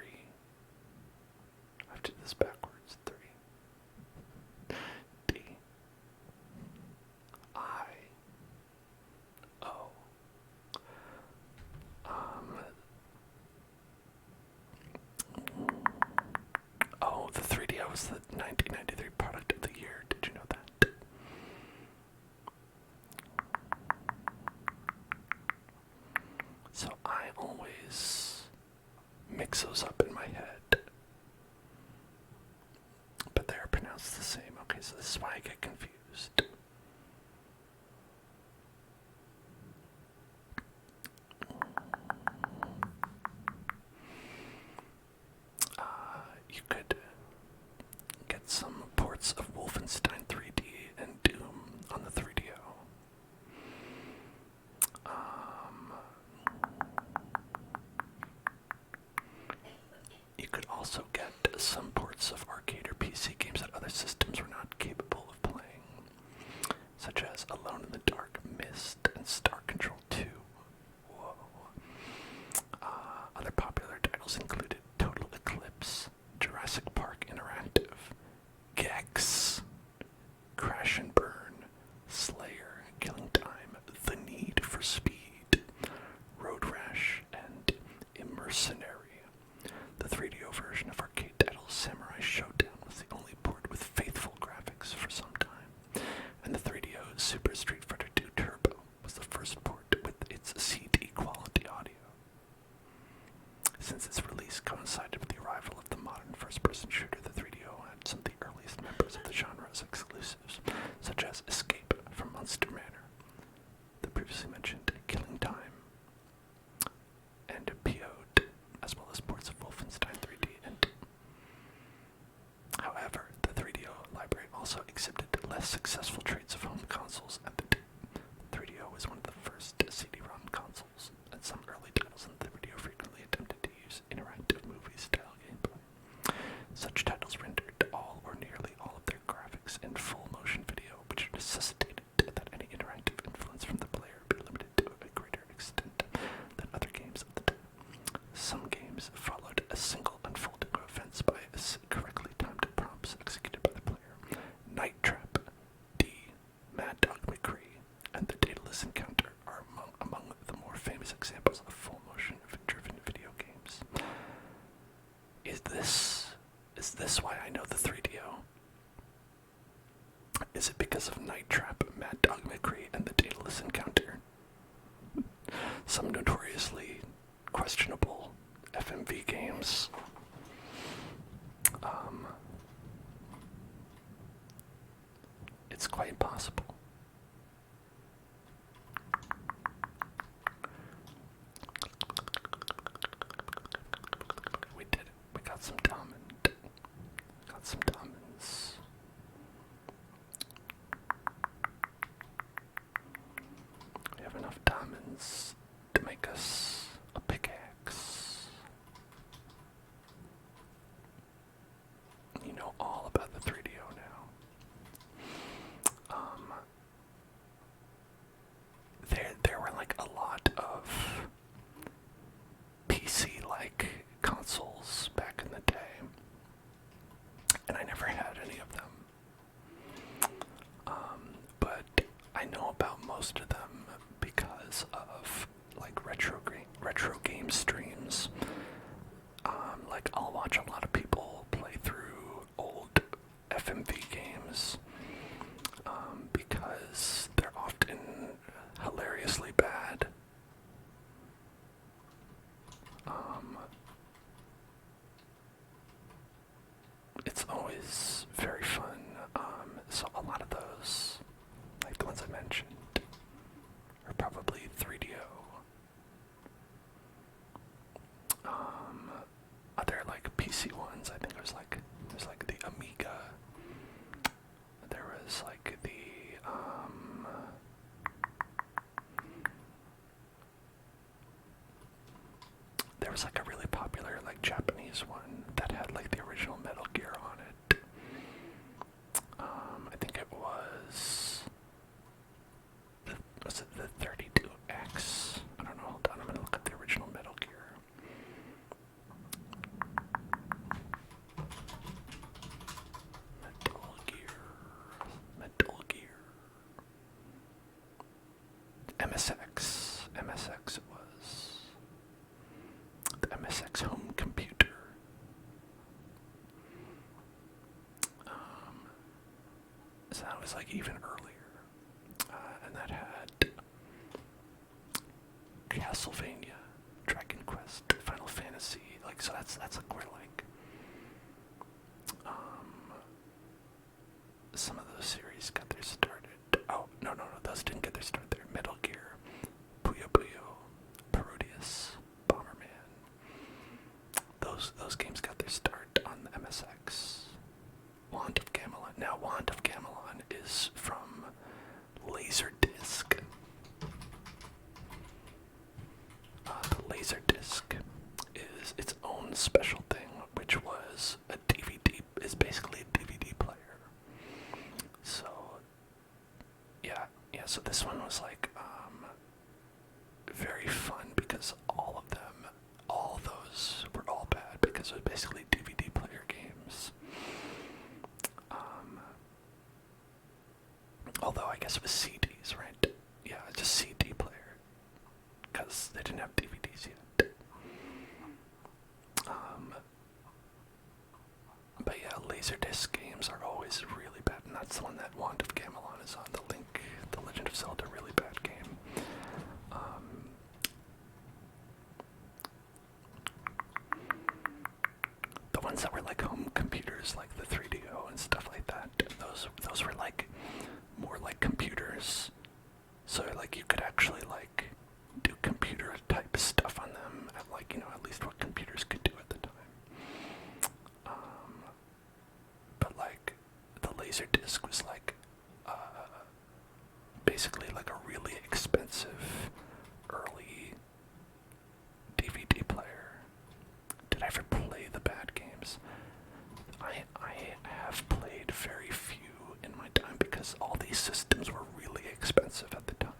I have to do this backwards. 3. D. I. O. Oh, the 3DO was the 1993 product of the year. Did you know that? So I always mix those up in my head, but they're pronounced the same. Okay, so this is why I get confused. You could get some ports of Wolfenstein 3D and Doom on the 3DO. You could also get some ports of arcade or PC games that other systems were not capable of playing, such as Alone in the Dark, Myst, and Star Control 2. Whoa. Other popular titles included Total Eclipse, Jurassic Park Interactive, Gex, Crash and Burn, Slayer, Killing Time, The Need for Speed, Road Rash, and Immersionary. The 3DO version of arcade title Samurai Showdown was the only port with faithful graphics for some time, and the 3DO Super Street Fighter 2 Turbo was the first port with its CD quality audio. Since its release coincided with the arrival of the modern first-person shooter, the 3DO had some of the earliest members of the genre's exclusives, such as Escape from Monster Manor, the previously mentioned Killing Time, and PO'd, as well as ports of Wolfenstein 3D and However, the 3DO library also exhibited less successful traits of home consoles, and the 3DO was one of the first CD-ROM consoles, and some early titles in the 3DO frequently attempted to use interactive movie-style gameplay. Such titles rendered all or nearly all of their graphics in full motion video, which necessitated that any interactive influence from the player be limited to a greater extent than other games of the time. Some games followed a single unfolding of events by correctly timed prompts executed by the player. Night Trap, D, Mad Dog McCree, and the Daedalus Encounter are among the more famous examples of full motion driven video games. Is this why I know the 3DO? Is it because of Night Trap, Mad Dog McCree, and the Daedalus Encounter? Some notoriously questionable FMV games. It's quite possible. We did it. We got some diamond. Got some diamonds. We have enough diamonds to make us a pickaxe. You know all about the 3DO now. There were like a lot of PC-like consoles back in the day, and I never had any of them. But I know about most of them because of like retro game streams. Like I'll watch a lot of people play through old FMV games because they're often hilariously bad. It's always very fun. So a lot of those, like the ones I mentioned, are probably 3DO. Japanese one that had like the original Metal Gear on it. I think it was it the 32X? I don't know. Hold on, I'm gonna look up the original Metal Gear. Metal Gear. MSX it was. The MSX home computer. So that was like even earlier. And that had Castlevania, Dragon Quest, Final Fantasy, like, so that's like where like some of those series got their started. Oh, no, those didn't get their start there. Metal Gear, Puyo Puyo, Parodius, Bomberman. Those games got their start on the MSX. Wand of Gamelon. Now, Wand of Gamelon is from Laserdisc. The Laserdisc is its own special thing, which was a DVD, is basically a DVD player. So, yeah, so this one was like, very fun because all those were all bad because it was basically DVD player games. Although I guess it was CDs, right? Yeah, just CD player, because they didn't have DVDs yet. But yeah, Laserdisc games are always really bad, and that's the one that Wand of Gamelon is on. The Legend of Zelda, really bad game. The ones that were like home computers, like the 3DO and stuff like that, those were like more like computers. So like you could actually like do computer type stuff on them, at like, at least what computers could do at the time. But like the Laserdisc was like basically like a really expensive early DVD player. Did I ever play the bad games? I have played very few in my time because all these systems were really expensive at the time.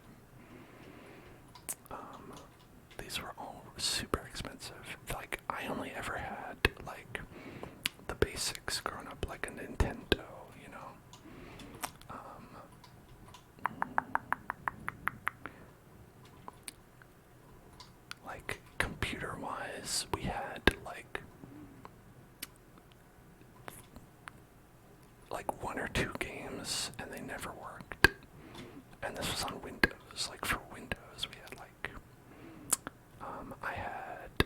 These were all super expensive. Like, I only ever had like the basics growing up, like a Nintendo, like computer-wise, we had like one or two games, and they never worked. And this was on Windows. Like for Windows, we had like I had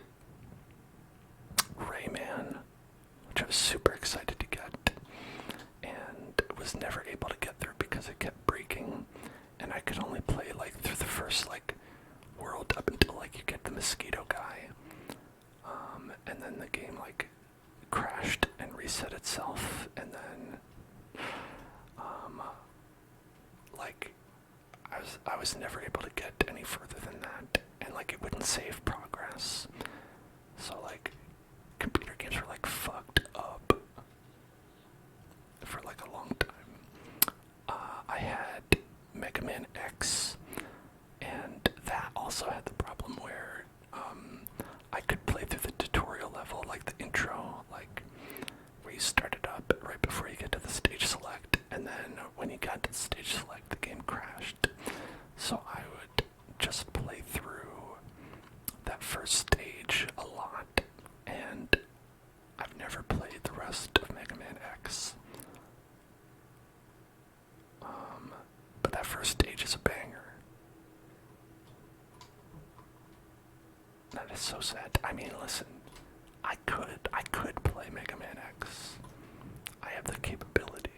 Rayman, which I was super excited to get, and was never able to get through because it kept breaking, and I could only play like through the first like world up until like you get the mosquito guy, and then the game like crashed and reset itself, and then like I was never able to get any further than that, and like it wouldn't save progress. So like computer games were like fucked up for like a long time. I had Mega Man X, and that also had the problem where I could play through the tutorial level, like the intro, like where you started up right before you get to the stage select, and then when you got to the stage select, the game crashed. So I would just play through that first stage a lot, and I've never played the rest of Mega Man X. But that first stage is a banger. That is so sad. I mean, listen, I could play Mega Man X. I have the capability.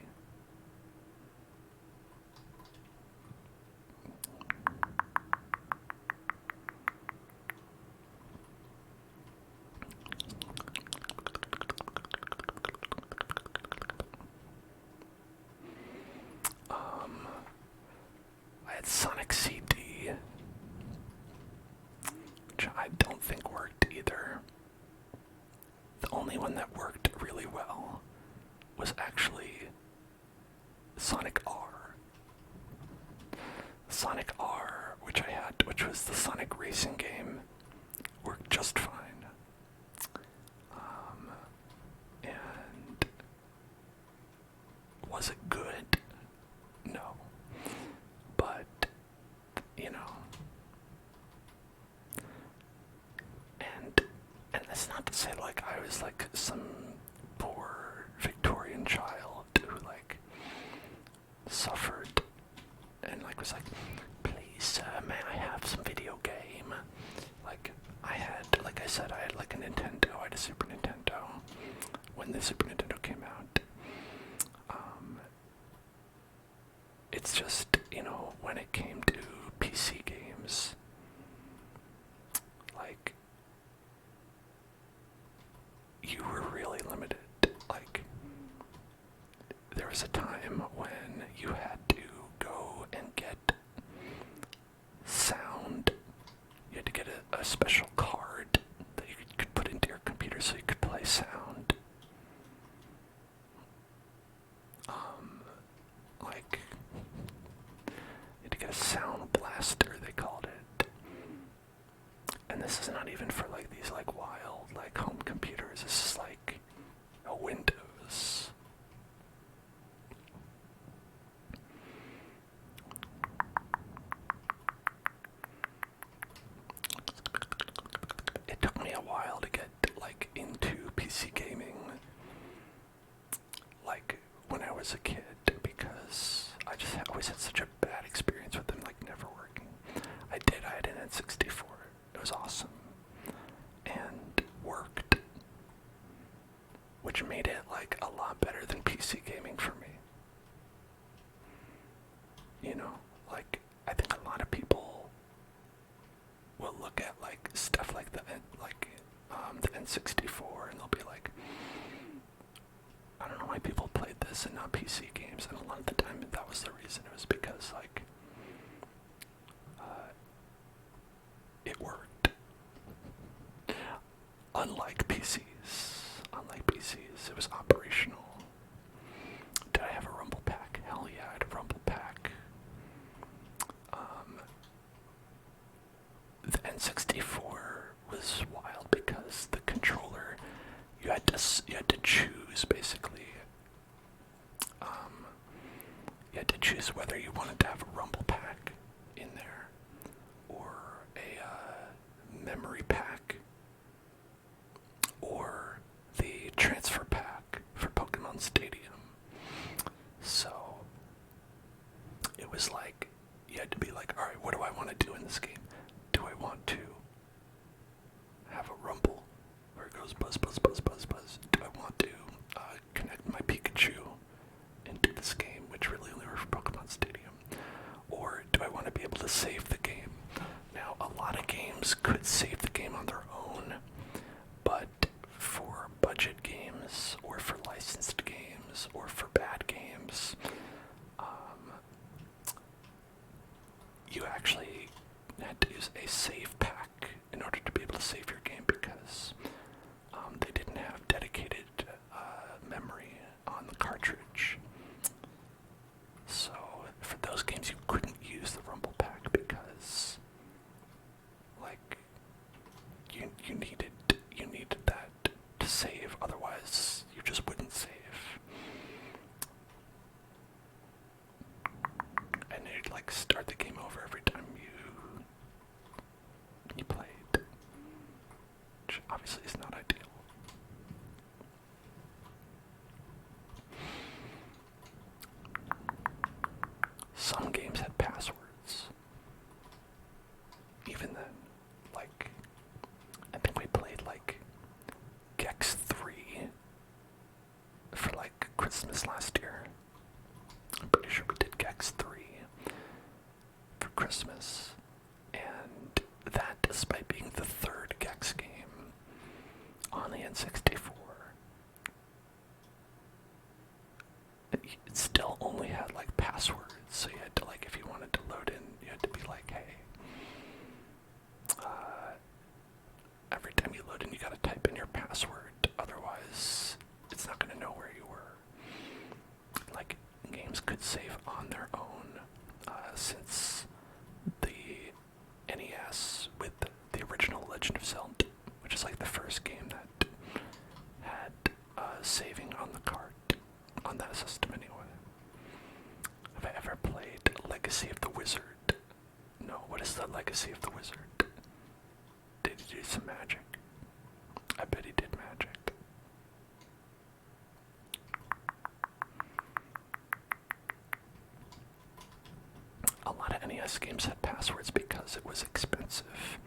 I had Sonic CD, which I don't think worked either. Sonic R, which I had, which was the Sonic racing game, worked just fine. And was it good? No. But, you know, and that's not to say like I was like some poor Victorian child who like suffered and like was like, please sir, may I have some video game? Like I had, like I said, I had like a Nintendo, I had a Super Nintendo when the Super Nintendo came out. It's just, you know, when it came to PC games, like, you were really limited. Like, there was a time when you had to go and get sound. You had to get a special card that you could put into your computer so you could play sound. Like, you had to get a sound blaster, they called it. And this is not even for like these like wild like home computers. This is like a Windows. It took me a while to get like into PC gaming, like when I was a kid, because I just always had such a bad experience with them, like never working. I had an N64. It was awesome and worked, which made it like a lot better than PC gaming for me. You know, like I think a lot of people will look at like stuff like the N64 and they'll be like, I don't know why people played this and not PC games. And a lot of the time that was the reason. It was because like it worked. Unlike PCs, it was operational. Did I have a Rumble Pack? Hell yeah, I had a Rumble Pack. The N64 was wild because the controller, you had to choose basically. You had to choose whether you wanted to have a Rumble Pack in there or a memory pack or the transfer pack for Pokemon Stadium. So it was like you had to be like, all right, what do I want to do in this game? Do I want to have a rumble where it goes buzz, buzz, buzz, buzz, buzz? Do I want to connect my Pikachu into this game, which really only works for Pokemon Stadium? Or do I want to be able to save the game? Now, a lot of games could save the game on their own, but for budget games, or for licensed games, or for bad games, you actually had to use a save pack in order to be able to save your game because they didn't have dedicated memory on the cartridge. So for those games you couldn't use the Rumble Pack because like you needed that to save, otherwise you just wouldn't save. And it'd like start the game over every time you played, which obviously is not ideal. Some games had passwords. Even then, like, I think we played like Gex 3 for like Christmas last year. I'm pretty sure we did Gex 3 for Christmas. And that, despite being the third Gex game on the N64, it still only had like passwords. So you had to like, if you wanted to load in, you had to be like, hey, every time you load in, you gotta type in your password. Otherwise, it's not gonna know where you were. Like, games could save on their own, since Legend of Zelda, which is like the first game that had saving on the cart, on that system anyway. Have I ever played Legacy of the Wizard? No, what is the Legacy of the Wizard? Did he do some magic? I bet he did magic. A lot of NES games had passwords because it was expensive.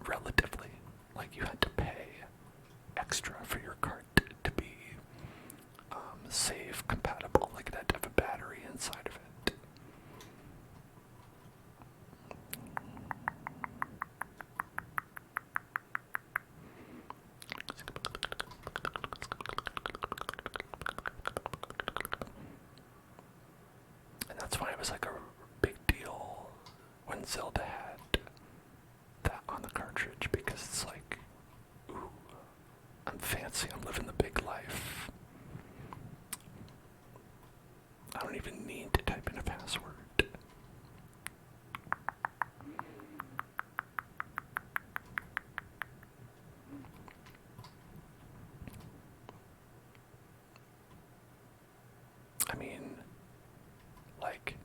Relatively. Like, you had to pay extra for your cart to be save compatible. Like, it had to have a battery inside of it. And that's why it was like a big deal when Zelda had that on the cartridge, because it's like, ooh, I'm fancy, I'm living the big life. I don't even need to type in a password. I mean, like,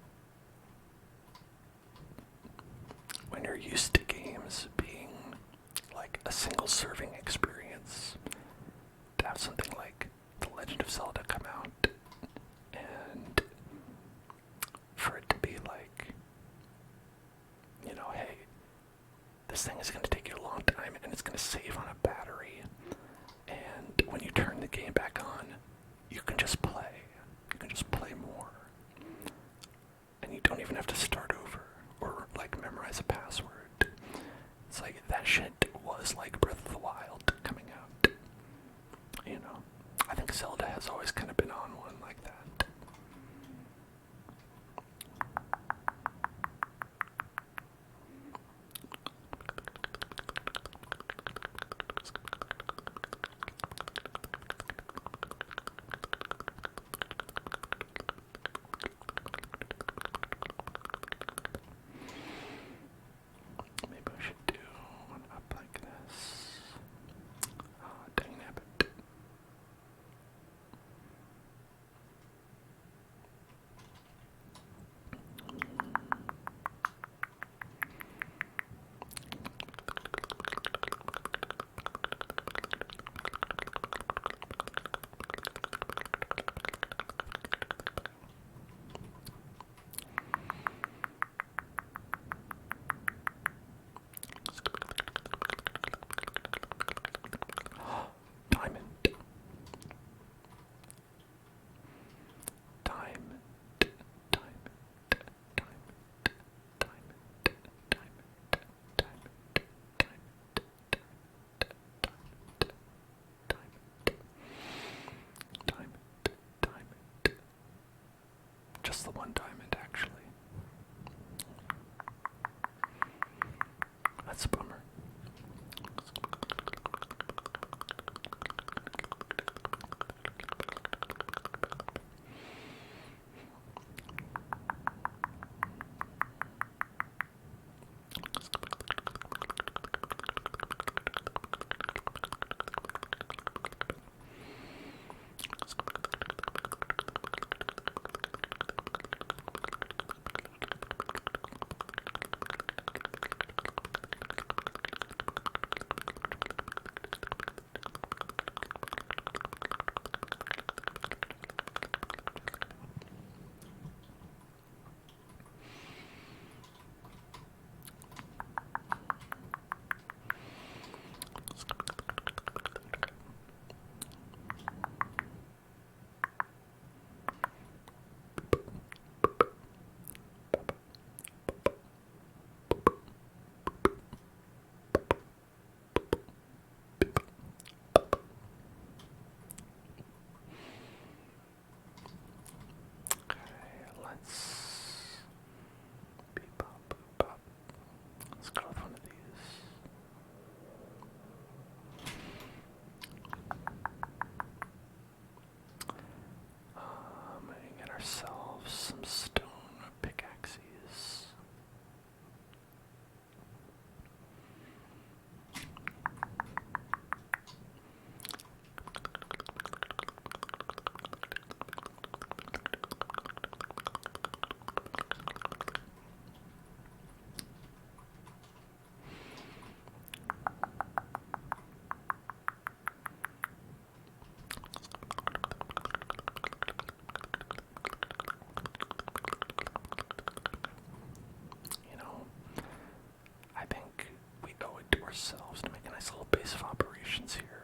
when you're used to games being like a single serving experience, to have something like The Legend of Zelda come out and for it to be like, you know, hey, this thing is going to take you a long time and it's going to save on a battery, and when you turn the game back on, you can just play. You can just play more. And you don't even have to start over or like memorize a password. It's like that shit was like Breath of the Wild coming out. You know, I think Zelda has always kind of been on one like that. Maybe I should do one up like this. Oh, dang it. Diamond. Diamond. Diamond. Diamond. Diamond. Just the one diamond, actually. That's a bummer. Let's go with one of these. And get ourselves some stone pickaxes. ourselves to make a nice little base of operations here.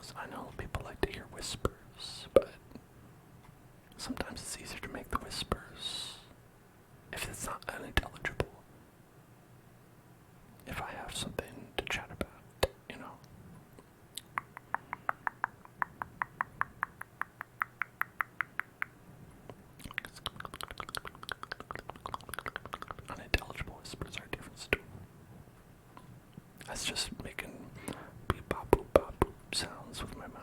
So I know people like to hear whispers, but sometimes it's easier to make the whispers if it's not unintelligible. If I have something to chat about, you know. Unintelligible whispers are a different story. That's just making beep bop boop bop boop sounds with my mouth.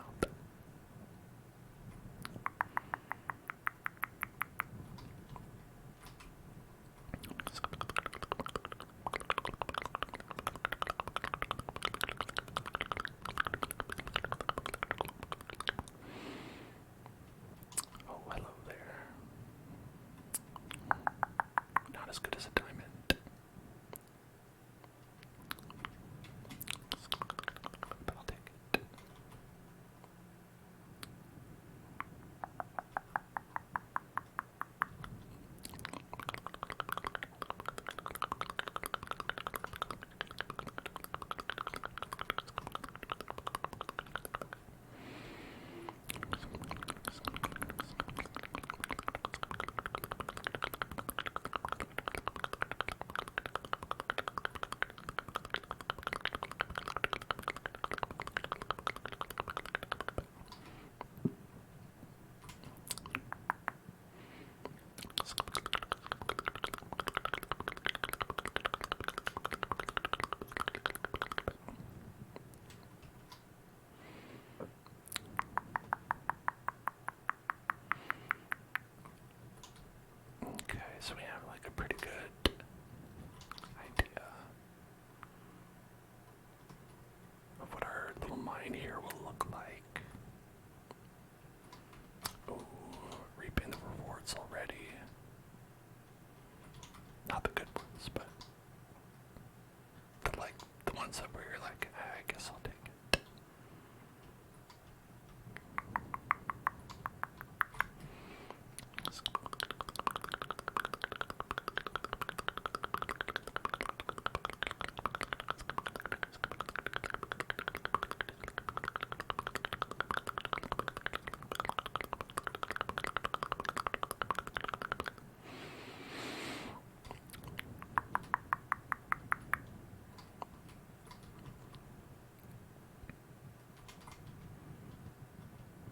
Oh, hello there. Not as good as a diamond. But I'll take it. Okay, so we have like a pretty good idea of what our little mine here will look like. Ooh, reaping the rewards already. Not the good ones, but the ones that we're like, I guess I'll take it.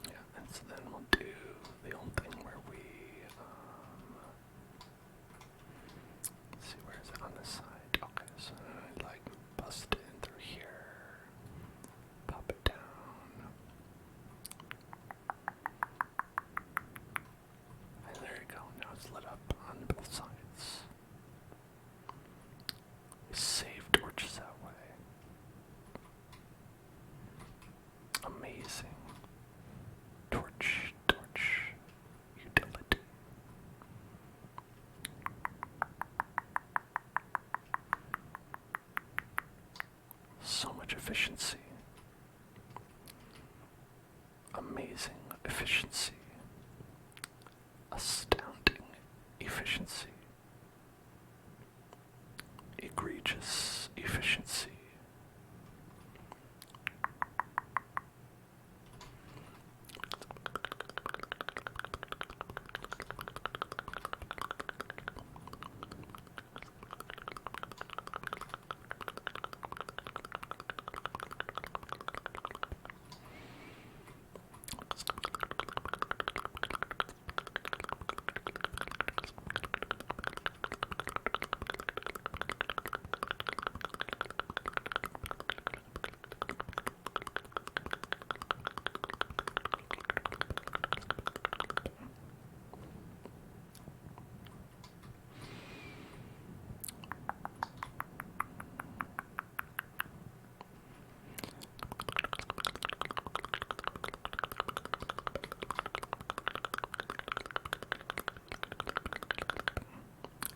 Yeah, and so then we'll do the old thing where we, let's see, where is it on this side? Okay, so I like bust it in through here, pop it down, and there you go. Now it's lit up on both sides. We save torches that way. Amazing. Torch utility. So much efficiency. Amazing efficiency. Astounding efficiency. Egregious efficiency.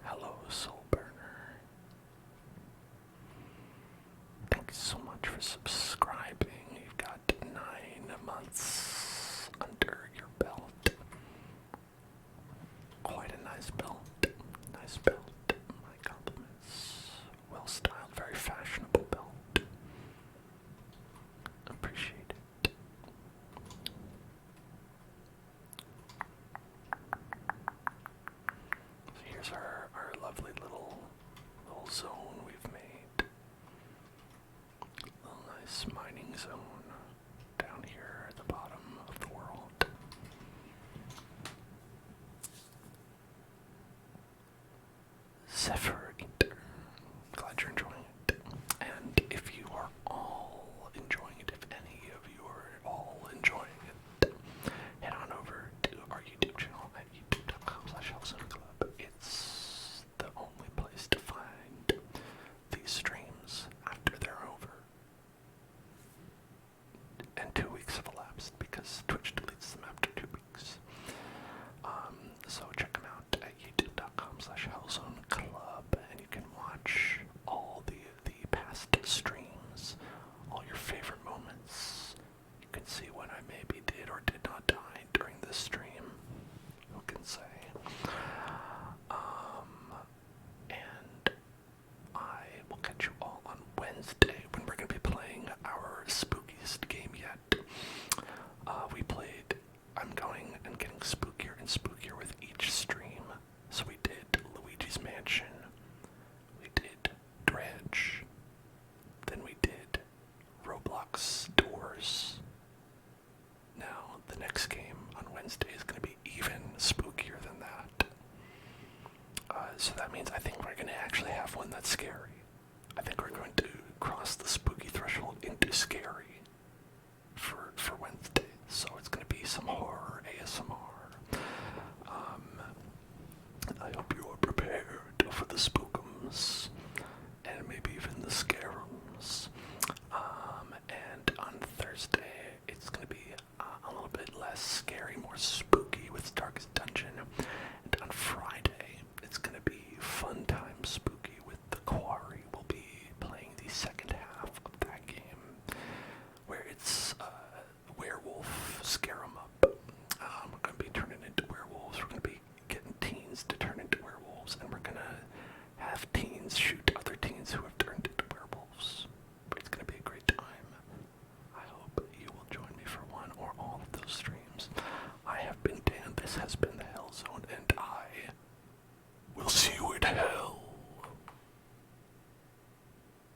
Hello, Soul Burner. Thanks so much for subscribing. You've got 9 months